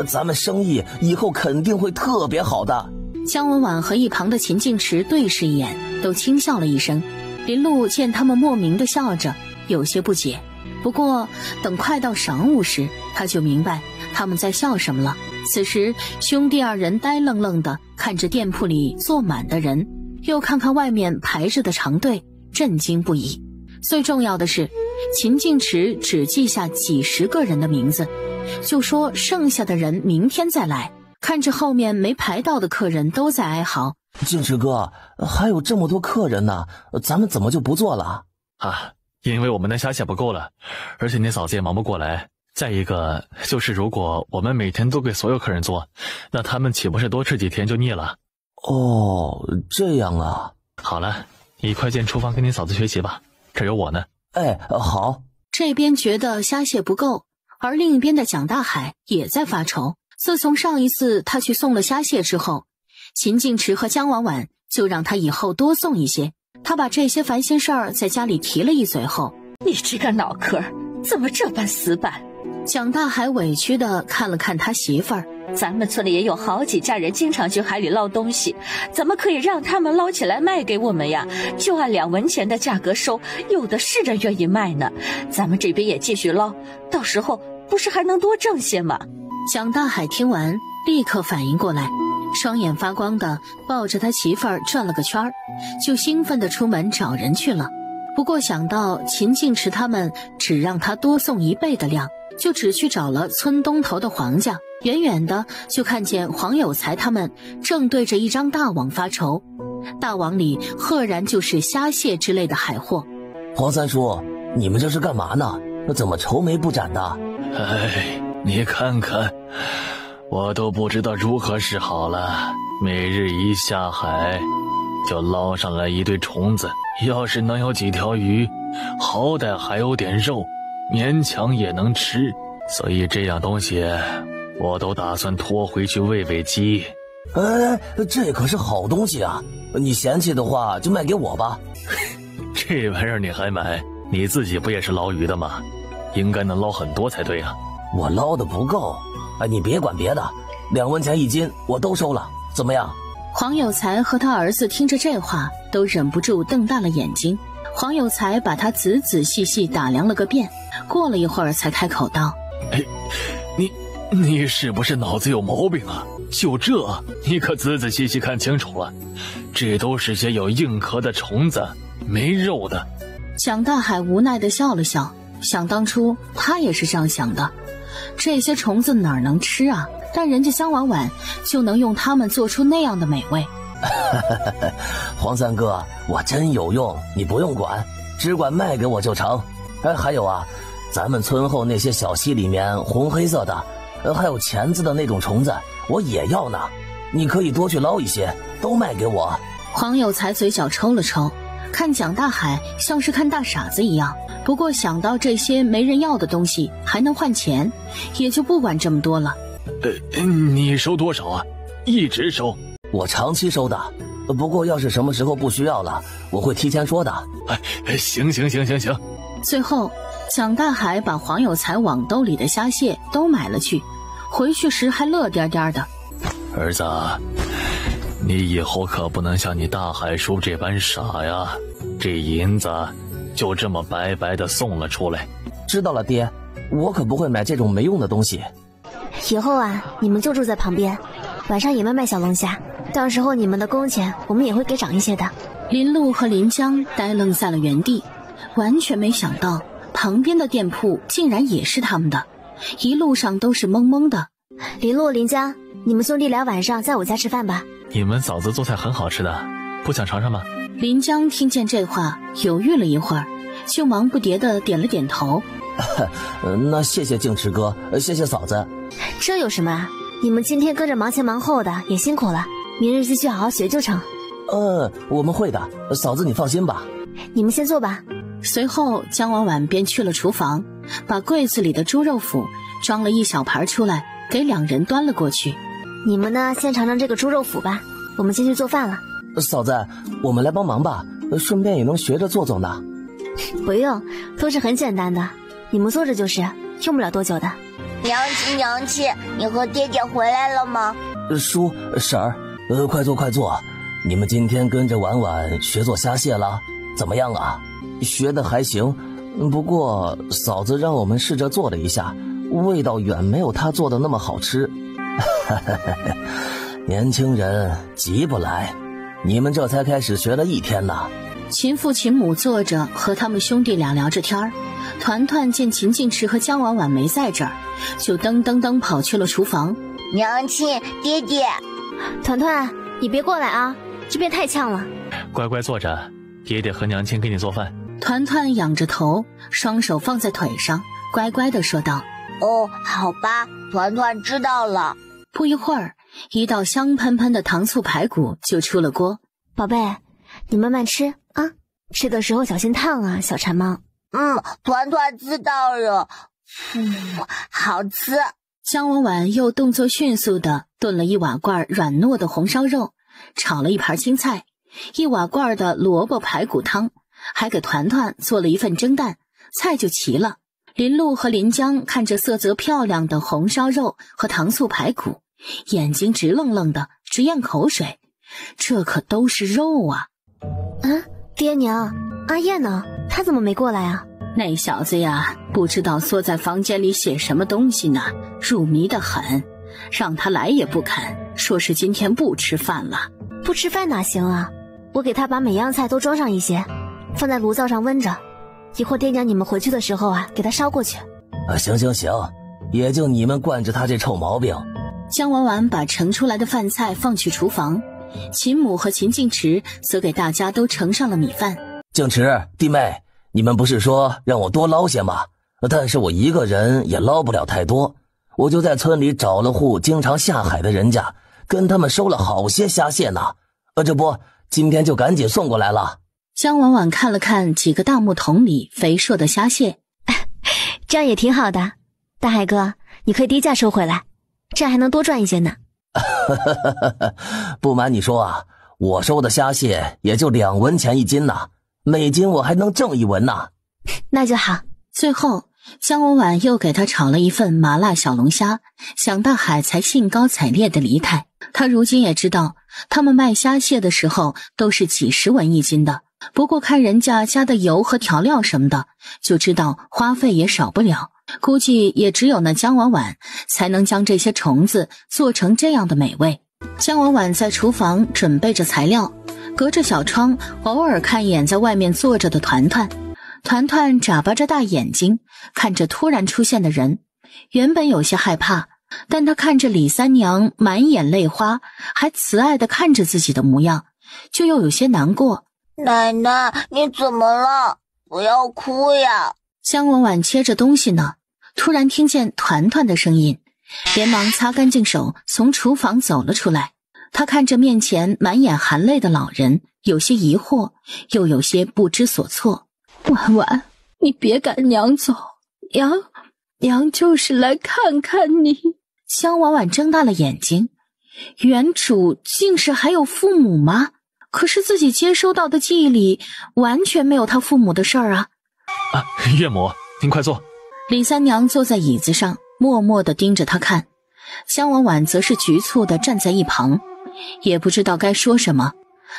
咱们生意以后肯定会特别好的。姜文婉和一旁的秦晋池对视一眼，都轻笑了一声。林露见他们莫名的笑着，有些不解。不过等快到晌午时，他就明白他们在笑什么了。此时兄弟二人呆愣愣地看着店铺里坐满的人，又看看外面排着的长队，震惊不已。最重要的是，秦晋池只记下几十个人的名字，就说剩下的人明天再来。看着后面没排到的客人都在哀嚎。晋池哥，还有这么多客人呢，咱们怎么就不做了？因为我们的虾蟹不够了，而且你嫂子也忙不过来。再一个就是如果我们每天都给所有客人做，那他们岂不是多吃几天就腻了？哦，这样啊。好了，你快进厨房跟你嫂子学习吧，这有我呢。好。这边觉得虾蟹不够，而另一边的蒋大海也在发愁。自从上一次他去送了虾蟹之后，秦晋池和姜婉婉就让他以后多送一些。他把这些烦心事儿在家里提了一嘴后，你这个脑壳怎么这般死板？蒋大海委屈地看了看他媳妇儿。咱们村里也有好几家人经常去海里捞东西，怎么可以让他们捞起来卖给我们呀？就按2文钱的价格收，有的是人愿意卖呢。咱们这边也继续捞，到时候不是还能多挣些吗？蒋大海听完立刻反应过来，双眼发光的抱着他媳妇儿转了个圈儿，就兴奋地出门找人去了。不过想到秦晋池他们只让他多送1倍的量，就只去找了村东头的黄家。远远的就看见黄有才他们正对着一张大网发愁，大网里赫然就是虾蟹之类的海货。黄三叔，你们这是干嘛呢？怎么愁眉不展的？你看看，我都不知道如何是好了。每日一下海就捞上来一堆虫子，要是能有几条鱼，好歹还有点肉，勉强也能吃。所以这样东西我都打算拖回去喂喂鸡。这可是好东西啊，你嫌弃的话就卖给我吧。这玩意儿你还买？你自己不也是捞鱼的吗？应该能捞很多才对啊。我捞的不够，你别管别的，2文钱1斤我都收了，怎么样？黄有才和他儿子听着这话都忍不住瞪大了眼睛。黄有才把他仔仔细细打量了个遍，过了一会儿才开口道：你是不是脑子有毛病啊？就这你可仔仔细细看清楚了，这都是些有硬壳的虫子，没肉的。蒋大海无奈地笑了笑，想当初他也是这样想的，这些虫子哪能吃啊？但人家姜婉婉就能用它们做出那样的美味。黄三哥，我真有用，你不用管，只管卖给我就成。还有啊，咱们村后那些小溪里面红黑色的，还有钳子的那种虫子，我也要呢。你可以多去捞一些，都卖给我。黄有才嘴角抽了抽，看蒋大海像是看大傻子一样。不过想到这些没人要的东西还能换钱，也就不管这么多了。你收多少啊？一直收。我长期收的，不过要是什么时候不需要了，我会提前说的。行。最后蒋大海把黄有才网兜里的虾蟹都买了去，回去时还乐颠颠的。儿子，你以后可不能像你大海叔这般傻呀，这银子就这么白白的送了出来。知道了爹，我可不会买这种没用的东西。以后啊，你们就住在旁边，晚上也卖小龙虾，到时候你们的工钱我们也会给涨一些的。林露和林江呆愣在了原地，完全没想到旁边的店铺竟然也是他们的，一路上都是懵懵的。林露、林江，你们兄弟俩晚上在我家吃饭吧。你们嫂子做菜很好吃的，不想尝尝吗？林江听见这话犹豫了一会儿，就忙不迭地点了点头。那谢谢静池哥，谢谢嫂子。这有什么啊？你们今天跟着忙前忙后的，也辛苦了，明日继续好好学就成。我们会的，嫂子你放心吧。你们先坐吧。随后姜婉婉便去了厨房，把柜子里的猪肉脯装了一小盘出来，给2人端了过去。你们呢，先尝尝这个猪肉脯吧，我们先去做饭了。嫂子，我们来帮忙吧，顺便也能学着做做呢。不用，都是很简单的，你们做着就是，用不了多久的。娘亲，你和爹爹回来了吗？叔婶儿，快坐快坐。你们今天跟着婉婉学做虾蟹了，怎么样啊？学的还行，不过嫂子让我们试着做了一下，味道远没有她做的那么好吃。年轻人急不来，你们这才开始学了1天呢。秦父秦母坐着和他们兄弟俩聊着天儿，团团见秦晋池和江婉婉没在这儿，就噔噔噔跑去了厨房。娘亲，爹爹，团团，你别过来啊，这边太呛了。乖乖坐着，爹爹和娘亲给你做饭。团团仰着头，双手放在腿上，乖乖地说道：哦，好吧，团团知道了。不一会儿，一道香喷喷的糖醋排骨就出了锅。宝贝，你慢慢吃啊，吃的时候小心烫啊，小馋猫。团团知道了。好吃。江婉婉又动作迅速地炖了1瓦罐软糯的红烧肉，炒了1盘青菜，1瓦罐的萝卜排骨汤，还给团团做了1份蒸蛋，菜就齐了。林露和林江看着色泽漂亮的红烧肉和糖醋排骨，眼睛直愣愣的，直咽口水。这可都是肉啊！爹娘，阿燕呢？她怎么没过来啊？那小子呀，不知道缩在房间里写什么东西呢，入迷得很，让他来也不肯，说是今天不吃饭了。不吃饭哪行啊？我给他把每样菜都装上一些，放在炉灶上温着，一会儿爹娘你们回去的时候啊，给他烧过去。行，也就你们惯着他这臭毛病。江婉婉把盛出来的饭菜放去厨房，秦母和秦晋池则给大家都盛上了米饭。静池弟妹，你们不是说让我多捞些吗？但是我一个人也捞不了太多，我就在村里找了户经常下海的人家，跟他们收了好些虾蟹呢。这不，今天就赶紧送过来了。江婉婉看了看几个大木桶里肥硕的虾蟹，这样也挺好的。大海哥，你可以低价收回来，这样还能多赚一些呢。不瞒你说啊，我收的虾蟹也就2文钱1斤呢，每斤我还能挣1文呢。那就好。最后江婉婉又给他炒了1份麻辣小龙虾，想大海才兴高采烈的离开。他如今也知道他们卖虾蟹的时候都是几10文1斤的，不过看人家加的油和调料什么的，就知道花费也少不了，估计也只有那江婉婉才能将这些虫子做成这样的美味。江婉婉在厨房准备着材料，隔着小窗偶尔看一眼在外面坐着的团团。团团眨巴着大眼睛看着突然出现的人，原本有些害怕，但他看着李三娘满眼泪花还慈爱地看着自己的模样，就又有些难过。奶奶，你怎么了？不要哭呀。江婉婉切着东西呢，突然听见团团的声音，连忙擦干净手从厨房走了出来。她看着面前满眼含泪的老人，有些疑惑，又有些不知所措。婉婉，你别赶娘走，娘就是来看看你。江婉婉睁大了眼睛，原主竟是还有父母吗？可是自己接收到的记忆里完全没有他父母的事儿啊！岳母，您快坐。李三娘坐在椅子上，默默地盯着他看。江婉婉则是局促地站在一旁，也不知道该说什么。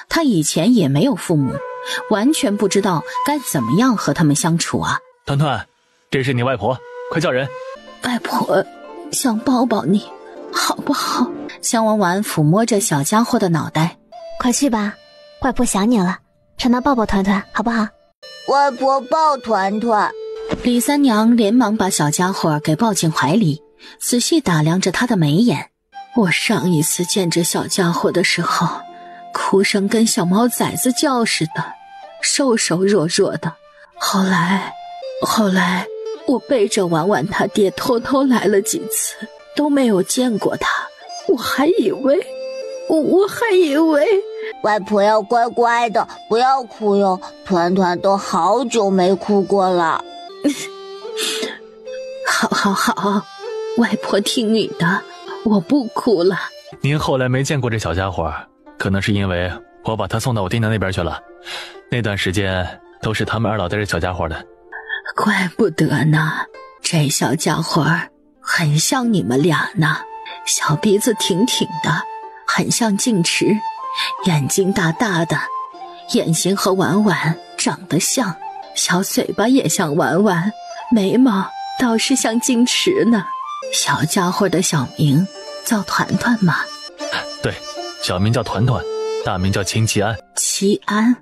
她以前也没有父母，完全不知道该怎么样和他们相处啊。团团，这是你外婆，快叫人。外婆想抱抱你，好不好？江婉婉抚摸着小家伙的脑袋。快去吧，外婆想你了，让她抱抱团团好不好？外婆抱团团。李三娘连忙把小家伙给抱进怀里，仔细打量着他的眉眼。我上一次见这小家伙的时候，哭声跟小猫崽子叫似的，瘦瘦弱弱的。后来我背着婉婉他爹偷偷来了几次，都没有见过他。我还以为外婆要乖乖的，不要哭哟。团团都好久没哭过了。好，外婆听你的，我不哭了。您后来没见过这小家伙，可能是因为我把他送到我爹娘那边去了。那段时间都是他们二老带着小家伙的。怪不得呢，这小家伙很像你们俩呢，小鼻子挺挺的，很像静池，眼睛大大的，眼型和婉婉长得像，小嘴巴也像婉婉，眉毛倒是像静池呢。小家伙的小名叫团团嘛。对，小名叫团团，大名叫秦其安。齐安，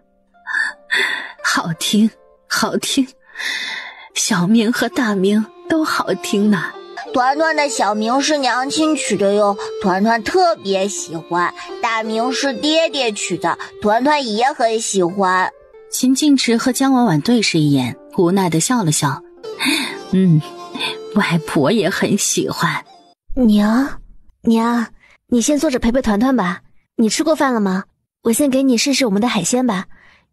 好听好听，小名和大名都好听呢。团团的小名是娘亲取的哟，团团特别喜欢。大名是爹爹取的，团团也很喜欢。秦静池和江婉婉对视一眼，无奈地笑了笑。外婆也很喜欢。娘，你先坐着陪陪团团吧。你吃过饭了吗？我先给你试试我们的海鲜吧。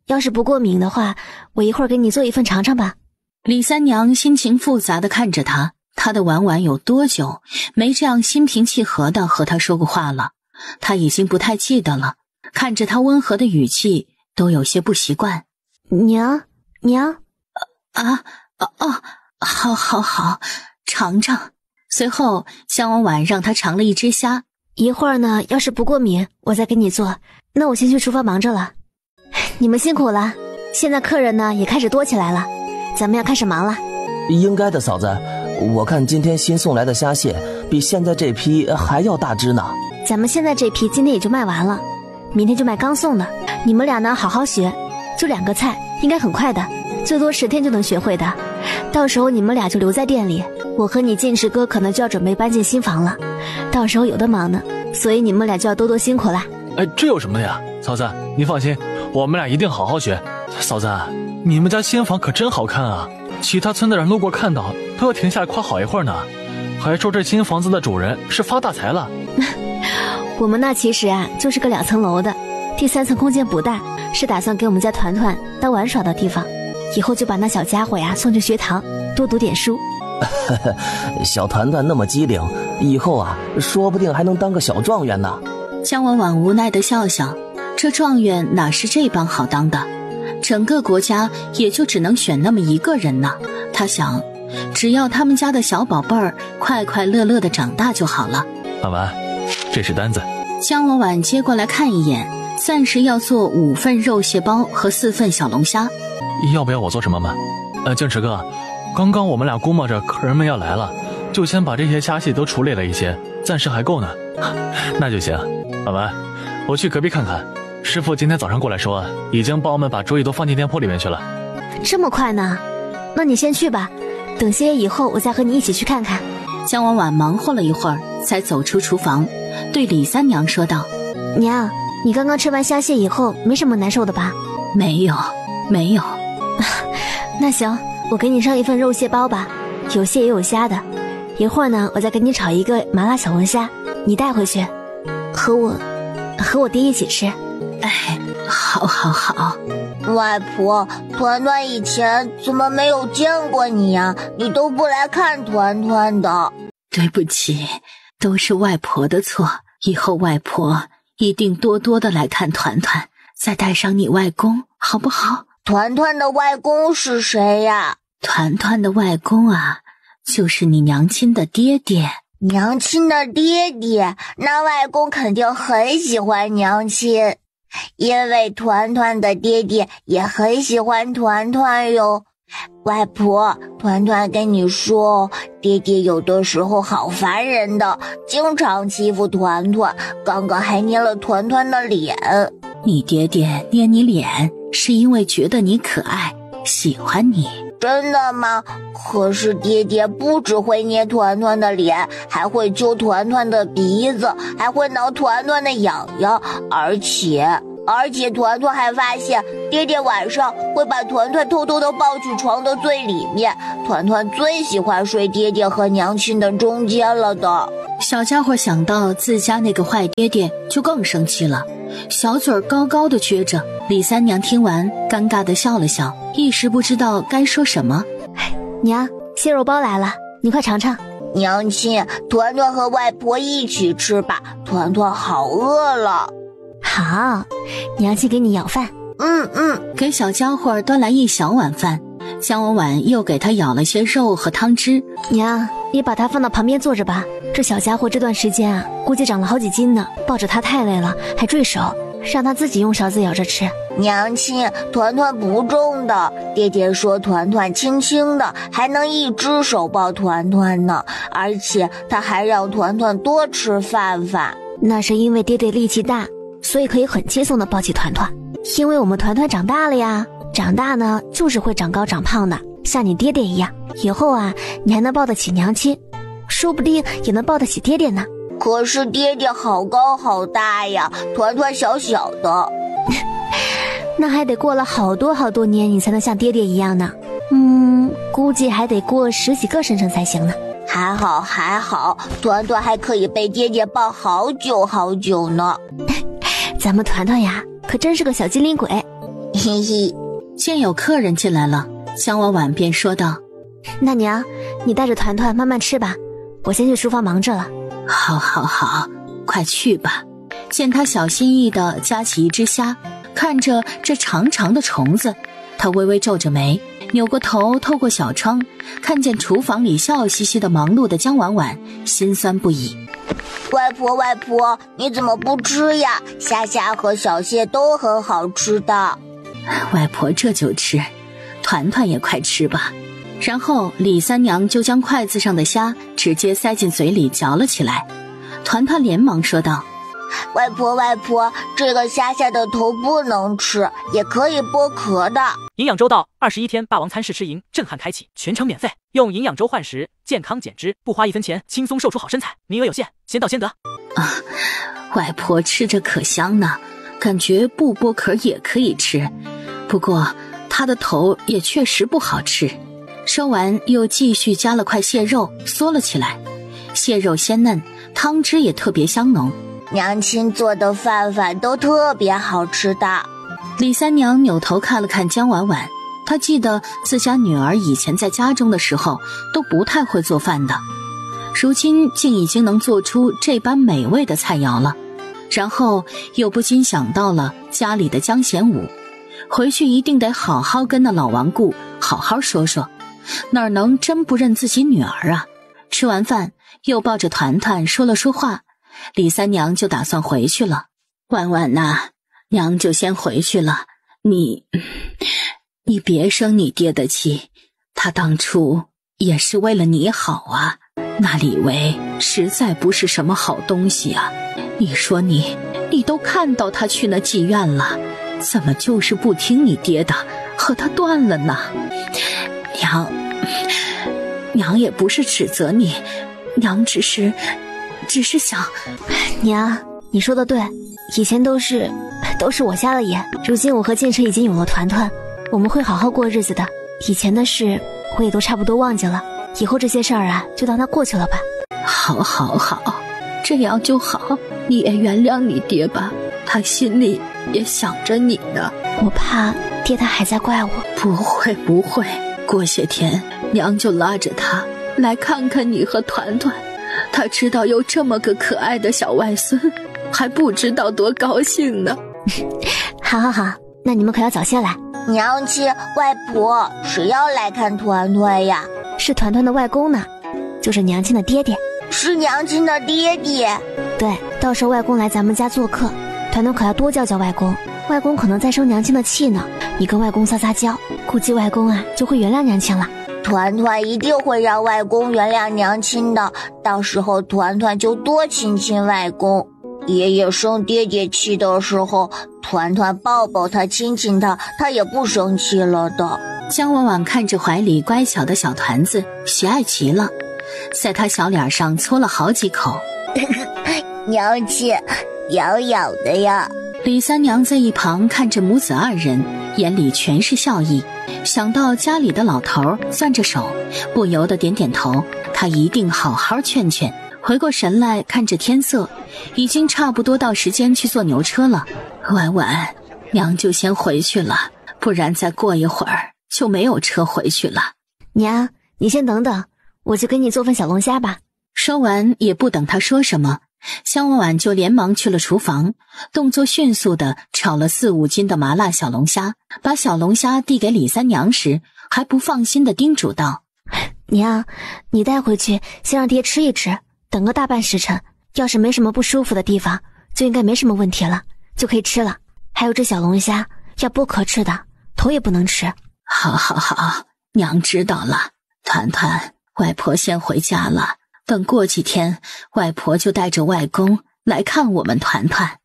要是不过敏的话，我一会儿给你做一份尝尝吧。李三娘心情复杂地看着她，她的婉婉有多久没这样心平气和地和她说过话了？她已经不太记得了，看着她温和的语气，都有些不习惯。娘，好，尝尝。随后江婉婉让她尝了一只虾。一会儿呢，要是不过敏，我再给你做。那我先去厨房忙着了。你们辛苦了，现在客人呢也开始多起来了，咱们要开始忙了。应该的，嫂子，我看今天新送来的虾蟹比现在这批还要大只呢。咱们现在这批今天也就卖完了，明天就卖刚送的。你们俩呢好好学，就2个菜，应该很快的，最多10天就能学会的。到时候你们俩就留在店里，我和你进池哥可能就要准备搬进新房了，到时候有的忙呢，所以你们俩就要多多辛苦啦。这有什么的呀，嫂子，你放心，我们俩一定好好学。嫂子，你们家新房可真好看啊，其他村的人路过看到都要停下来夸好一会儿呢，还说这新房子的主人是发大财了。我们那其实就是个2层楼的，第3层空间不大，是打算给我们家团团当玩耍的地方，以后就把那小家伙送去学堂多读点书。小团团那么机灵，以后说不定还能当个小状元呢。江婉婉无奈地笑笑，这状元哪是这般好当的，整个国家也就只能选那么1个人呢。她想，只要他们家的小宝贝儿快快乐乐地长大就好了。婉婉，这是单子。江婉婉接过来看一眼，暂时要做5份肉蟹包和4份小龙虾。要不要我做什么吗？静池哥，刚刚我们俩估摸着客人们要来了，就先把这些虾蟹都处理了一些，暂时还够呢。那就行。婉婉，我去隔壁看看，师傅今天早上过来说，已经帮我们把桌椅都放进店铺里面去了。这么快呢？那你先去吧，等些夜以后我再和你一起去看看。江婉婉忙活了一会儿，才走出厨房，对李三娘说道：娘，你刚刚吃完虾蟹以后没什么难受的吧？没有。那行，我给你上一份肉蟹包吧，有蟹也有虾的。一会儿呢，我再给你炒一个麻辣小龙虾，你带回去，和我爹一起吃。好。外婆，团团以前怎么没有见过你呀？你都不来看团团的。对不起，都是外婆的错，以后外婆一定多多的来看团团，再带上你外公，好不好？团团的外公是谁呀？团团的外公就是你娘亲的爹爹。娘亲的爹爹，那外公肯定很喜欢娘亲，因为团团的爹爹也很喜欢团团哟。外婆，团团跟你说，爹爹有的时候好烦人的，经常欺负团团，刚刚还捏了团团的脸。你爹爹捏你脸是因为觉得你可爱，喜欢你。真的吗？可是爹爹不只会捏团团的脸，还会揪团团的鼻子，还会挠团团的痒痒，而且团团还发现爹爹晚上会把团团偷偷地抱去床的最里面，团团最喜欢睡爹爹和娘亲的中间了的。小家伙想到自家那个坏爹爹就更生气了，小嘴高高的撅着。李三娘听完尴尬地笑了笑，一时不知道该说什么。娘，蟹肉包来了，你快尝尝。娘亲，团团和外婆一起吃吧，团团好饿了。好，娘亲给你舀饭。给小家伙端来一小碗饭，姜婉婉又给他舀了些肉和汤汁。娘，你把他放到旁边坐着吧。这小家伙这段时间啊，估计长了好几斤呢，抱着他太累了，还坠手，让他自己用勺子舀着吃。娘亲，团团不重的，爹爹说团团轻轻的，还能一只手抱团团呢，而且他还让团团多吃饭饭。那是因为爹爹力气大，所以可以很轻松的抱起团团。因为我们团团长大了呀，长大呢就是会长高长胖的，像你爹爹一样。以后啊，你还能抱得起娘亲，说不定也能抱得起爹爹呢。可是爹爹好高好大呀，团团小小的。那还得过了好多好多年，你才能像爹爹一样呢。估计还得过10几个生辰才行呢。还好，团团还可以被爹爹抱好久好久呢。咱们团团呀，可真是个小机灵鬼。嘿嘿。见有客人进来了，姜婉婉便说道：那娘，你带着团团慢慢吃吧，我先去书房忙着了。好，快去吧。见他小心翼翼地夹起一只虾，看着这长长的虫子，他微微皱着眉，扭过头透过小窗，看见厨房里笑嘻嘻的忙碌的姜婉婉，心酸不已。外婆，你怎么不吃呀？虾和小蟹都很好吃的。外婆这就吃，团团也快吃吧。然后李三娘就将筷子上的虾直接塞进嘴里嚼了起来。团团连忙说道：外婆，这个虾的头不能吃，也可以剥壳的。营养周到21天霸王餐试吃营震撼开启，全程免费，用营养粥换食，健康减脂，不花1分钱，轻松瘦出好身材，名额有限，先到先得。外婆吃着可香呢，感觉不剥壳也可以吃，不过它的头也确实不好吃。说完又继续夹了块蟹肉嗦了起来，蟹肉鲜嫩，汤汁也特别香浓。娘亲做的饭都特别好吃的。李三娘扭头看了看姜婉婉，她记得自家女儿以前在家中的时候都不太会做饭的，如今竟已经能做出这般美味的菜肴了。然后又不禁想到了家里的姜贤武，回去一定得好好跟那老顽固好好说说，哪能真不认自己女儿啊。吃完饭又抱着团团说了说话，李三娘就打算回去了。婉婉呐，娘就先回去了，你别生你爹的气，他当初也是为了你好啊。那李维实在不是什么好东西啊，你说你都看到他去那妓院了，怎么就是不听你爹的，和他断了呢？娘也不是指责你，娘只是想。娘，你说的对，以前都是我瞎了眼，如今我和建成已经有了团团，我们会好好过日子的。以前的事我也都差不多忘记了，以后这些事儿啊，就当它过去了吧。好，这样就好。你也原谅你爹吧，他心里也想着你呢。我怕爹他还在怪我。不会，过些天娘就拉着他来看看你和团团，他知道有这么个可爱的小外孙，还不知道多高兴呢。好，那你们可要早些来。娘亲，外婆，谁要来看团团呀？是团团的外公呢，就是娘亲的爹爹。是娘亲的爹爹？对，到时候外公来咱们家做客，团团可要多叫外公，外公可能在生娘亲的气呢，你跟外公撒娇，估计外公啊就会原谅娘亲了。团团一定会让外公原谅娘亲的，到时候团团就多亲亲外公。爷爷生爹爹气的时候，团团抱抱他亲亲他，他也不生气了的。姜婉婉看着怀里乖巧的小团子，喜爱极了，在他小脸上搓了好几口。娘亲，痒痒的呀。李三娘在一旁看着母子二人，眼里全是笑意，想到家里的老头攥着手，不由得点点头，他一定好好劝劝。回过神来看着天色，已经差不多到时间去坐牛车了。婉婉，娘就先回去了，不然再过一会儿就没有车回去了。娘，你先等等，我去给你做份小龙虾吧。说完也不等他说什么，江婉婉就连忙去了厨房，动作迅速地炒了4、5斤的麻辣小龙虾，把小龙虾递给李三娘时，还不放心地叮嘱道：娘，你带回去先让爹吃一吃，等个大半时辰，要是没什么不舒服的地方，就应该没什么问题了，就可以吃了。还有这小龙虾要剥壳吃的，头也不能吃。好，娘知道了。团团，外婆先回家了，等过几天，外婆就带着外公来看我们团团。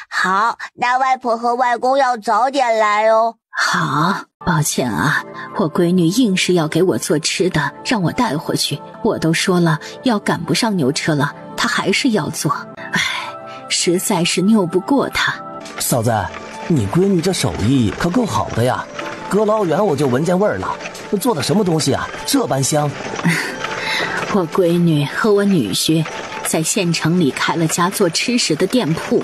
好，那外婆和外公要早点来哦。好，抱歉啊，我闺女硬是要给我做吃的，让我带回去。我都说了要赶不上牛车了，她还是要做。唉，实在是拗不过她。嫂子，你闺女这手艺可够好的呀，隔老远我就闻见味儿了。做的什么东西啊，这般香？我闺女和我女婿在县城里开了家做吃食的店铺，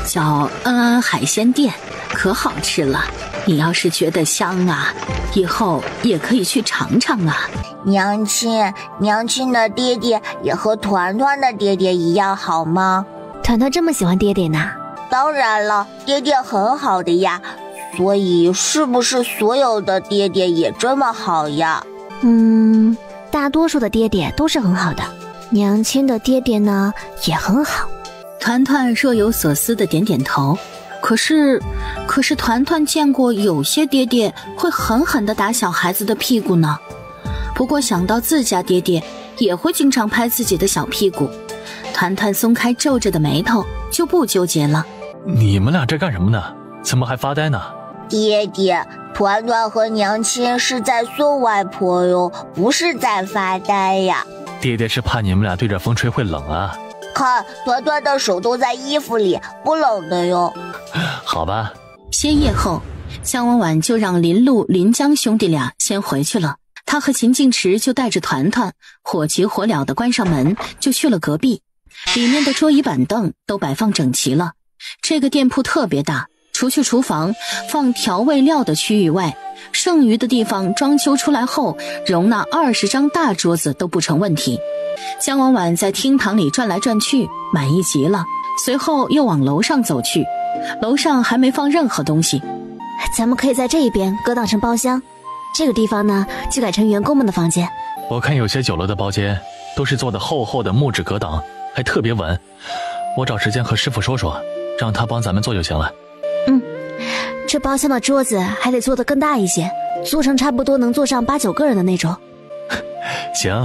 叫安安海鲜店，可好吃了。你要是觉得香啊，以后也可以去尝尝啊。娘亲的爹爹也和团团的爹爹一样好吗？团团这么喜欢爹爹呢？当然了，爹爹很好的呀。所以是不是所有的爹爹也这么好呀？大多数的爹爹都是很好的，娘亲的爹爹呢也很好。团团若有所思的点点头。可是团团见过有些爹爹会狠狠地打小孩子的屁股呢。不过想到自家爹爹也会经常拍自己的小屁股，团团松开皱着的眉头，就不纠结了。你们俩这干什么呢？怎么还发呆呢？爹爹，团团和娘亲是在送外婆哟，不是在发呆呀。爹爹是怕你们俩对着风吹会冷啊。看，团团的手都在衣服里，不冷的哟。好吧。歇业后，江婉婉就让林路、林江兄弟俩先回去了。他和秦静池就带着团团火急火燎地关上门，就去了隔壁。里面的桌椅板凳都摆放整齐了。这个店铺特别大，除去厨房放调味料的区域外，剩余的地方装修出来后，容纳20张大桌子都不成问题。江婉婉在厅堂里转来转去，满意极了，随后又往楼上走去。楼上还没放任何东西，咱们可以在这一边隔挡成包厢，这个地方呢就改成员工们的房间。我看有些酒楼的包间都是做的厚厚的木质隔挡，还特别稳。我找时间和师傅说说，让他帮咱们做就行了。这包厢的桌子还得做得更大一些，做成差不多能坐上8、9个人的那种。行，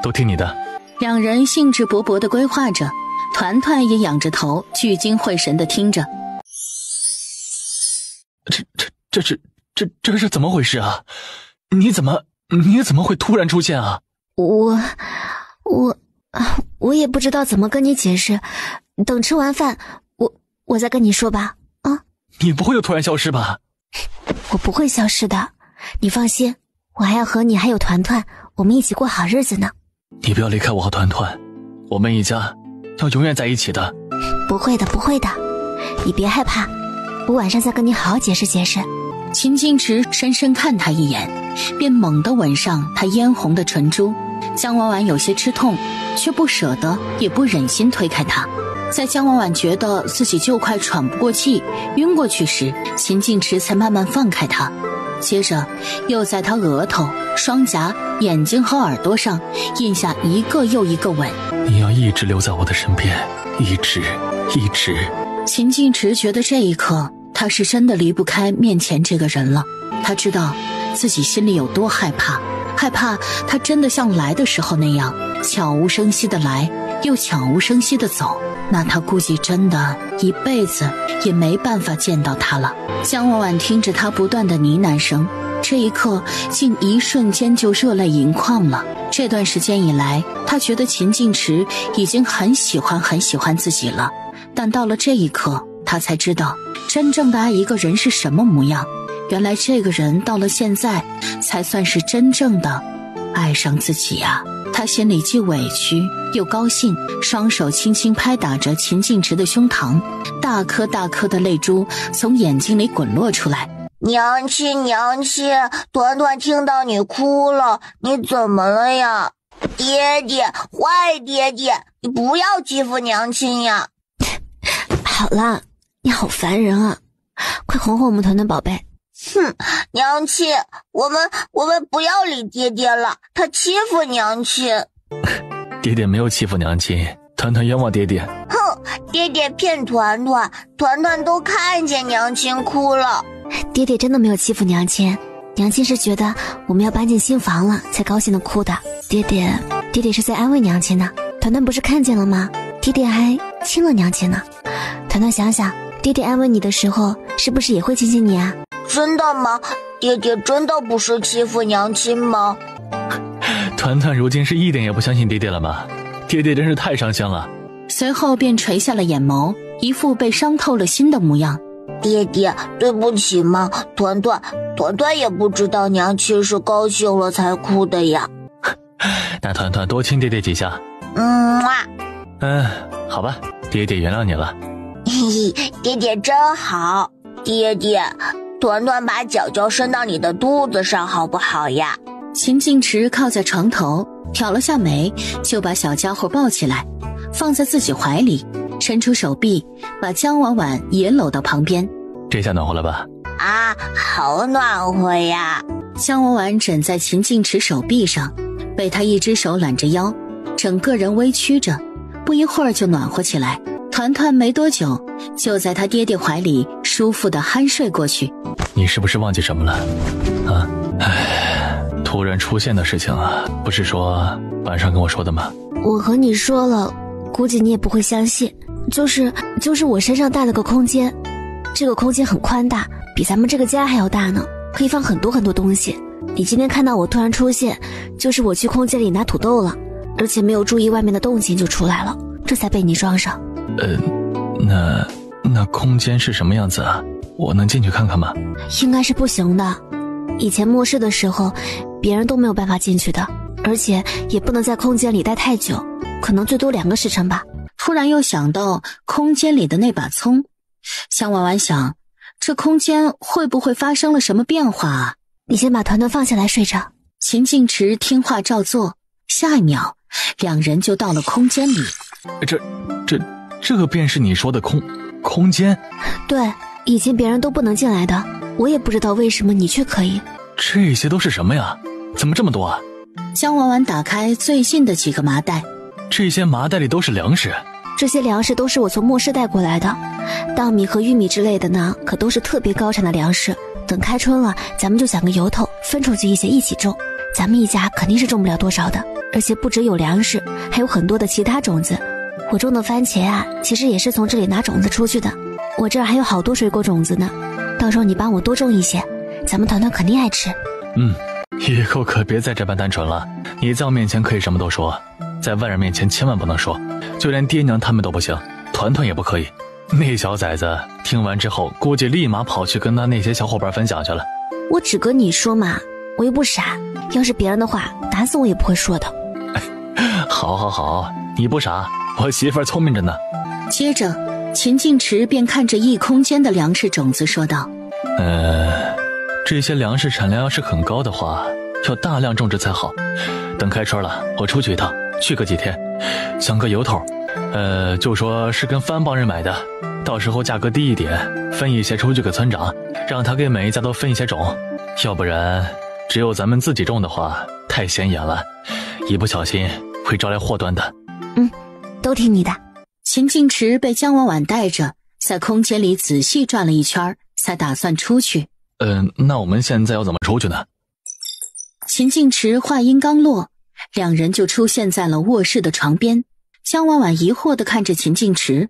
都听你的。两人兴致勃勃地规划着，团团也仰着头，聚精会神地听着。这是怎么回事啊？你怎么会突然出现啊？我也不知道怎么跟你解释，等吃完饭我再跟你说吧。你不会又突然消失吧？我不会消失的，你放心，我还要和你还有团团我们一起过好日子呢。你不要离开我和团团，我们一家要永远在一起的。不会的，你别害怕，我晚上再跟你好好解释解释。秦静池深深看他一眼，便猛地吻上他嫣红的唇珠。江婉婉有些吃痛，却不舍得也不忍心推开他。在江婉婉觉得自己就快喘不过气晕过去时，秦静池才慢慢放开他，接着又在他额头、双颊、眼睛和耳朵上印下一个又一个吻。你要一直留在我的身边，一直。秦静池觉得这一刻他是真的离不开面前这个人了。他知道自己心里有多害怕他真的像来的时候那样悄无声息的来，又悄无声息的走，那他估计真的一辈子也没办法见到他了。江婉婉听着他不断的呢喃声，这一刻竟一瞬间就热泪盈眶了。这段时间以来，他觉得秦静池已经很喜欢自己了，但到了这一刻，他才知道真正的爱一个人是什么模样。原来这个人到了现在才算是真正的爱上自己啊。他心里既委屈又高兴，双手轻轻拍打着秦静池的胸膛，大颗大颗的泪珠从眼睛里滚落出来。娘亲，团团听到你哭了，你怎么了呀？爹爹，坏爹爹，你不要欺负娘亲呀！好了，你好烦人啊！快哄哄我们团团宝贝。哼，娘亲，我们不要理爹爹了，他欺负娘亲。爹爹没有欺负娘亲，团团冤枉爹爹。哼，爹爹骗团团，团团都看见娘亲哭了。爹爹真的没有欺负娘亲，娘亲是觉得我们要搬进新房了才高兴的哭的。爹爹是在安慰娘亲呢。团团不是看见了吗？爹爹还亲了娘亲呢。团团想想，爹爹安慰你的时候是不是也会亲亲你啊？真的吗？爹爹真的不是欺负娘亲吗？团团如今是一点也不相信爹爹了吗？爹爹真是太伤心了。随后便垂下了眼眸，一副被伤透了心的模样。爹爹，对不起嘛，团团也不知道娘亲是高兴了才哭的呀。那团团多亲爹爹几下。好吧，爹爹原谅你了。嘿嘿，爹爹真好。爹爹，团团把脚脚伸到你的肚子上好不好呀？秦静池靠在床头，挑了下眉，就把小家伙抱起来，放在自己怀里，伸出手臂，把江婉婉也搂到旁边。这下暖和了吧？啊，好暖和呀！江婉婉枕在秦静池手臂上，被他一只手揽着腰，整个人微曲着，不一会儿就暖和起来。团团没多久就在他爹爹怀里舒服地酣睡过去。你是不是忘记什么了啊？突然出现的事情啊，不是说晚上跟我说的吗？我和你说了，估计你也不会相信，就是我身上带了个空间，这个空间很宽大，比咱们这个家还要大呢，可以放很多很多东西。你今天看到我突然出现，就是我去空间里拿土豆了，而且没有注意外面的动静就出来了，这才被你撞上。那空间是什么样子啊？我能进去看看吗？应该是不行的，以前末世的时候别人都没有办法进去的，而且也不能在空间里待太久，可能最多2个时辰吧。突然又想到空间里的那把葱，江婉婉想，这空间会不会发生了什么变化啊？你先把团团放下来睡着。秦静池听话照做，下一秒两人就到了空间里。这个便是你说的空间？对，以前别人都不能进来的，我也不知道为什么你却可以。这些都是什么呀？怎么这么多啊？江婉婉打开最近的几个麻袋，这些麻袋里都是粮食。这些粮食都是我从末世带过来的，稻米和玉米之类的呢，可都是特别高产的粮食。等开春了，咱们就想个由头，分出去一些一起种。咱们一家肯定是种不了多少的，而且不只有粮食，还有很多的其他种子。我种的番茄啊，其实也是从这里拿种子出去的。我这儿还有好多水果种子呢，到时候你帮我多种一些，咱们团团肯定爱吃。以后可别再这般单纯了。你在我面前可以什么都说，在外人面前千万不能说，就连爹娘他们都不行，团团也不可以。那小崽子听完之后，估计立马跑去跟他那些小伙伴分享去了。我只跟你说嘛，我又不傻，要是别人的话，打死我也不会说的。好，你不傻，我媳妇儿聪明着呢。接着秦静池便看着异空间的粮食种子说道，这些粮食产量要是很高的话，要大量种植才好。等开春了，我出去一趟，去个几天，想个由头，就说是跟番帮人买的，到时候价格低一点，分一些出去给村长，让他给每一家都分一些种。要不然只有咱们自己种的话，太显眼了，一不小心会招来祸端的。都听你的。秦静池被江婉婉带着在空间里仔细转了一圈，才打算出去。那我们现在要怎么出去呢？秦静池话音刚落，两人就出现在了卧室的床边。江婉婉疑惑地看着秦静池，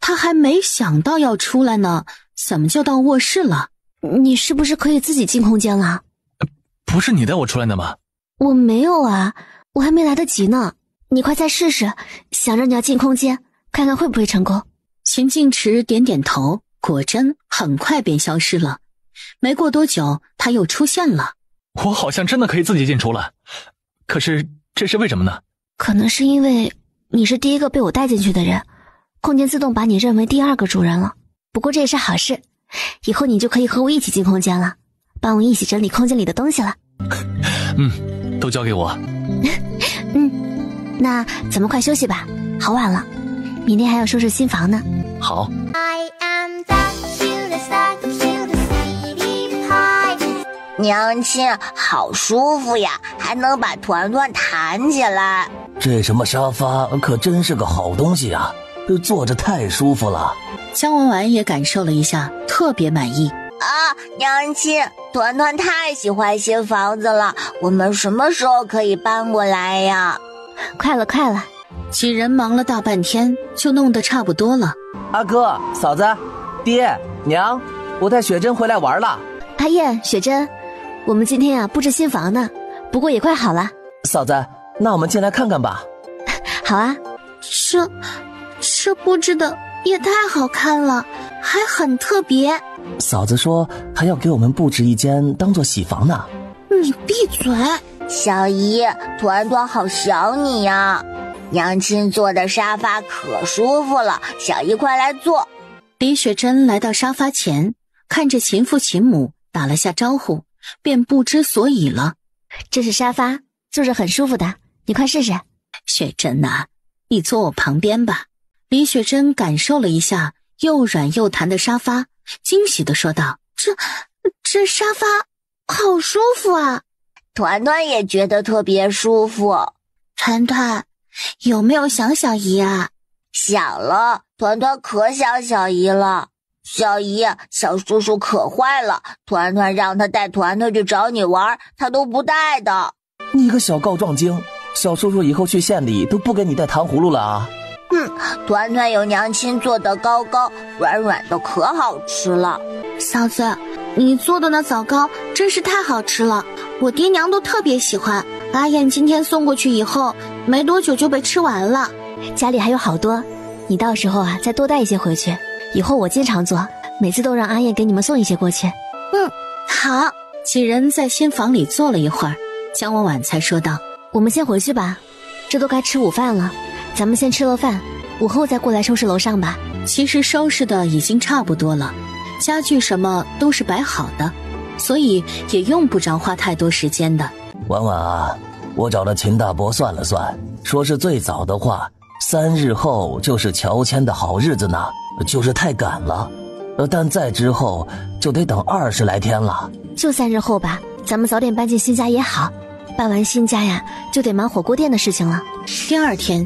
她还没想到要出来呢，怎么就到卧室了？你是不是可以自己进空间了？不是你带我出来的吗？我没有啊，我还没来得及呢。你快再试试，想着你要进空间，看看会不会成功。秦静池点点头，果真很快便消失了。没过多久，他又出现了。我好像真的可以自己进出了，可是这是为什么呢？可能是因为你是第一个被我带进去的人，空间自动把你认为第2个主人了。不过这也是好事，以后你就可以和我一起进空间了，帮我一起整理空间里的东西了。都交给我。那咱们快休息吧，好晚了，明天还要收拾新房呢。好。娘亲，好舒服呀，还能把团团弹起来。这什么沙发可真是个好东西啊，坐着太舒服了。姜文婉也感受了一下，特别满意。娘亲，团团太喜欢新房子了，我们什么时候可以搬过来呀？快了。几人忙了大半天，就弄得差不多了。阿哥、嫂子、爹、娘，我带雪珍回来玩了。阿燕、雪珍，我们今天啊布置新房呢，不过也快好了。嫂子，那我们进来看看吧。好啊。这布置的也太好看了，还很特别。嫂子说还要给我们布置一间当做喜房呢。你闭嘴。小姨，团团好想你呀。娘亲坐的沙发可舒服了，小姨快来坐。李雪珍来到沙发前，看着秦父秦母打了下招呼，便不知所以了。这是沙发，坐着很舒服的，你快试试。雪珍呐，你坐我旁边吧。李雪珍感受了一下又软又弹的沙发，惊喜地说道：这沙发好舒服啊。团团也觉得特别舒服。团团有没有想小姨啊？想了，团团可想小姨了。小姨，小叔叔可坏了，团团让他带团团去找你玩，他都不带的。你个小告状精，小叔叔以后去县里都不给你带糖葫芦了啊。团团有娘亲做的糕糕，软软的可好吃了。嫂子，你做的那枣糕真是太好吃了，我爹娘都特别喜欢。阿燕今天送过去以后，没多久就被吃完了。家里还有好多，你到时候啊再多带一些回去，以后我经常做，每次都让阿燕给你们送一些过去。好。几人在新房里坐了一会儿，姜文婉才说道：我们先回去吧，这都该吃午饭了，咱们先吃了饭，午后再过来收拾楼上吧。其实收拾的已经差不多了，家具什么都是摆好的，所以也用不着花太多时间的。婉婉啊，我找了秦大伯算了算，说是最早的话3日后就是乔迁的好日子呢，就是太赶了。但再之后就得等20来天了。就3日后吧，咱们早点搬进新家也好，搬完新家呀就得忙火锅店的事情了。第二天，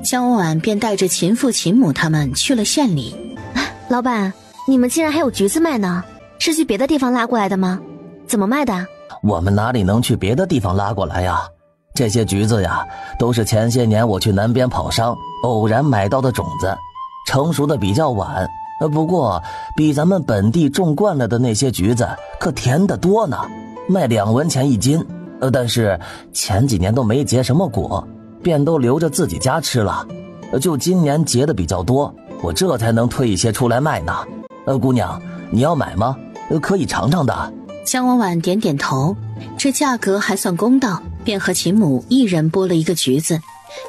姜文婉便带着秦父秦母他们去了县里。老板，你们竟然还有橘子卖呢？是去别的地方拉过来的吗？怎么卖的？我们哪里能去别的地方拉过来呀？这些橘子呀，都是前些年我去南边跑商偶然买到的种子，成熟的比较晚，不过比咱们本地种惯了的那些橘子可甜得多呢，卖2文钱1斤。但是前几年都没结什么果，便都留着自己家吃了，就今年结的比较多，我这才能推一些出来卖呢。姑娘，你要买吗？可以尝尝的。姜文婉点点头，这价格还算公道，便和秦母一人剥了一个橘子，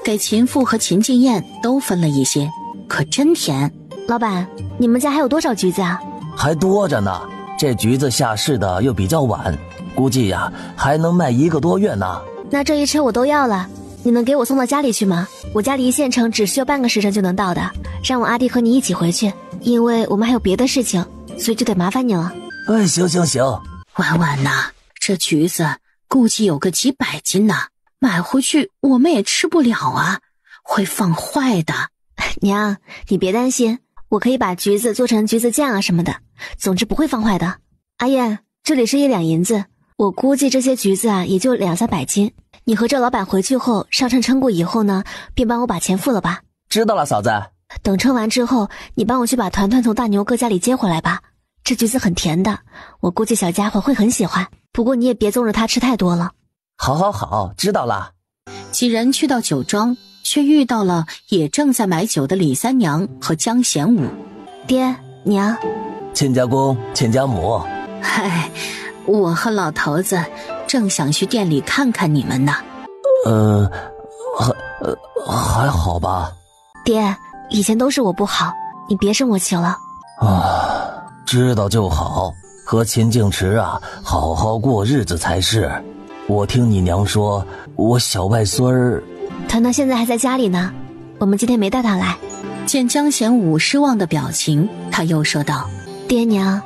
给秦父和秦敬燕都分了一些，可真甜。老板，你们家还有多少橘子啊？还多着呢，这橘子下市的又比较晚，估计呀还能卖1个多月呢。那这一车我都要了，你能给我送到家里去吗？我家离县城只需要半个时辰就能到的，让我阿弟和你一起回去，因为我们还有别的事情，所以就得麻烦你了。行，婉婉呐，这橘子估计有个几百斤呢，买回去我们也吃不了啊，会放坏的。娘，你别担心，我可以把橘子做成橘子酱啊什么的，总之不会放坏的。阿燕，这里是1两银子，我估计这些橘子啊也就200-300斤，你和这老板回去后上称称过以后呢，便帮我把钱付了吧。知道了，嫂子。等称完之后，你帮我去把团团从大牛哥家里接回来吧，这橘子很甜的，我估计小家伙会很喜欢，不过你也别纵着他吃太多了。好，知道了。几人去到酒庄，却遇到了也正在买酒的李三娘和江贤武。爹娘，亲家公亲家母。嗨，我和老头子正想去店里看看你们呢。还好吧。爹，以前都是我不好，你别生我气了。知道就好，和秦敬池啊好好过日子才是。我听你娘说，我小外孙儿团团现在还在家里呢，我们今天没带他来。见江贤武失望的表情，他又说道：爹娘，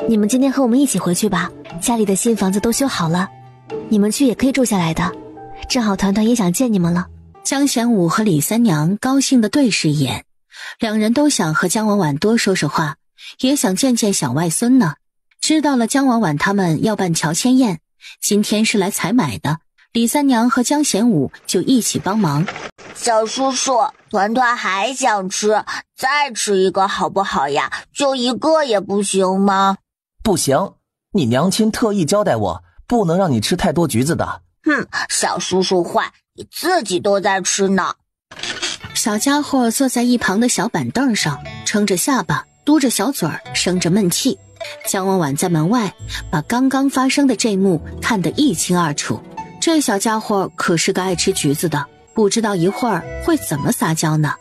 你们今天和我们一起回去吧，家里的新房子都修好了，你们去也可以住下来的，正好团团也想见你们了。江贤武和李三娘高兴地对视一眼，两人都想和江婉婉多说说话，也想见见小外孙呢。知道了江婉婉他们要办乔迁宴，今天是来采买的，李三娘和江贤武就一起帮忙。小叔叔，团团还想吃，再吃一个好不好呀？就一个也不行吗？不行，你娘亲特意交代我，不能让你吃太多橘子的。哼，小叔叔坏，你自己都在吃呢。小家伙坐在一旁的小板凳上，撑着下巴，嘟着小嘴儿，生着闷气。江婉婉在门外把刚刚发生的这一幕看得一清二楚。这小家伙可是个爱吃橘子的，不知道一会儿会怎么撒娇呢？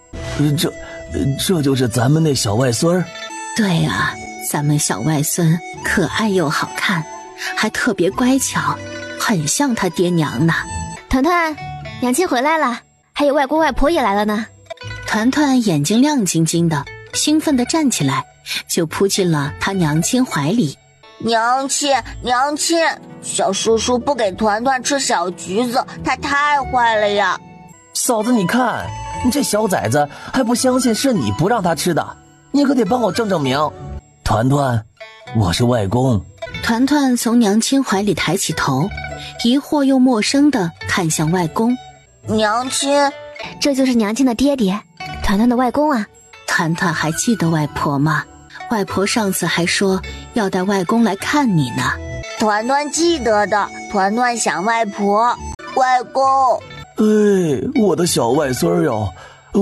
这就是咱们那小外孙儿。对啊，咱们小外孙可爱又好看，还特别乖巧，很像他爹娘呢。团团，娘亲回来了，还有外公外婆也来了呢。团团眼睛亮晶晶的，兴奋地站起来，就扑进了他娘亲怀里。娘亲，娘亲，小叔叔不给团团吃小橘子，他太坏了呀。嫂子，你看，你这小崽子还不相信是你不让他吃的，你可得帮我证证明。团团，我是外公。团团从娘亲怀里抬起头，疑惑又陌生地看向外公。娘亲，这就是娘亲的爹爹，团团的外公啊。团团还记得外婆吗？外婆上次还说要带外公来看你呢。团团记得的，团团想外婆。外公，我的小外孙哟，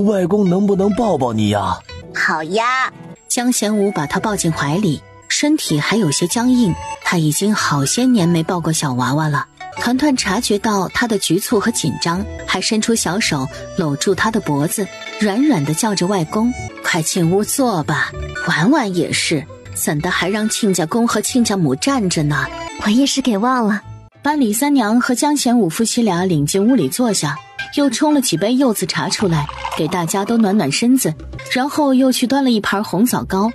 外公能不能抱抱你呀？好呀。江贤武把他抱进怀里，身体还有些僵硬，他已经好些年没抱过小娃娃了。团团察觉到他的局促和紧张，还伸出小手搂住他的脖子，软软地叫着外公，快进屋坐吧。婉婉也是，怎的还让亲家公和亲家母站着呢？我一时给忘了。把李三娘和江贤武夫妻俩领进屋里坐下，又冲了几杯柚子茶出来，给大家都暖暖身子，然后又去端了一盘红枣糕。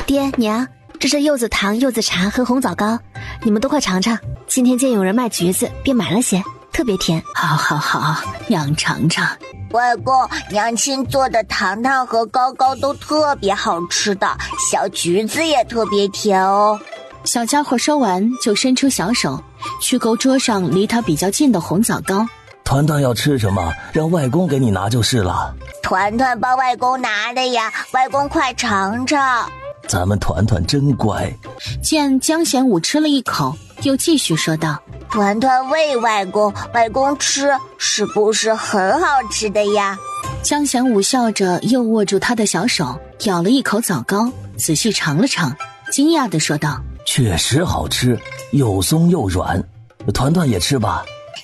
爹娘，这是柚子糖、柚子茶和红枣糕，你们都快尝尝。今天见有人卖橘子，便买了些，特别甜。好，娘尝尝。外公，娘亲做的糖糖和糕糕都特别好吃的，小橘子也特别甜哦。小家伙说完就伸出小手去勾桌上离他比较近的红枣糕。团团要吃什么，让外公给你拿就是了。团团帮外公拿的呀，外公快尝尝。咱们团团真乖。见江贤武吃了一口，又继续说道：团团喂外公，外公吃，是不是很好吃的呀？江贤武笑着又握住他的小手，咬了一口枣糕，仔细尝了尝，惊讶地说道：确实好吃，又松又软。团团也吃吧。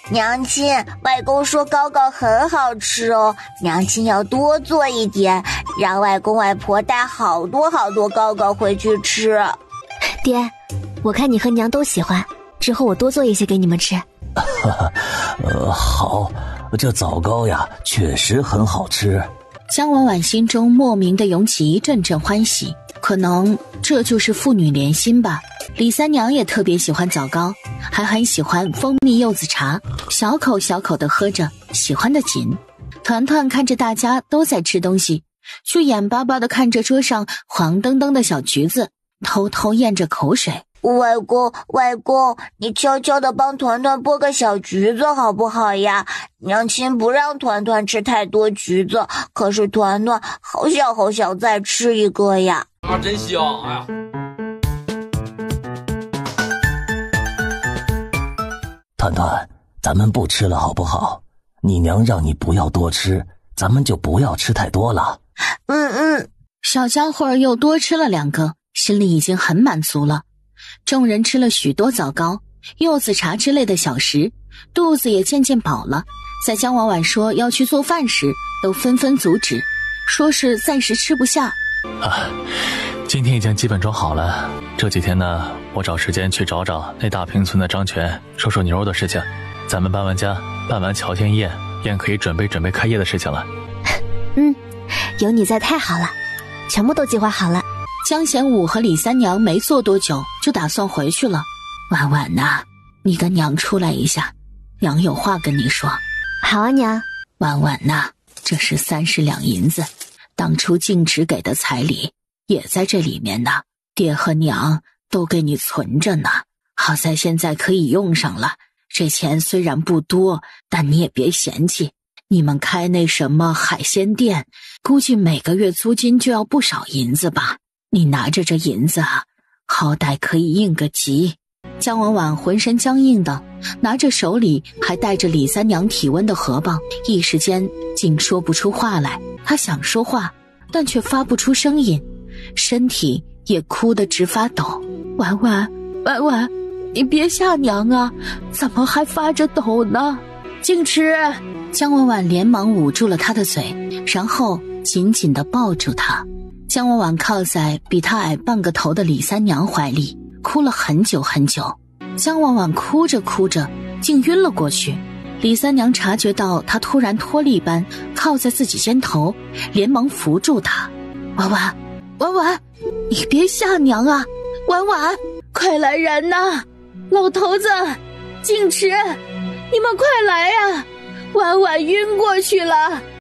娘亲，外公说糕糕很好吃哦，娘亲要多做一点，让外公外婆带好多好多糕糕回去吃。爹，我看你和娘都喜欢，之后我多做一些给你们吃。好，这枣糕呀确实很好吃。江婉婉心中莫名的涌起一阵阵欢喜，可能这就是父女连心吧。李三娘也特别喜欢枣糕，还很喜欢蜂蜜柚子茶，小口小口地喝着，喜欢得紧。团团看着大家都在吃东西，就眼巴巴地看着桌上黄澄澄的小橘子，偷偷咽着口水。外公，你悄悄地帮团团剥个小橘子好不好呀？娘亲不让团团吃太多橘子，可是团团好想好想再吃一个呀。啊，真香！哎呀，团团，咱们不吃了好不好？你娘让你不要多吃，咱们就不要吃太多了。小家伙又多吃了2个，心里已经很满足了。众人吃了许多枣糕、柚子茶之类的小食，肚子也渐渐饱了。在江婉婉说要去做饭时，都纷纷阻止，说是暂时吃不下。今天已经基本装好了，这几天呢，我找时间去找找那大坪村的张全，说说牛肉的事情。咱们搬完家，办完乔迁宴，便可以准备开业的事情了。有你在太好了，全部都计划好了。江贤武和李三娘没坐多久就打算回去了。婉婉呐，你跟娘出来一下，娘有话跟你说。好啊，娘。婉婉呐，这是30两银子，当初静池给的彩礼也在这里面呢，爹和娘都给你存着呢，好在现在可以用上了。这钱虽然不多，但你也别嫌弃。你们开那什么海鲜店，估计每个月租金就要不少银子吧？你拿着这银子啊，好歹可以应个急。江婉婉浑身僵硬的，拿着手里还带着李三娘体温的荷包，一时间竟说不出话来。她想说话，但却发不出声音，身体也哭得直发抖。婉婉，婉婉，你别吓娘啊，怎么还发着抖呢？静池！江婉婉连忙捂住了她的嘴，然后紧紧地抱住她。江婉婉靠在比她矮半个头的李三娘怀里，哭了很久很久。江婉婉哭着哭着竟晕了过去。李三娘察觉到她突然脱力般靠在自己肩头，连忙扶住她。婉婉，婉婉，你别吓娘啊！婉婉，快来人呐！老头子，静池，你们快来啊！婉婉晕过去了。